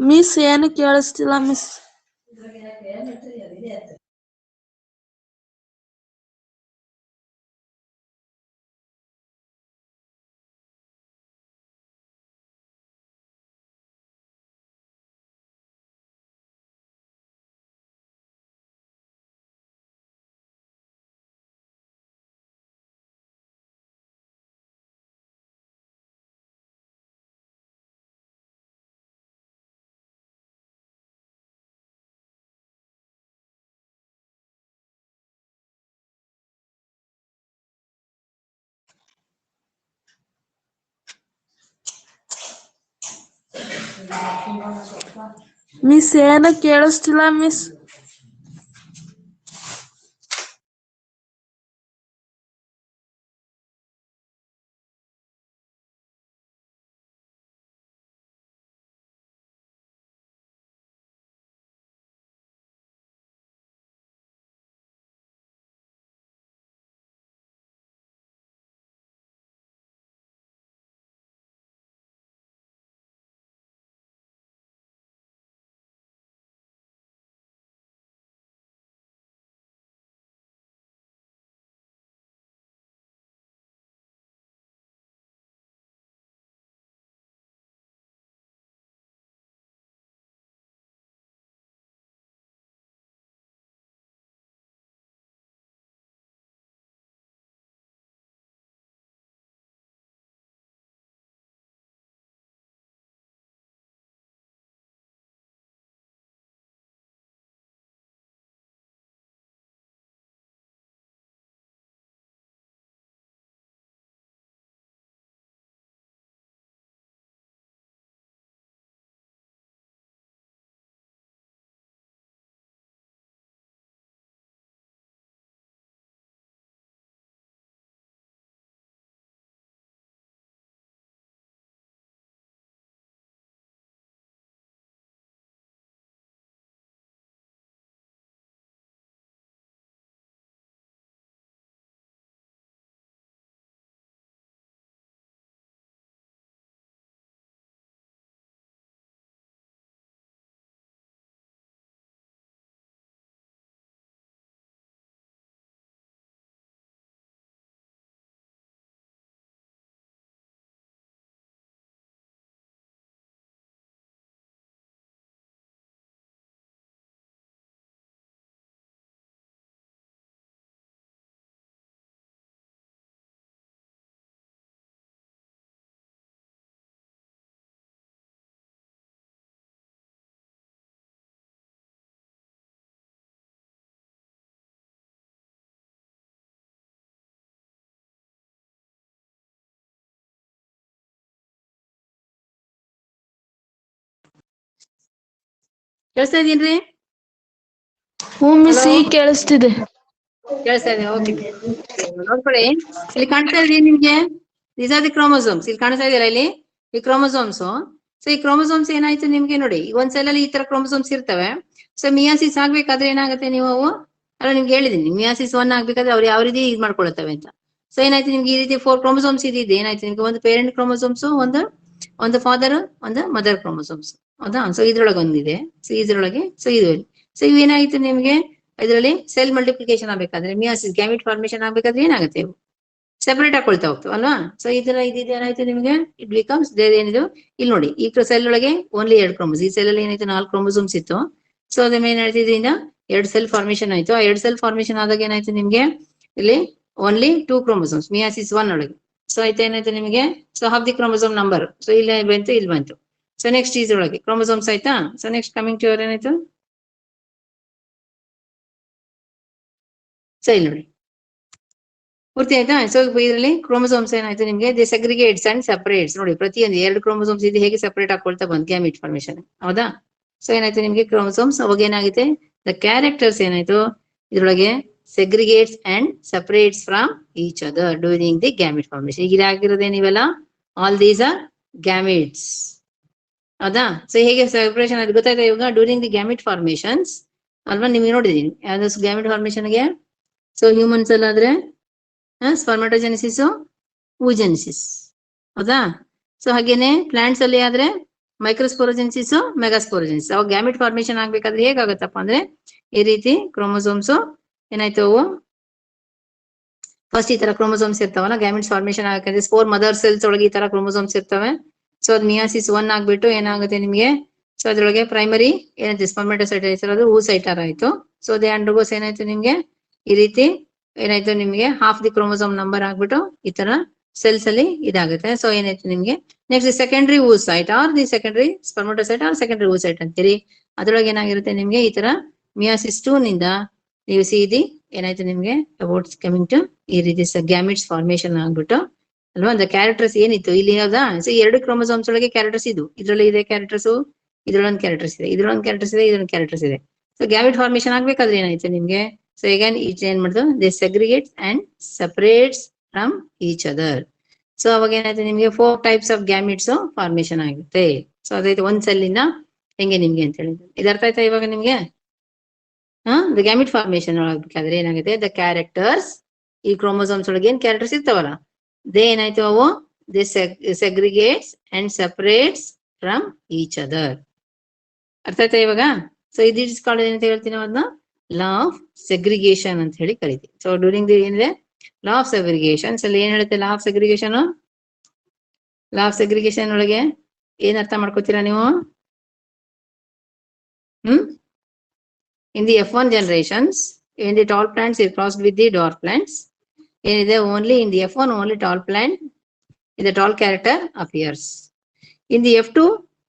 Miss ಏನು ಕೇಳಿಸ್ತಿಲ್ಲ miss. Miss ಏನು ಕೇಳಿಸ್ತಿಲ್ಲ ಮಿಸ್. ಕೇಳಿಸ್ತಾ ಇದೀನ್ರಿ? ಮಿಸ್ ಈಗ ಕೇಳಿಸ್ತಿದೆ. ಕೇಳಿಸ್ತಾ ಇದೆ, ಓಕೆ. ನೋಡ್ಕೊಳ್ಳಿ, ಇಲ್ಲಿ ಕಾಣ್ತಾ ಇದೆ ನಿಮ್ಗೆ, ದೀಸ್ ಆರ್ ದಿ ಕ್ರೋಮೋಸೋಮ್ಸ್. ಇಲ್ಲಿ ಕಾಣಿಸ್ತಾ ಇದೆಯಲ್ಲ ಇಲ್ಲಿ ಈ ಕ್ರೋಮೋಸೋಮ್ಸ್. ಸೊ ಈ ಕ್ರೋಮೋಸೋಮ್ಸ್ ಏನಾಯ್ತು ನಿಮ್ಗೆ ನೋಡಿ, ಈಗ ಒಂದ್ ಸೆಲ್ ಅಲ್ಲಿ ಈ ತರ ಕ್ರೋಮೋಸೋಮ್ಸ್ ಇರ್ತವೆ. ಸೊ ಮಿಯಾಸಿಸ್ ಆಗ್ಬೇಕಾದ್ರೆ ಏನಾಗುತ್ತೆ, ನೀವು ಅವು ಅಲ್ಲ ನಿಮ್ಗೆ ಹೇಳಿದೀನಿ, ಮಿಯಾಸಿಸ್ 1 ಆಗ್ಬೇಕಾದ್ರೆ ಅವ್ರು ಯಾವ ರೀತಿ ಇದ್ ಮಾಡ್ಕೊಳ್ತವೆ ಅಂತ. ಸೊ ಏನಾಯ್ತು ನಿಮ್ಗೆ ಈ ರೀತಿ 4 ಕ್ರೋಮೋಸೋಮ್ಸ್ ಇದೆ. ಏನಾಯ್ತು ನಿಮ್ಗೆ ಒಂದು ಪೇರೆಂಟ್ ಕ್ರೋಮೋಸೋಮ್ಸ್, ಒಂದು ಫಾದರ್, ಒಂದು ಮದರ್ ಕ್ರೋಮೋಸೋಮ್ಸ್. ಹೌದಾ? ಸೊ ಇದ್ರೊಳಗೆ ಒಂದಿದೆ, ಸೊ ಇದ್ರೊಳಗೆ, ಸೊ ಇದು. ಸೊ ಇವೇನಾಯ್ತು ನಿಮ್ಗೆ, ಇದರಲ್ಲಿ ಸೆಲ್ ಮಲ್ಟಿಪ್ಲಿಕೇಶನ್ ಆಗ್ಬೇಕಾದ್ರೆ, ಮಿಯಾಸಿಸ್ ಗ್ಯಾಮಿಟ್ ಫಾರ್ಮೇಶನ್ ಆಗ್ಬೇಕಾದ್ರೆ ಏನಾಗುತ್ತೆ, ಇವು ಸೆಪರೇಟ್ ಆಗ್ಕೊಳ್ತಾ ಹೋಗ್ತವೆ ಅಲ್ವಾ? ಸೊ ಇದೆಲ್ಲ ಏನಾಯ್ತು ನಿಮ್ಗೆ, ಇಟ್ ಬಿಕಮ್ಸ್ ಏನಿದು ಇಲ್ಲಿ ನೋಡಿ, ಈ ಸೆಲ್ ಒಳಗೆ ಓನ್ಲಿ 2 ಕ್ರೋಮೋಸ್. ಈ ಸೆಲ್ ಅಲ್ಲಿ ಏನಾಯ್ತು 4 ಕ್ರೋಮೋಸೋಮ್ಸ್ ಇತ್ತು. ಸೊ ಅದ್ರ ಮೇಲೆ ಏನಾಯ್ತು, ಇದರಿಂದ 2 ಸೆಲ್ ಫಾರ್ಮೇಶನ್ ಆಯ್ತು. ಆ 2 ಸೆಲ್ ಫಾರ್ಮೇಶನ್ ಆದಾಗ ಏನಾಯ್ತು ನಿಮ್ಗೆ, ಇಲ್ಲಿ ಓನ್ಲಿ 2 ಕ್ರೋಮೋಸೋಮ್ಸ್ ಮಿಯಾಸಿಸ್ 1 ಒಳಗೆ. ಸೊ ಆಯ್ತು ಏನಾಯ್ತು ನಿಮಗೆ, so half the chromosome number. So ಇಲ್ಲಿ ಬಂತು, ಇಲ್ಲಿ ಬಂತು. ಸೊ ನೆಕ್ಸ್ಟ್ ಇದ್ರೊಳಗೆ ಕ್ರೋಮೋಸೋಮ್ಸ್ ಆಯ್ತಾ. So next coming to your ಏನಾಯ್ತು, ಸೊ ಇಲ್ಲಿ ನೋಡಿ ಪೂರ್ತಿ ಆಯ್ತಾ. ಸೊ ಇದರಲ್ಲಿ ಕ್ರೋಮೋಸೋಮ್ಸ್ ಏನಾಯ್ತು ನಿಮ್ಗೆ, ದಿ ಸೆಗ್ರಿಗೇಟ್ಸ್ ಅಂಡ್ ಸೆಪರೇಟ್ಸ್. ನೋಡಿ ಪ್ರತಿಯೊಂದು 2 ಕ್ರೋಮೋಸೋಮ್ಸ್ ಇದು ಹೇಗೆ ಸೆಪರೇಟ್ ಹಾಕೊಳ್ತಾ ಬಂದ್ ಗ್ಯಾಮಿಟ್ ಫಾರ್ಮೇಶನ್. ಹೌದಾ? ಸೊ ಏನಾಯ್ತು ನಿಮ್ಗೆ ಕ್ರೋಮೋಸೋಮ್ಸ್ ಅವಾಗ ಏನಾಗುತ್ತೆ, ದ ಕ್ಯಾರೆಕ್ಟರ್ಸ್ ಏನಾಯ್ತು ಇದ್ರೊಳಗೆ segregates and separates from each other during the gamete formation. ಈಗ ಆಗಿರೋದೇ ನೀವೆಲ್ಲ ಆಲ್ ದೀಸ್ ಆರ್ ಗ್ಯಾಮಿಟ್ಸ್. ಹೌದಾ? ಸೊ ಹೇಗೆ ಸೆಪರೇಷನ್ ಅದು ಗೊತ್ತಾಯ್ತಾ ಇವಾಗ, ಡ್ಯೂರಿಂಗ್ ದಿ ಗ್ಯಾಮಿಟ್ ಫಾರ್ಮೇಶನ್ಸ್ ಅಲ್ವಾ. ನಿಮ್ಗೆ ನೋಡಿದೀನಿ ಯಾವ್ದು ಗ್ಯಾಮಿಟ್ ಫಾರ್ಮೇಶನ್ಗೆ. ಸೊ ಹ್ಯೂಮನ್ಸ್ ಅಲ್ಲಾದ್ರೆ ಸ್ಪರ್ಮಟೋಜೆನಿಸಿಸ್, oogenesis. ಹೌದಾ? ಸೊ ಹಾಗೇನೆ ಪ್ಲಾಂಟ್ಸ್ ಅಲ್ಲಿ ಆದ್ರೆ ಮೈಕ್ರೋಸ್ಪೋರೋಜೆನಿಸಿಸ್, ಮೆಗಾಸ್ಪೋರೋಜೆನಿಸಿಸ್. ಅವಾಗ ಗ್ಯಾಮಿಟ್ ಫಾರ್ಮೇಶನ್ ಆಗ್ಬೇಕಾದ್ರೆ ಹೇಗಾಗತ್ತಪ್ಪ ಅಂದ್ರೆ, ಈ ರೀತಿ ಕ್ರೋಮೋಸೋಮ್ಸ್ ಏನಾಯ್ತು ಅವು ಫಸ್ಟ್ ಈ ತರ ಕ್ರೋಮೋಸೋಮ್ಸ್ ಇರ್ತಾವಲ್ಲ, ಗ್ಯಾಮಿಟ್ಸ್ ಫಾರ್ಮೇಶನ್ ಆಗಕ್ಕೆ 4 ಮದರ್ ಸೆಲ್ಸ್ ಒಳಗೆ ಈ ತರ ಕ್ರೋಮೋಸೋಮ್ಸ್ ಇರ್ತವೆ. ಸೊ ಅದು ಮಿಯಾಸಿಸ್ 1 ಆಗ್ಬಿಟ್ಟು ಏನಾಗುತ್ತೆ ನಿಮ್ಗೆ, ಸೊ ಅದ್ರೊಳಗೆ ಪ್ರೈಮರಿ ಏನಂತೆ ಸ್ಪರ್ಮಟೋಸೈಟ್ ಇರೋದು oocyte ಆಯ್ತು. ಸೊ ದೇ ಅಂಡರ್ಗೋಸ್ ಏನಾಯ್ತು ನಿಮ್ಗೆ, ಈ ರೀತಿ ಏನಾಯ್ತು ನಿಮ್ಗೆ ಹಾಫ್ ದಿ ಕ್ರೋಮೋಸೋಮ್ ನಂಬರ್ ಆಗ್ಬಿಟ್ಟು ಈ ತರ ಸೆಲ್ಸ್ ಅಲ್ಲಿ ಇದಾಗುತ್ತೆ. ಸೊ ಏನಾಯ್ತು ನಿಮ್ಗೆ next secondary oocyte or the secondary spermatocyte or secondary oocyte ಅಂತೀರಿ. ಅದ್ರೊಳಗೆ ಏನಾಗಿರುತ್ತೆ ನಿಮ್ಗೆ ಈ ತರ ಮಿಯಾಸಿಸ್ 2 ನಿಂದ ನೀವು ಸಿದಿ ಏನಾಯ್ತು ನಿಮ್ಗೆ ಅಬೌಟ್ ಕಮಿಂಗ್ ಟು ಈ ರೀತಿ ಗ್ಯಾಮಿಟ್ಸ್ ಫಾರ್ಮೇಶನ್ ಆಗ್ಬಿಟ್ಟು ಅಲ್ವಾ. ಒಂದು ಕ್ಯಾರೆಕ್ಟರ್ಸ್ ಏನಿತ್ತು ಇಲ್ಲಿ ಯಾವ್ದಾ, ಸೊ 2 ಕ್ರೋಮೋಸೋಮ್ಸ್ ಒಳಗೆ ಕ್ಯಾರೆಕ್ಟರ್ಸ್ ಇದ್ರಲ್ಲಿ ಇದೆ ಕ್ಯಾರೆಕ್ಟರ್ಸ್, ಇದ್ರೊಳೊಂದು ಕ್ಯಾರೆಕ್ಟರ್ಸ್ ಇದೆ, ಇದ್ರೊಳೊಂದು ಕ್ಯಾರೆಕ್ಟರ್ಸ್ ಇದೆ, ಇದ್ರೊಂದು ಕ್ಯಾರೆಕ್ಟರ್ಸ್ ಇದೆ. ಸೊ ಗ್ಯಾಮಿಟ್ ಫಾರ್ಮೇಶನ್ ಆಗ್ಬೇಕಾದ್ರೆ ಏನಾಯ್ತು ನಿಮ್ಗೆ, ಸೊ again ಈಚ್ ಏನ್ ಮಾಡ್ದು they segregates and separates from each other. So ಅವಾಗ ಏನಾಯ್ತು ನಿಮ್ಗೆ 4 ಟೈಪ್ಸ್ ಆಫ್ ಗ್ಯಾಮಿಟ್ಸ್ ಫಾರ್ಮೇಶನ್ ಆಗುತ್ತೆ. ಸೊ ಅದೈತೆ ಒಂದ್ ಸೆಲ್ ಇಂದ ಹೆಂಗೆ ನಿಮ್ಗೆ ಅಂತ ಹೇಳಿದ್ರು. ಇದು ಅರ್ಥ ಆಯ್ತಾ ಇವಾಗ ನಿಮ್ಗೆ? ದ ಗ್ಯಾಮಿಟ್ ಫಾರ್ಮೇಶನ್ ಆಗ್ಬೇಕಾದ್ರೆ ಏನಾಗುತ್ತೆ, ದ ಕ್ಯಾರೆಕ್ಟರ್ಸ್ ಈ ಕ್ರೋಮೋಸೋಮ್ಸ್ ಒಳಗೆ ಏನ್ ಕ್ಯಾರೆಕ್ಟರ್ಸ್ ಇರ್ತಾವಲ್ಲ, ದೇ ಏನಾಯ್ತು ಅವು they segregates and separates from each other. ಅರ್ಥ ಆಯ್ತಾ ಇವಾಗ? ಸೊ ಇಸ್ ಕಾಲ್ಡ್ ಏನಂತ ಹೇಳ್ತೀನಿ ಅದನ್ನ, ಲಾ ಆಫ್ ಸೆಗ್ರಿಗೇಷನ್ ಅಂತ ಹೇಳಿ ಕರಿತೀವಿ. ಸೊ ಡ್ಯೂರಿಂಗ್ ದಿ ಏನಿದೆ ಲಾ ಆಫ್ ಸೆಗ್ರಿಗೇಷನ್. ಅಲ್ಲಿ ಏನ್ ಹೇಳುತ್ತೆ ಲಾ of segregation, law of segregation ಒಳಗೆ ಏನ್ ಅರ್ಥ ಮಾಡ್ಕೋತೀರಾ ನೀವು? In the F1 generations, in the tall plants is crossed with the dwarf plants. ಏನಿದೆ only in the F1 only tall plant in the tall character appears. In the F2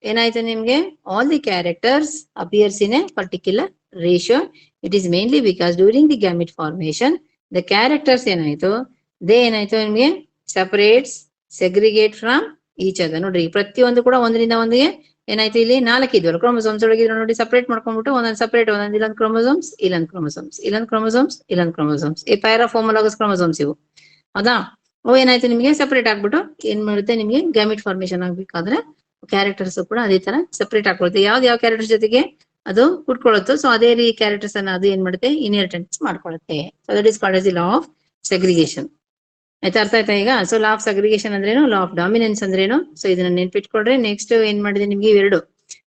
ಏನಾಯ್ತು ನಿಮ್ಗೆ all the characters appears in a particular ratio. It is mainly because during the gamete formation the characters ಏನಾಯ್ತು they ಏನಾಯ್ತು ನಿಮ್ಗೆ separates segregate from each other. ನೋಡ್ರಿ ಪ್ರತಿಯೊಂದು ಕೂಡ ಒಂದರಿಂದ ಒಂದಿಗೆ ಏನಾಯ್ತು ಇಲ್ಲಿ 4 ಇದ್ವಲ್ಲ ಕ್ರೋಮೋಸೋಮ್ಸ್ ಒಳಗೆ ನೋಡಿ ಸಪರೇಟ್ ಮಾಡ್ಕೊಂಡ್ಬಿಟ್ಟು ಒಂದೊಂದು ಸಪರೇಟ್ ಒಂದೊಂದು ಇಲ್ಲೊಂದು ಕ್ರೋಮೋಸೋಮ್ಸ್ ಇಲ್ಲೊಂದು ಕ್ರೋಮೋಸೋಮ್ಸ್ ಇಲ್ಲೊಂದು ಕ್ರೋಮೋಸೋಮ್ಸ್ ಇಲ್ಲೊಂದು ಕ್ರೋಮೋಸೋಮ್ಸ್ ಈ ಪೈರ್ ಆಫ್ ಹೋಮೋಲಾಗಸ್ ಕ್ರೋಮೋಸೋಮ್ಸ್ ಇವು. ಹೌದಾ? ಅವು ಏನಾಯ್ತು ನಿಮ್ಗೆ ಸಪರೇಟ್ ಆಗ್ಬಿಟ್ಟು ಏನ್ ಮಾಡುತ್ತೆ ನಿಮ್ಗೆ ಗ್ಯಾಮಿಟ್ ಫಾರ್ಮೇಶನ್ ಆಗ್ಬೇಕಾದ್ರೆ ಕ್ಯಾರೆಕ್ಟರ್ಸ್ ಕೂಡ ಅದೇ ತರ ಸಪರೇಟ್ ಹಾಕೊಳುತ್ತೆ. ಯಾವ್ದು ಯಾವ ಕ್ಯಾರೆಕ್ಟರ್ ಜೊತೆಗೆ ಅದು ಹುಟ್ಕೊಳ್ಳುತ್ತೋ ಸೊ ಅದೇ ರೀತಿ ಕ್ಯಾರೆಕ್ಟರ್ಸ್ ಅನ್ನ ಅದು ಏನ್ ಮಾಡುತ್ತೆ ಇನ್ಹೆರಿಟೆನ್ಸ್ ಮಾಡ್ಕೊಳ್ಳುತ್ತೆ. So that is called as the law of segregation. ಆಯ್ತಾ? ಅರ್ಥ ಆಯ್ತಾ ಈಗ? ಸೊ ಲಾ ಆಫ್ ಸೆಗ್ರಿಗೇಷನ್ ಅಂದ್ರೇನು, ಲಾ ಆಫ್ ಡಾಮಿನೆನ್ಸ್ ಅಂದ್ರೇನು, ಸೊ ಇದನ್ನ ನೆನ್ಪಿಟ್ಕೊಡ್ರಿ. ನೆಕ್ಸ್ಟ್ ಏನ್ ಮಾಡಿದೆ ನಿಮ್ಗೆ ಇವೆರಡು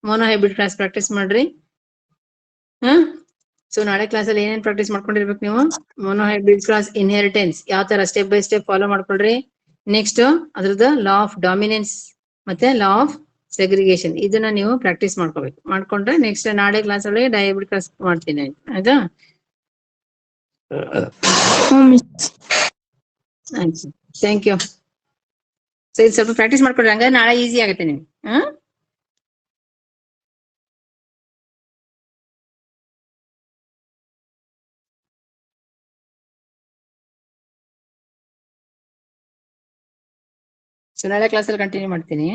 ಮೋನೋಹೈಬ್ರಿಡ್ ಕ್ಲಾಸ್ ಪ್ರಾಕ್ಟೀಸ್ ಮಾಡ್ರಿ. ಸೊ ನಾಳೆ ಕ್ಲಾಸ್ ಅಲ್ಲಿ ಏನೇನ್ ಪ್ರಾಕ್ಟೀಸ್ ಮಾಡ್ಕೊಂಡಿರ್ಬೇಕು ನೀವು? ಮೋನೋಹೈಬ್ರಿಡ್ ಕ್ಲಾಸ್ ಇನ್ಹೆರಿಟೆನ್ಸ್ ಯಾವ ತರ ಸ್ಟೆಪ್ ಬೈ ಸ್ಟೆಪ್ ಫಾಲೋ ಮಾಡ್ಕೊಳ್ರಿ. ನೆಕ್ಸ್ಟ್ ಅದ್ರದ್ದು ಲಾ ಆಫ್ ಡಾಮಿನೆನ್ಸ್ ಮತ್ತೆ ಲಾ ಆಫ್ ಸೆಗ್ರಿಗೇಷನ್ ಇದನ್ನ ನೀವು ಪ್ರಾಕ್ಟೀಸ್ ಮಾಡ್ಕೋಬೇಕು. ಮಾಡ್ಕೊಂಡ್ರೆ ನೆಕ್ಸ್ಟ್ ನಾಳೆ ಕ್ಲಾಸ್ ಒಳಗೆ ಡಯಾಬಿಡ್ ಕ್ಲಾಸ್ ಮಾಡ್ತೀನಿ. ಆಯ್ತಾ? Thank you. ಸೊ ಇದು ಸ್ವಲ್ಪ ಪ್ರಾಕ್ಟೀಸ್ ಮಾಡ್ಕೊಡ್ರಿ, ಹಂಗಾದ್ರೆ ನಾಳೆ ಈಸಿ ಆಗುತ್ತೆ ನಿಮ್ಗೆ. ಸೊ ನಾಳೆ ಕ್ಲಾಸಲ್ಲಿ ಕಂಟಿನ್ಯೂ ಮಾಡ್ತೀನಿ.